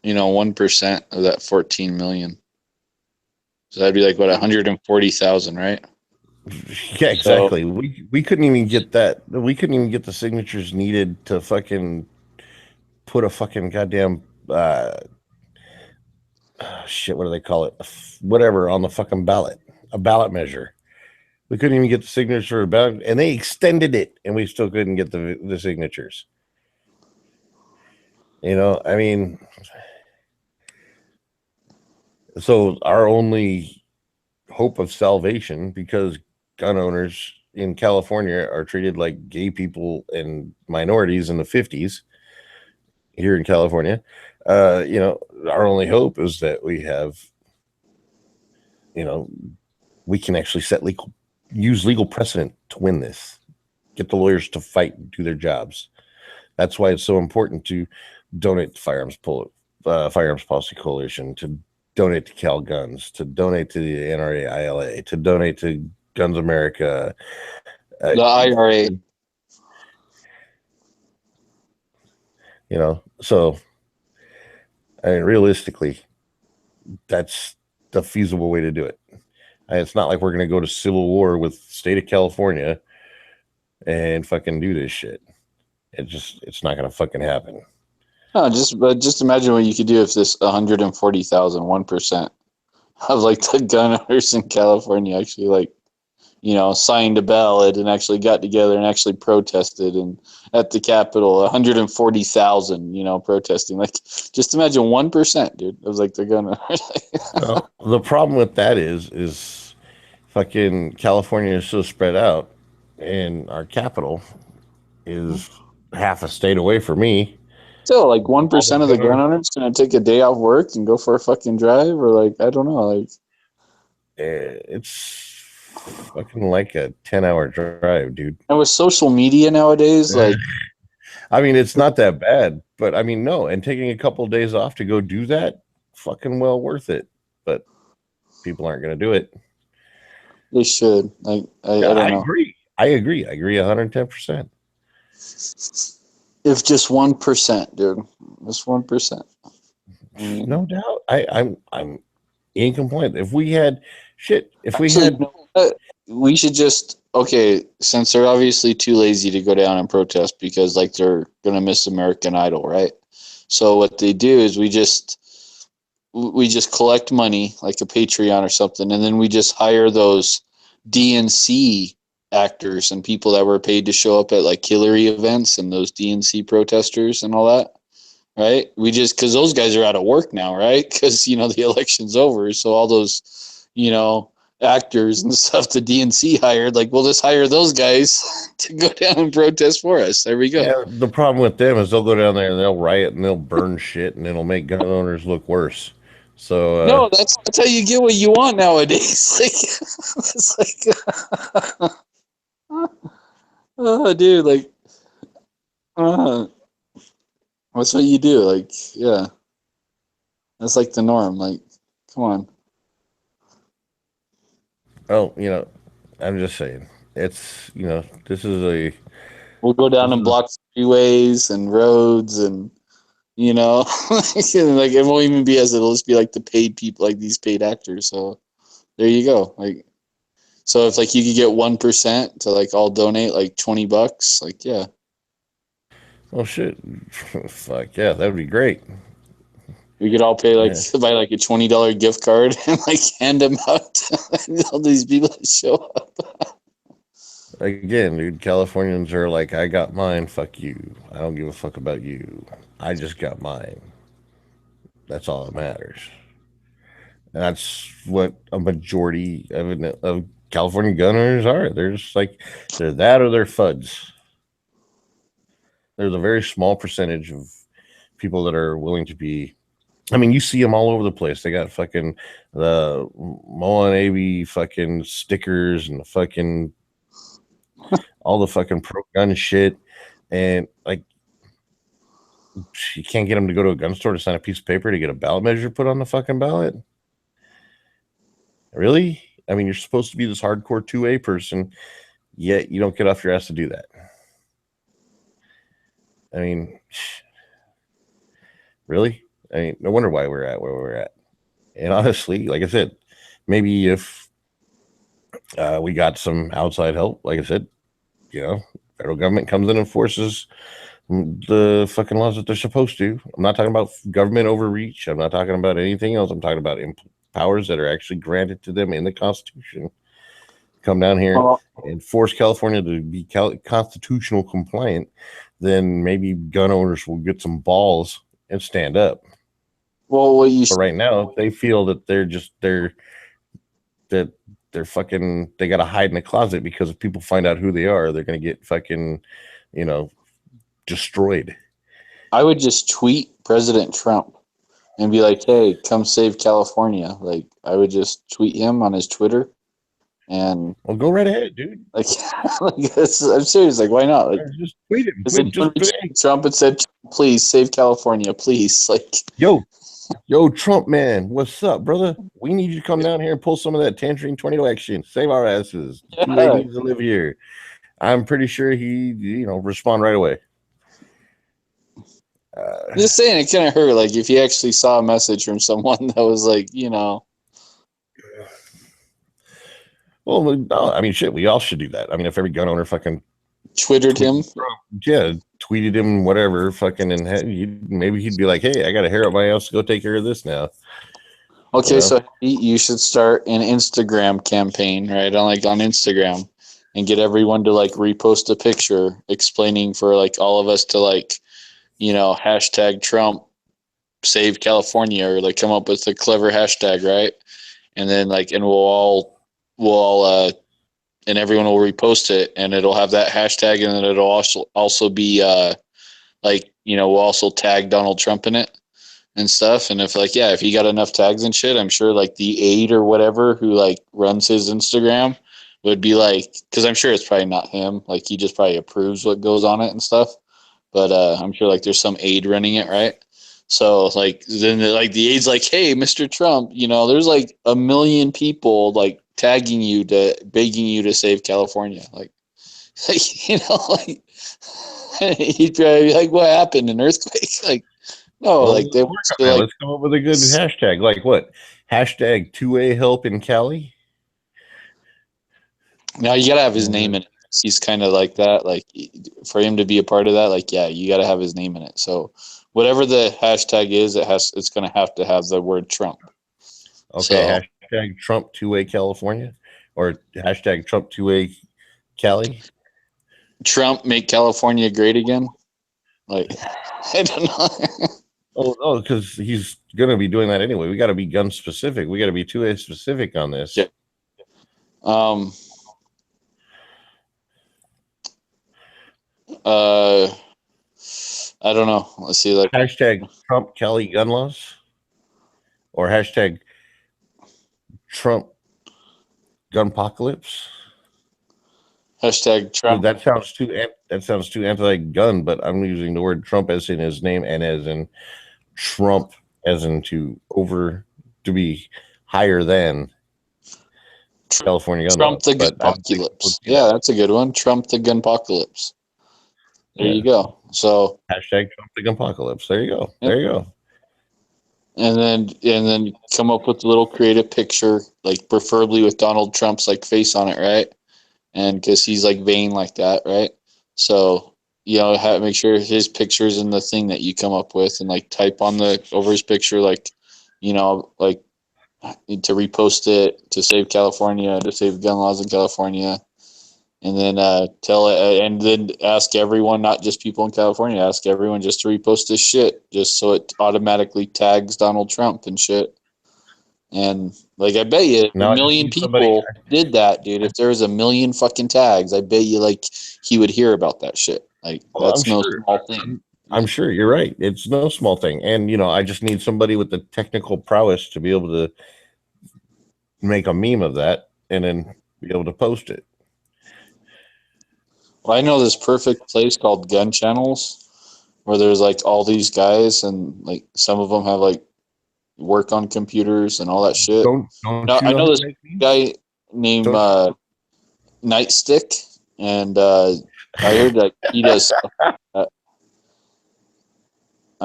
you know, 1% of that 14 million. So that'd be like what, 140,000, right? Yeah, exactly. So, we couldn't even get that. We couldn't even get the signatures needed to fucking put a fucking goddamn shit. What do they call it? Whatever on the fucking ballot, a ballot measure. We couldn't even get the signatures for a ballot, and they extended it, and we still couldn't get the signatures. You know, I mean. So our only hope of salvation, because gun owners in California are treated like gay people and minorities in the 50s here in California, you know, our only hope is that we have, you know, we can actually use legal precedent to win this, get the lawyers to fight and do their jobs. That's why it's so important to donate to Firearms Policy Coalition, to donate to Cal Guns, to donate to the NRA ILA, to donate to Guns America. The IRA. You know, so I mean, realistically, that's the feasible way to do it. And it's not like we're going to go to civil war with the state of California and fucking do this shit. It's not going to fucking happen. No, just imagine what you could do if this 140,000, 1% of like the gun owners in California actually like, you know, signed a ballot and actually got together and actually protested and at the Capitol, 140,000, you know, protesting. Like, just imagine 1%, dude. It was like they're gonna. Well, the problem with that is fucking California is so spread out, and our capital is half a state away from me. Still, like 1% of the gun owners gonna take a day off work and go for a fucking drive, or like I don't know, like it's fucking like a 10-hour drive, dude. And with social media nowadays, like I mean, it's not that bad, but I mean, no, and taking a couple of days off to go do that, fucking well worth it. But people aren't going to do it. they should. Like I don't know. I agree 110%. If just 1%, dude, just 1%. No doubt. I'm in complaint. If we had we should just since they're obviously too lazy to go down and protest because like they're gonna miss American Idol, right? So what they do is we just collect money like a Patreon or something, and then we just hire those DNC actors and people that were paid to show up at like Hillary events and those DNC protesters and all that, right? We just, because those guys are out of work now, right? Because you know the election's over, so all those, you know, actors and stuff the DNC hired, like we'll just hire those guys to go down and protest for us. There we go. Yeah, the problem with them is they'll go down there and they'll riot and they'll burn shit and it'll make gun owners look worse. So no, that's how you get what you want nowadays. Like, it's like, oh, dude, like, what's what you do? Like, yeah, that's like the norm. Like, come on. Oh, you know, I'm just saying, it's, you know, this is a. We'll go down and block freeways and roads and, you know, like it won't even be as it'll just be like the paid people, like these paid actors. So there you go. Like, so if like you could get 1% to like all donate like $20, like, yeah. Oh shit. Fuck yeah, that would be great. We could all pay like buy like a $20 gift card and like hand them out to all these people that show up. Again, dude, Californians are like, I got mine, fuck you. I don't give a fuck about you. I just got mine. That's all that matters. And that's what a majority of California gun owners are. They're just like, they're that or they're FUDs. There's a very small percentage of people that are willing to be. I mean, you see them all over the place. They got fucking the Moa Navy fucking stickers and the fucking all the fucking pro gun shit, and like you can't get them to go to a gun store to sign a piece of paper to get a ballot measure put on the fucking ballot. Really? I mean, you're supposed to be this hardcore 2A person, yet you don't get off your ass to do that. I mean, really? I mean, no wonder why we're at where we're at. And honestly, like I said, maybe if we got some outside help, like I said, you know, federal government comes in and enforces the fucking laws that they're supposed to. I'm not talking about government overreach. I'm not talking about anything else. I'm talking about powers that are actually granted to them in the Constitution. Come down here and force California to be constitutional compliant, then maybe gun owners will get some balls and stand up. Well, but right now they feel that they're fucking, they got to hide in the closet because if people find out who they are, they're going to get fucking, you know, destroyed. I would just tweet President Trump and be like, hey, come save California. Like, I would just tweet him on his Twitter. And well, go right ahead, dude. Like, I'm serious. Like, why not? Like, just tweet him. Trump and said, please save California, please. Like, yo, Trump man, what's up, brother? We need you to come down here and pull some of that Tangerine Tornado action. Save our asses. Yeah. He needs to live here. I'm pretty sure he, you know, respond right away. I'm just saying it kind of hurt. Like if you actually saw a message from someone that was like, you know. Well, no, I mean, shit, we all should do that. I mean, if every gun owner fucking Twittered him, yeah, tweeted him, whatever, fucking, and maybe he'd be like, "Hey, I got a hair up my ass to go take care of this now." Okay, You know? so you should start an Instagram campaign, right? On Instagram, and get everyone to like repost a picture explaining for like all of us to like, you know, hashtag Trump save California, or like come up with a clever hashtag, right? And then like, and we'll all and everyone will repost it, and it'll have that hashtag, and then it'll also be like, you know, we'll also tag Donald Trump in it and stuff. And if like, yeah, if he got enough tags and shit, I'm sure like the aide or whatever who like runs his Instagram would be like, because I'm sure it's probably not him, like he just probably approves what goes on it and stuff, but I'm sure like there's some aide running it, right? So like then like the aide's like, hey, Mr. Trump, you know, there's like 1 million people like tagging you to begging you to save California, like you know, like he'd probably be like, what happened, an earthquake? Like, no, Well, like they were like, let's come up with a good hashtag. Like what? Hashtag 2A help in Cali. now you gotta have his name in it. He's kind of like that. Like for him to be a part of that, like yeah, you gotta have his name in it. So whatever the hashtag is, it's gonna have to have the word Trump. Okay, hashtag Trump 2A California, or hashtag Trump 2A Cali. Trump make California great again. Like I don't know. Oh, because he's gonna be doing that anyway. We got to be gun specific. We got to be 2A specific on this. Yeah. I don't know. Let's see. Like hashtag Trump Cali gun laws, or hashtag Trump gunpocalypse. Hashtag Trump. That sounds too anti-gun, but I'm using the word Trump as in his name and as in Trump as in to be higher than California gun Trump laws. the gunpocalypse. Yeah, that's a good one. Trump the gunpocalypse. There you go. So hashtag Trump the gunpocalypse. There you go. There you go. And then come up with a little creative picture, like preferably with Donald Trump's like face on it, right? And because he's like vain like that, right? So you know, make sure his picture's in the thing that you come up with, and like type on over his picture, like, you know, like to repost it, to save California, to save gun laws in California, and then tell it, and then ask everyone, not just people in California, ask everyone just to repost this shit, just so it automatically tags Donald Trump and shit. And like, I bet you Now 1 million people did that, dude. If there was 1 million fucking tags, I bet you like he would hear about that shit. Like that's no small thing. I'm sure you're right. It's no small thing. And, you know, I just need somebody with the technical prowess to be able to make a meme of that and then be able to post it. Well, I know this perfect place called Gun Channels where there's like all these guys, and like some of them have like work on computers and all that shit. I know this guy named Nightstick, and I heard that he does. I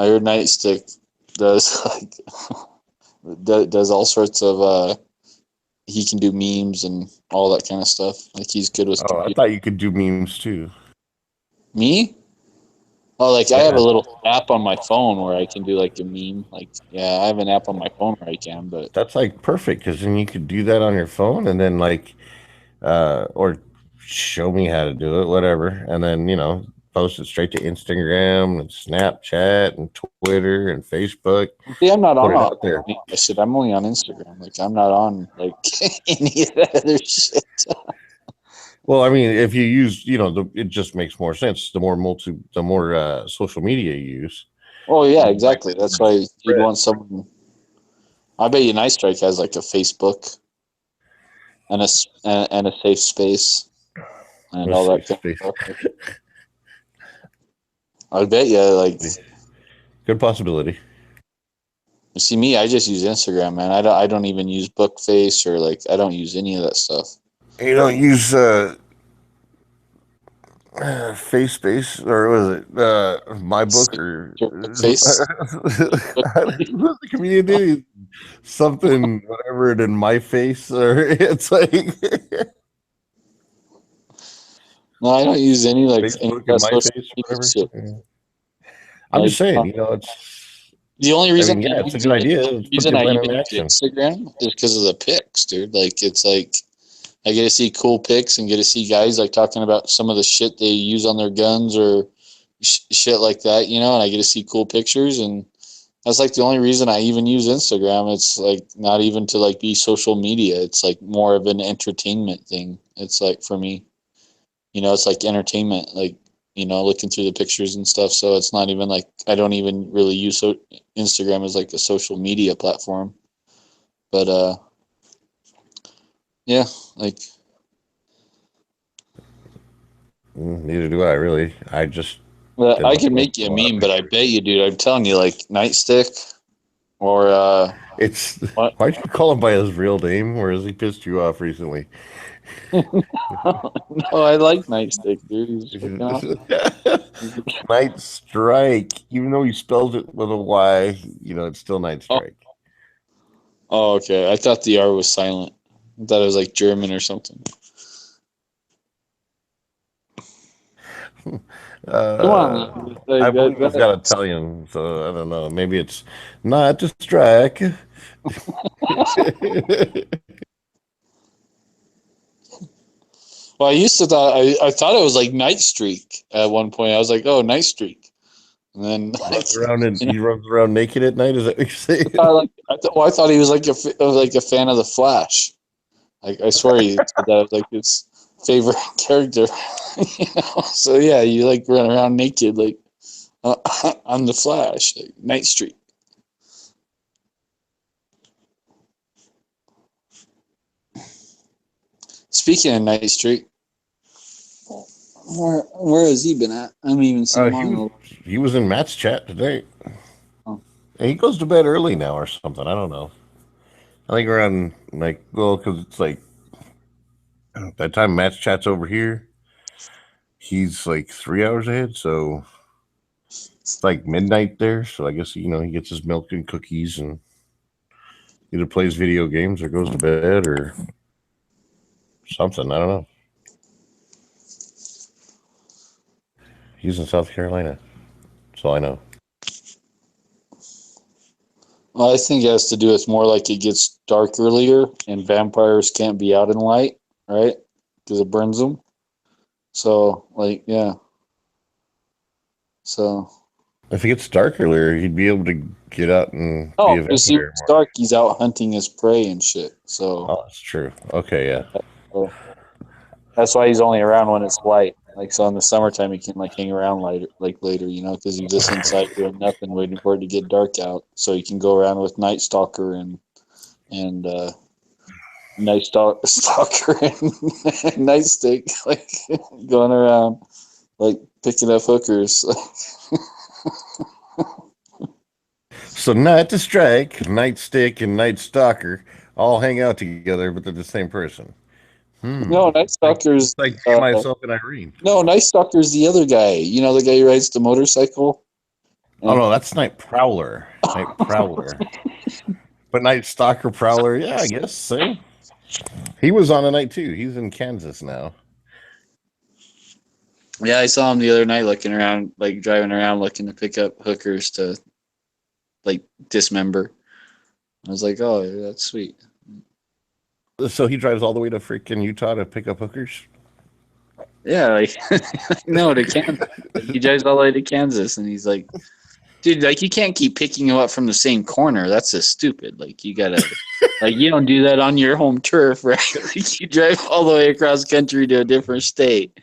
heard Nightstick does like does all sorts of. He can do memes and all that kind of stuff. Like he's good with. Oh, I thought you could do memes too. Me? Oh, like I have a little app on my phone where I can do like a meme. Like, yeah, I have an app on my phone where I can, but that's like perfect, because then you could do that on your phone and then like, or show me how to do it, whatever, and then, you know, post it straight to Instagram and Snapchat and Twitter and Facebook. See, I'm not on out there. I said I'm only on Instagram. Like I'm not on like any of that other shit. Well, I mean, if you use, you know, it just makes more sense. The more social media you use. Oh yeah, exactly. That's why you'd want someone. I bet you Night Strike has like a Facebook and a safe space and all that kind of stuff. I bet you like. Good possibility. You see me, I just use Instagram, man. I don't even use Bookface or like I don't use any of that stuff. You don't use Face Space, or was it my book, or Face. who's the comedian did something whatever it in my face, or it's like No, I don't use any like any Facebook of in that my social face, media whatever. shit. Yeah. I'm just saying, it's The only I reason mean, yeah, I it's a use good it- idea. the Let's put reason your I plan even in use action. Instagram is because of the pics, dude. Like it's like I get to see cool pics and get to see guys like talking about some of the shit they use on their guns or shit like that, you know. And I get to see cool pictures, and that's like the only reason I even use Instagram. It's like not even to like be social media. It's like more of an entertainment thing. It's like for me, you know, it's like entertainment, like, you know, looking through the pictures and stuff. So it's not even like I don't even really use Instagram as like a social media platform. But yeah, like Neither do I really. I just well, I didn't can post make you a a lot of meme, but I pictures. bet you, dude, I'm telling you, like Nightstick or It's what? why'd you call him by his real name, or has he pissed you off recently? No, I like Nightstick, dude. He's fucking awesome. Night Strike, even though he spelled it with a Y, it's still Night Strike. Oh, okay. I thought the R was silent. I thought it was like German or something. Come on. I believe it's got Italian, so I don't know. Maybe it's not to strike. Well, I used to thought I thought it was like Night Streak at one point. I was like, oh, Night Streak, and then He runs around naked at night. Is that what you're saying? I thought he was like a fan of the Flash. Like I swear he said that was like his favorite character. You know? So yeah, you like run around naked like on the Flash, like Night Streak. Speaking of Night Streak, where has he been at? I haven't even seen him. He was in Matt's chat today. Oh. And he goes to bed early now or something. I don't know. I think around because it's like by the time Matt's chat's over here, he's like 3 hours ahead. So it's like midnight there. So I guess he gets his milk and cookies and either plays video games or goes to bed or something. I don't know. He's in South Carolina. That's all I know. Well, I think it has to do with more like it gets dark earlier and vampires can't be out in light, right? Because it burns them. So, like, yeah. So. If it gets dark earlier, he'd be able to get out and be Oh, a because vampire it's dark, he's out hunting his prey and shit. So. Oh, that's true. Okay, yeah. So that's why he's only around when it's light. Like, so in the summertime, he can like hang around later, because he's just inside doing nothing, waiting for it to get dark out, so he can go around with Night Stalker and Night Stalker and Nightstick, like going around, like picking up hookers. So Night to Strike, Nightstick, and Night Stalker all hang out together, but they're the same person. No, Night Stalker's like myself and Irene. No, Night Stalker's the other guy. You know, the guy who rides the motorcycle. Oh no, that's Night Prowler. Night Prowler. But Night Stalker Prowler, yeah, I guess so. He was on a night too. He's in Kansas now. Yeah, I saw him the other night looking around, like driving around looking to pick up hookers to like dismember. I was like, oh, that's sweet. So he drives all the way to freaking Utah to pick up hookers? Yeah, like no, to Kansas. He drives all the way to Kansas, and he's like, dude, like you can't keep picking them up from the same corner. That's just stupid. Like you gotta, like you don't do that on your home turf, right? Like you drive all the way across country to a different state.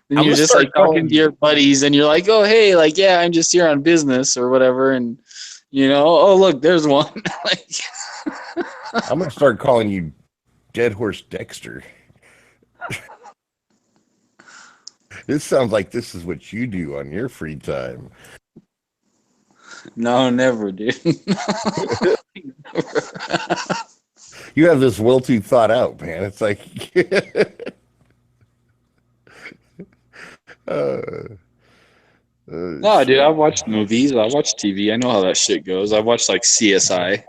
And you're just like talking to your buddies, and you're like, oh hey, like yeah, I'm just here on business or whatever, and you know, oh look, there's one. Like, I'm gonna start calling you Dead Horse Dexter. This sounds like this is what you do on your free time. No, never, dude. You have this well too thought out, man. It's like No, dude, I watch movies. I watch TV. I know how that shit goes. I watch like CSI.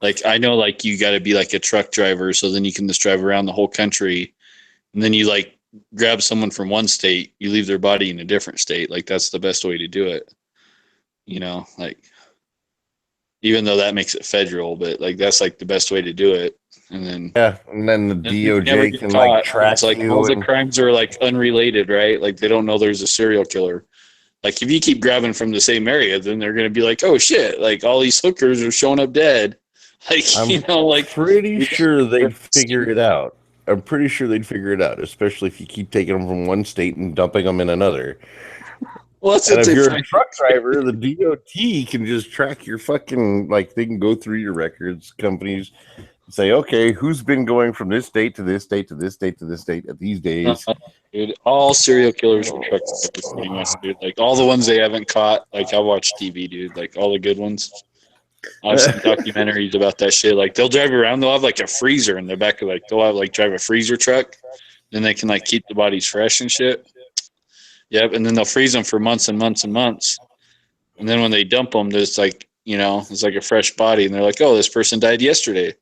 Like I know, like you got to be like a truck driver, so then you can just drive around the whole country, and then you like grab someone from one state, you leave their body in a different state. Like that's the best way to do it. You know, like even though that makes it federal, but like that's like the best way to do it. And then the you never DOJ get can caught. like track It's like you. all the and- crimes are like unrelated, right? Like they don't know there's a serial killer. Like if you keep grabbing from the same area, then they're gonna be like, oh shit, like all these hookers are showing up dead. Like I'm you know, like pretty sure they'd figure it out. I'm pretty sure they'd figure it out, especially if you keep taking them from one state and dumping them in another. well, that's And what if they you're a find. truck driver, the DOT can just track your fucking, like, they can go through your records, companies, and say, okay, who's been going from this date to this date to this date to this date at these days? Dude, all serial killers are truck drivers, pretty much, dude. Like all the ones they haven't caught. Like I watch TV, dude. Like all the good ones. I've seen documentaries about that shit. Like they'll drive around. They'll have like a freezer in the back of like they'll have like drive a freezer truck. Then they can like keep the bodies fresh and shit. Yep, and then they'll freeze them for months and months and months. And then when they dump them, there's like it's like a fresh body, and they're like, oh, this person died yesterday,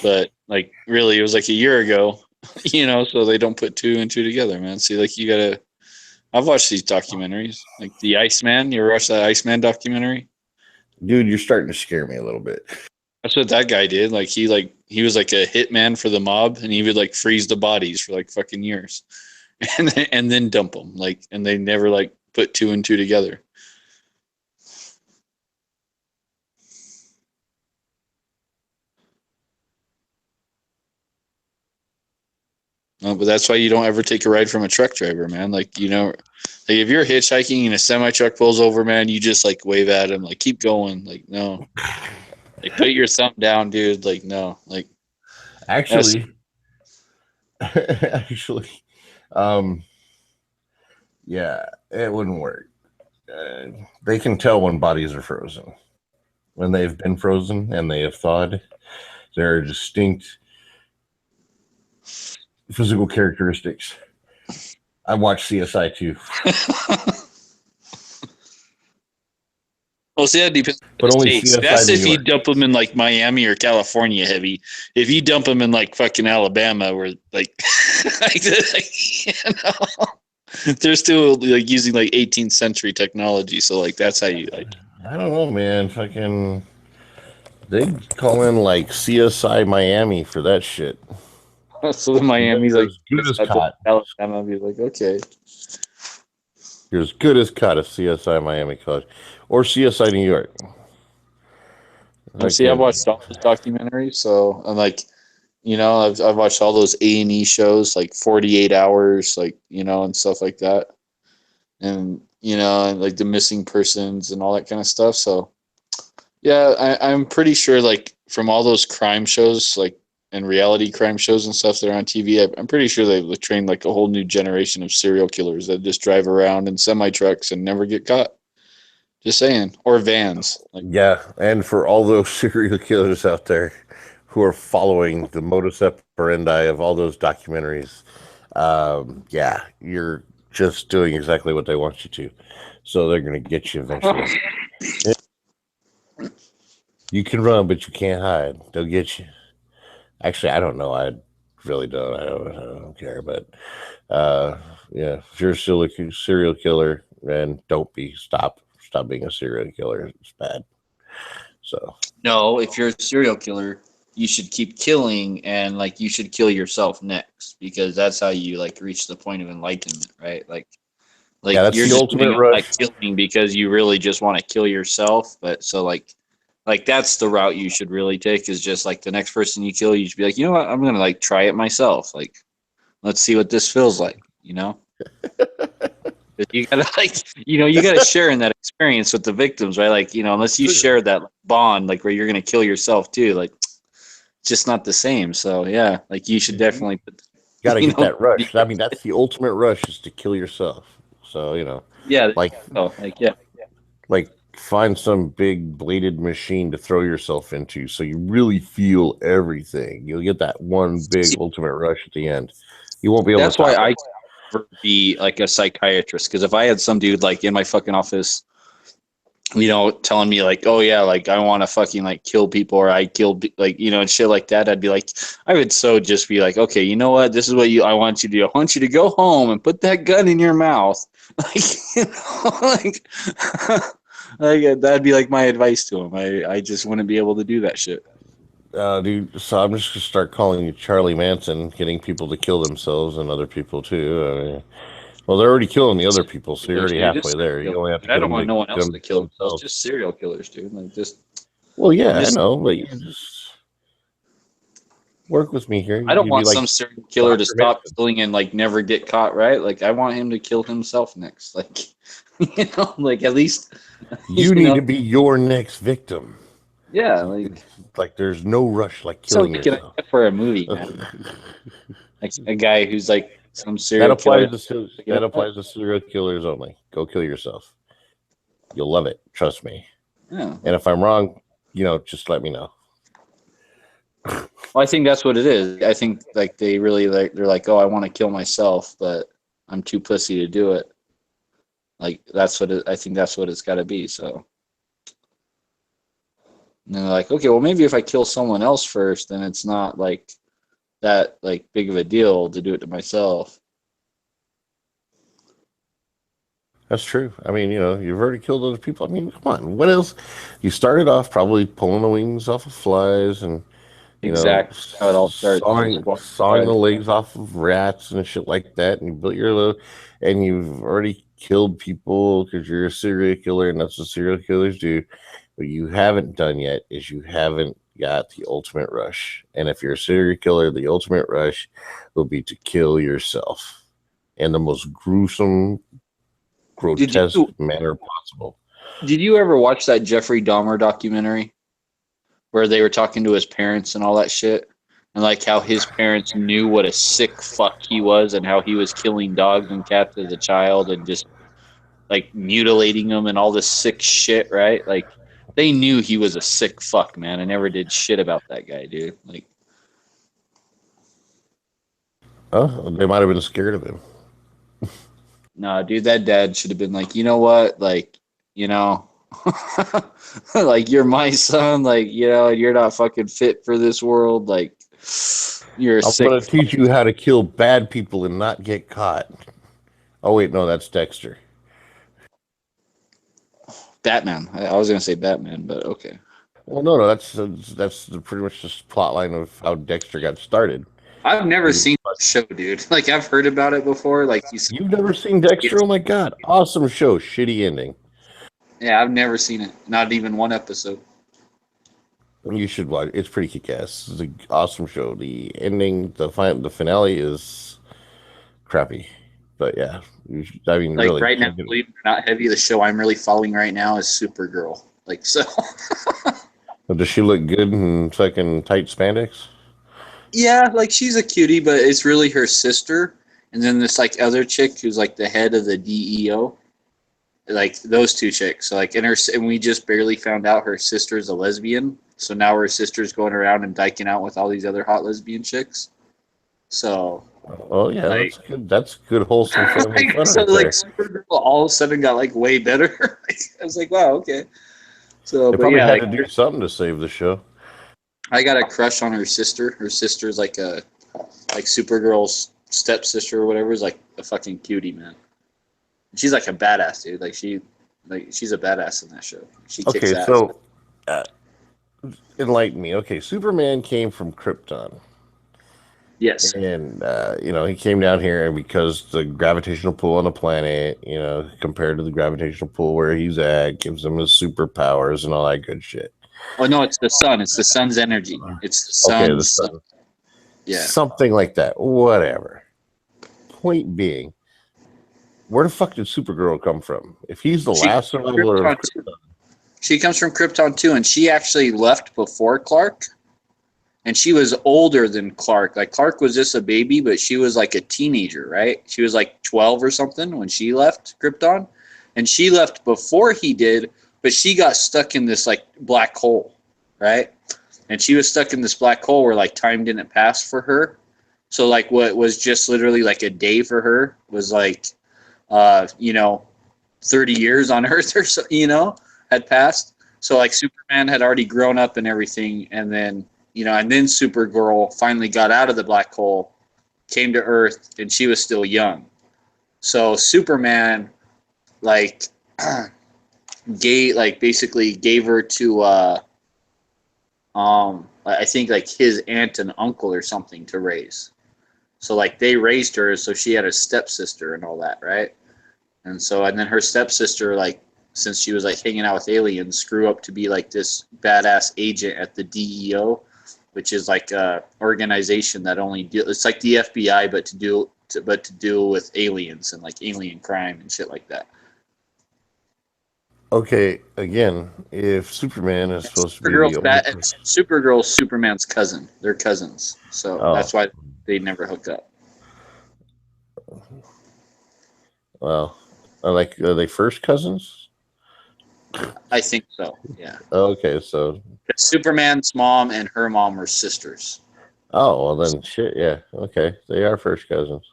but like really it was like a year ago. So they don't put two and two together, man. See, like you gotta. I've watched these documentaries, like the Iceman. You ever watch that Iceman documentary? Dude, you're starting to scare me a little bit. That's what that guy did. Like he was like a hitman for the mob, and he would like freeze the bodies for like fucking years, and then dump them. Like, and they never like put two and two together. No, but that's why you don't ever take a ride from a truck driver, man. Like like if you're hitchhiking and a semi truck pulls over, man, you just like wave at him, like keep going. Like no, like put your thumb down, dude. Like no, like Actually, yeah, it wouldn't work. They can tell when bodies are frozen. When they've been frozen and they have thawed, there are distinct physical characteristics. I watched CSI too. Well, see, that depends. But only States. CSI That's New if you York. dump them in like Miami or California heavy. If you dump them in like fucking Alabama, where like, they're still like using like 18th century technology. So like that's how you like. I don't know, man. Fucking, they call in like CSI Miami for that shit. So the Miami's like good as caught. Alabama, be like okay. You're as good as caught if CSI Miami caught, or CSI New York. See, I've watched all those documentaries, so I'm like, I've watched all those A&E shows, like 48 Hours, like and stuff like that, and and like the missing persons and all that kind of stuff. So, yeah, I'm pretty sure, like from all those crime shows, like and reality crime shows and stuff that are on TV, I'm pretty sure they've trained like a whole new generation of serial killers that just drive around in semi trucks and never get caught. Just saying, or vans. Like, yeah, and for all those serial killers out there who are following the modus operandi of all those documentaries, yeah, you're just doing exactly what they want you to. So they're going to get you eventually. You can run, but you can't hide. They'll get you. Actually, I don't know. I really don't. I don't care. But yeah, if you're still a serial killer, then don't be. Stop being a serial killer. It's bad. So No, if you're a serial killer, you should keep killing, and like you should kill yourself next, because that's how you like reach the point of enlightenment, right? Like yeah, that's you're the just ultimate doing it, rush. like killing because you really just want to kill yourself. But so like that's the route you should really take, is just like the next person you kill, you should be like, you know what, I'm gonna like try it myself. Like, let's see what this feels like, You gotta you gotta share in that experience with the victims, right? Like, unless you share that bond, like where you're gonna kill yourself too, like it's just not the same. So yeah, like you should definitely Gotta get that rush. I mean, that's the ultimate rush, is to kill yourself. So yeah, like find some big bladed machine to throw yourself into, so you really feel everything. You'll get that one big ultimate rush at the end. You won't be able. That's to why stop I it. never be like a psychiatrist. Because if I had some dude like in my fucking office, you know, telling me like, oh yeah, like I want to fucking like kill people or I killed like, you know, and shit like that, I'd be like, I would so just be like, okay, you know what? This is what I want you to do. I want you to go home and put that gun in your mouth. Like, you know, like, like that'd be like my advice to him. I just wouldn't be able to do that shit. Dude, so I'm just gonna start calling you Charlie Manson, getting people to kill themselves and other people too. I mean, well, they're already killing the other people, so you're already halfway there. You only have to. I don't want no one else to kill themselves. Just serial killers, dude. Like just. Well, yeah, I know, but you just work with me here. I don't You'd want be like some serial killer to Dr. stop killing and like never get caught, right? Like I want him to kill himself next. Like, you know, like at least. You need to be your next victim. Yeah, like there's no rush like killing yourself. For a movie, man. Like a guy who's like some serial killer. That applies to serial killers only. Go kill yourself. You'll love it. Trust me. Yeah. And if I'm wrong, you know, just let me know. Well, I think that's what it is. I think like they really like they're like, oh, I want to kill myself, but I'm too pussy to do it. Like that's what I think that's what it's got to be. So. And they're like, okay, well, maybe if I kill someone else first, then it's not like that like big of a deal to do it to myself. That's true. I mean, you know, you've already killed other people. I mean, come on. What else? You started off probably pulling the wings off of flies and, you know, how it all started. Sawing the legs off of rats and shit like that. And you built your little, and you've already killed people because you're a serial killer, and that's what serial killers do. What you haven't done yet is you haven't got the ultimate rush. And if you're a serial killer, the ultimate rush will be to kill yourself in the most gruesome, grotesque manner possible. Did you ever watch that Jeffrey Dahmer documentary where they were talking to his parents and all that shit? And like how his parents knew what a sick fuck he was and how he was killing dogs and cats as a child and just like mutilating them and all this sick shit, right? Like they knew he was a sick fuck, man. I never did shit about that guy, dude. Like, oh, they might have been scared of him. nah, dude, that dad should have been like, you know what? Like, you know, like you're my son. Like, you know, you're not fucking fit for this world. Like, you're a sick. I'm going to teach you how to kill bad people and not get caught. Oh, wait, no, that's Dexter. Batman. I was gonna say Batman, but okay. Well, no, that's pretty much the plot line of how Dexter got started. I've never seen the show, dude. Like I've heard about it before. Like you've never seen Dexter? Oh my god, awesome show, shitty ending. Yeah, I've never seen it. Not even one episode. You should watch. It's pretty kick-ass. It's an awesome show. The ending, the finale is crappy. But yeah, I mean, like really, right now, believe it or not, heavy. The show I'm really following right now is Supergirl. Like so. Does she look good in fucking tight spandex? Yeah, like she's a cutie, but it's really her sister, and then this like other chick who's like the head of the DEO. Like those two chicks. So like and we just barely found out her sister's a lesbian. So now her sister's going around and dyking out with all these other hot lesbian chicks. So. Oh yeah, like, that's good. That's good wholesome family fun. So right like there. Supergirl all of a sudden got like way better. I was like, wow, okay. So They but probably yeah, had like, to do something to save the show. I got a crush on her sister. Her sister's like a Supergirl's stepsister or whatever is like a fucking cutie, man. She's like a badass, dude. Like she's a badass in that show. She kicks Okay, ass. so enlighten me. Okay, Superman came from Krypton. Yes. And, you know, he came down here, and because the gravitational pull on the planet, you know, compared to the gravitational pull where he's at, gives him his superpowers and all that good shit. Oh, no, it's the sun. It's the sun's energy. It's the sun. Okay, the sun. Yeah. Something like that. Whatever. Point being, where the fuck did Supergirl come from? If he's the last survivor of Krypton. She comes from Krypton too, and she actually left before Clark. And she was older than Clark. Like Clark was just a baby, but she was like a teenager, right? She was like 12 or something when she left Krypton. And she left before he did, but she got stuck in this like black hole, right? And she was stuck in this black hole where like time didn't pass for her. So like what was just literally like a day for her was like, 30 years on Earth or so, had passed. So like Superman had already grown up and everything, and then Supergirl finally got out of the black hole, came to Earth, and she was still young. So Superman basically gave her to I think like his aunt and uncle or something to raise. So like they raised her, so she had a stepsister and all that, right? And then her stepsister, like, since she was like hanging out with aliens, grew up to be like this badass agent at the DEO, which is like a organization that only it's like the FBI, but to deal with aliens and like alien crime and shit like that. Okay, again, if Superman is supposed to be the only Supergirl's Superman's cousin. They're cousins, so that's why they never hooked up. Well, are they first cousins? I think so. Yeah. Okay, so Superman's mom and her mom were sisters. oh well, then shit, yeah, okay, they are first cousins.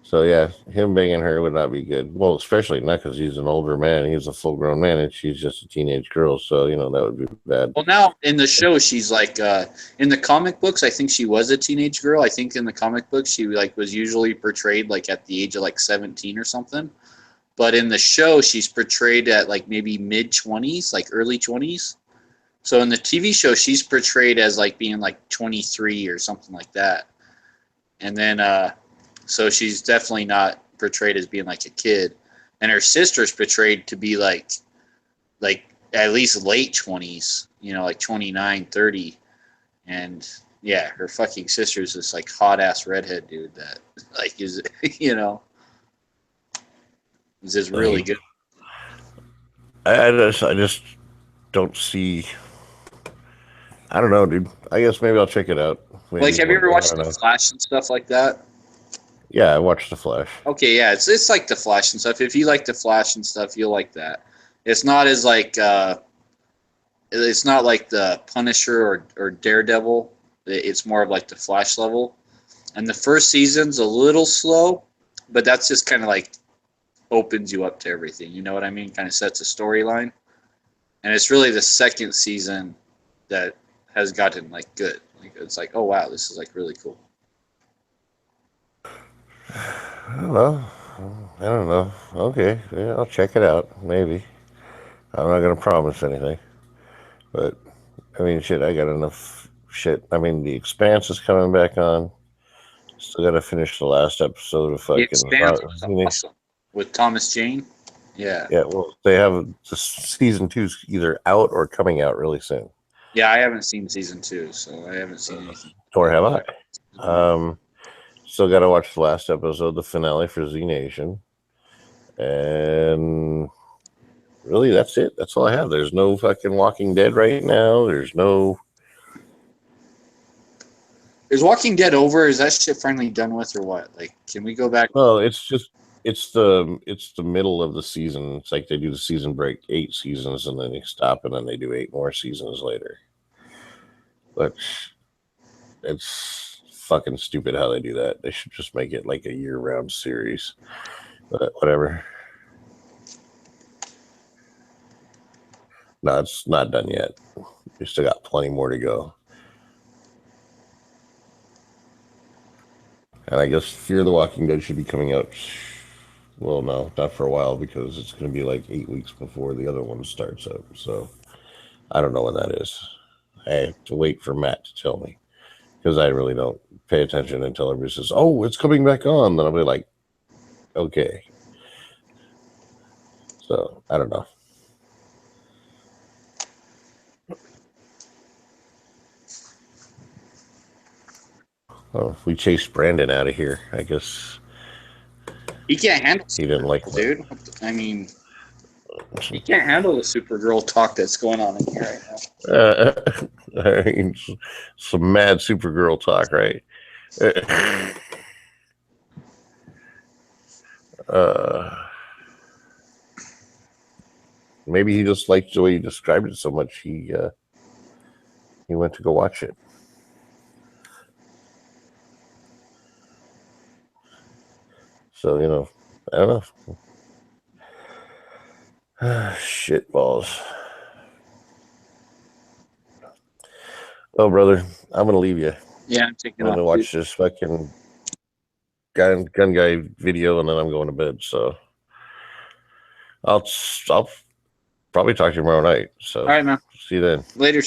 So yeah, him banging her would not be good. Well, especially not because he's an older man. He's a full-grown man, and she's just a teenage girl. So that would be bad. Well, now in the show, she's like in the comic books. I think she was a teenage girl. I think in the comic books, she like was usually portrayed like at the age of like 17 or something. But in the show, she's portrayed at like maybe mid-20s, like early 20s. So in the TV show, she's portrayed as like being like 23 or something like that. And then so she's definitely not portrayed as being like a kid. And her sister's portrayed to be like at least late 20s, like 29, 30. And yeah, her fucking sister's this like hot ass redhead dude that like is, is just really good. I just don't see. I don't know, dude. I guess maybe I'll check it out. Maybe Like, have you ever watched The Flash and stuff like that? Yeah, I watched The Flash. Okay, yeah, it's like The Flash and stuff. If you like The Flash and stuff, you'll like that. It's not as like it's not like the Punisher or Daredevil. It's more of like the Flash level. And the first season's a little slow, but that's just kind of like opens you up to everything. You know what I mean? Kind of sets a storyline. And it's really the second season that has gotten like good. Like it's like, oh wow, this is like really cool. Well, I don't know. Okay, yeah, I'll check it out. Maybe. I'm not gonna promise anything, but I mean, shit, I got enough shit. I mean, The Expanse is coming back on. Still got to finish the last episode of The fucking. Expanse was awesome with Thomas Jane. Yeah. Yeah, well, they have the season 2's either out or coming out really soon. Yeah, I haven't seen season 2, so I haven't seen anything. Or have I? Still got to watch the last episode, the finale for Z Nation, and really, that's it. That's all I have. There's no fucking Walking Dead right now. There's Walking Dead over? Is that shit finally done with, or what? Like, can we go back? Well, it's the middle of the season. It's like they do the season break, 8 seasons, and then they stop, and then they do 8 more seasons later. But it's fucking stupid how they do that. They should just make it like a year-round series. But whatever. No, it's not done yet. We still got plenty more to go. And I guess Fear the Walking Dead should be coming out. Well, no, not for a while because it's going to be like 8 weeks before the other one starts up. So I don't know when that is. I have to wait for Matt to tell me because I really don't pay attention until everybody says, "Oh, it's coming back on." Then I'll be like, "Okay." So I don't know. Well, if we chased Brandon out of here, I guess He can't handle he didn't like it, dude. I mean, he can't handle the Supergirl talk that's going on in here right now. I mean, some mad Supergirl talk, right? Maybe he just liked the way you described it so much. He went to go watch it. So, you know, I don't know. Shit balls. Oh, brother, I'm going to leave you. Yeah, I'm taking I'm going to off. watch this fucking gun guy video, and then I'm going to bed. So I'll probably talk to you tomorrow night. So All right, man. see you then. Later.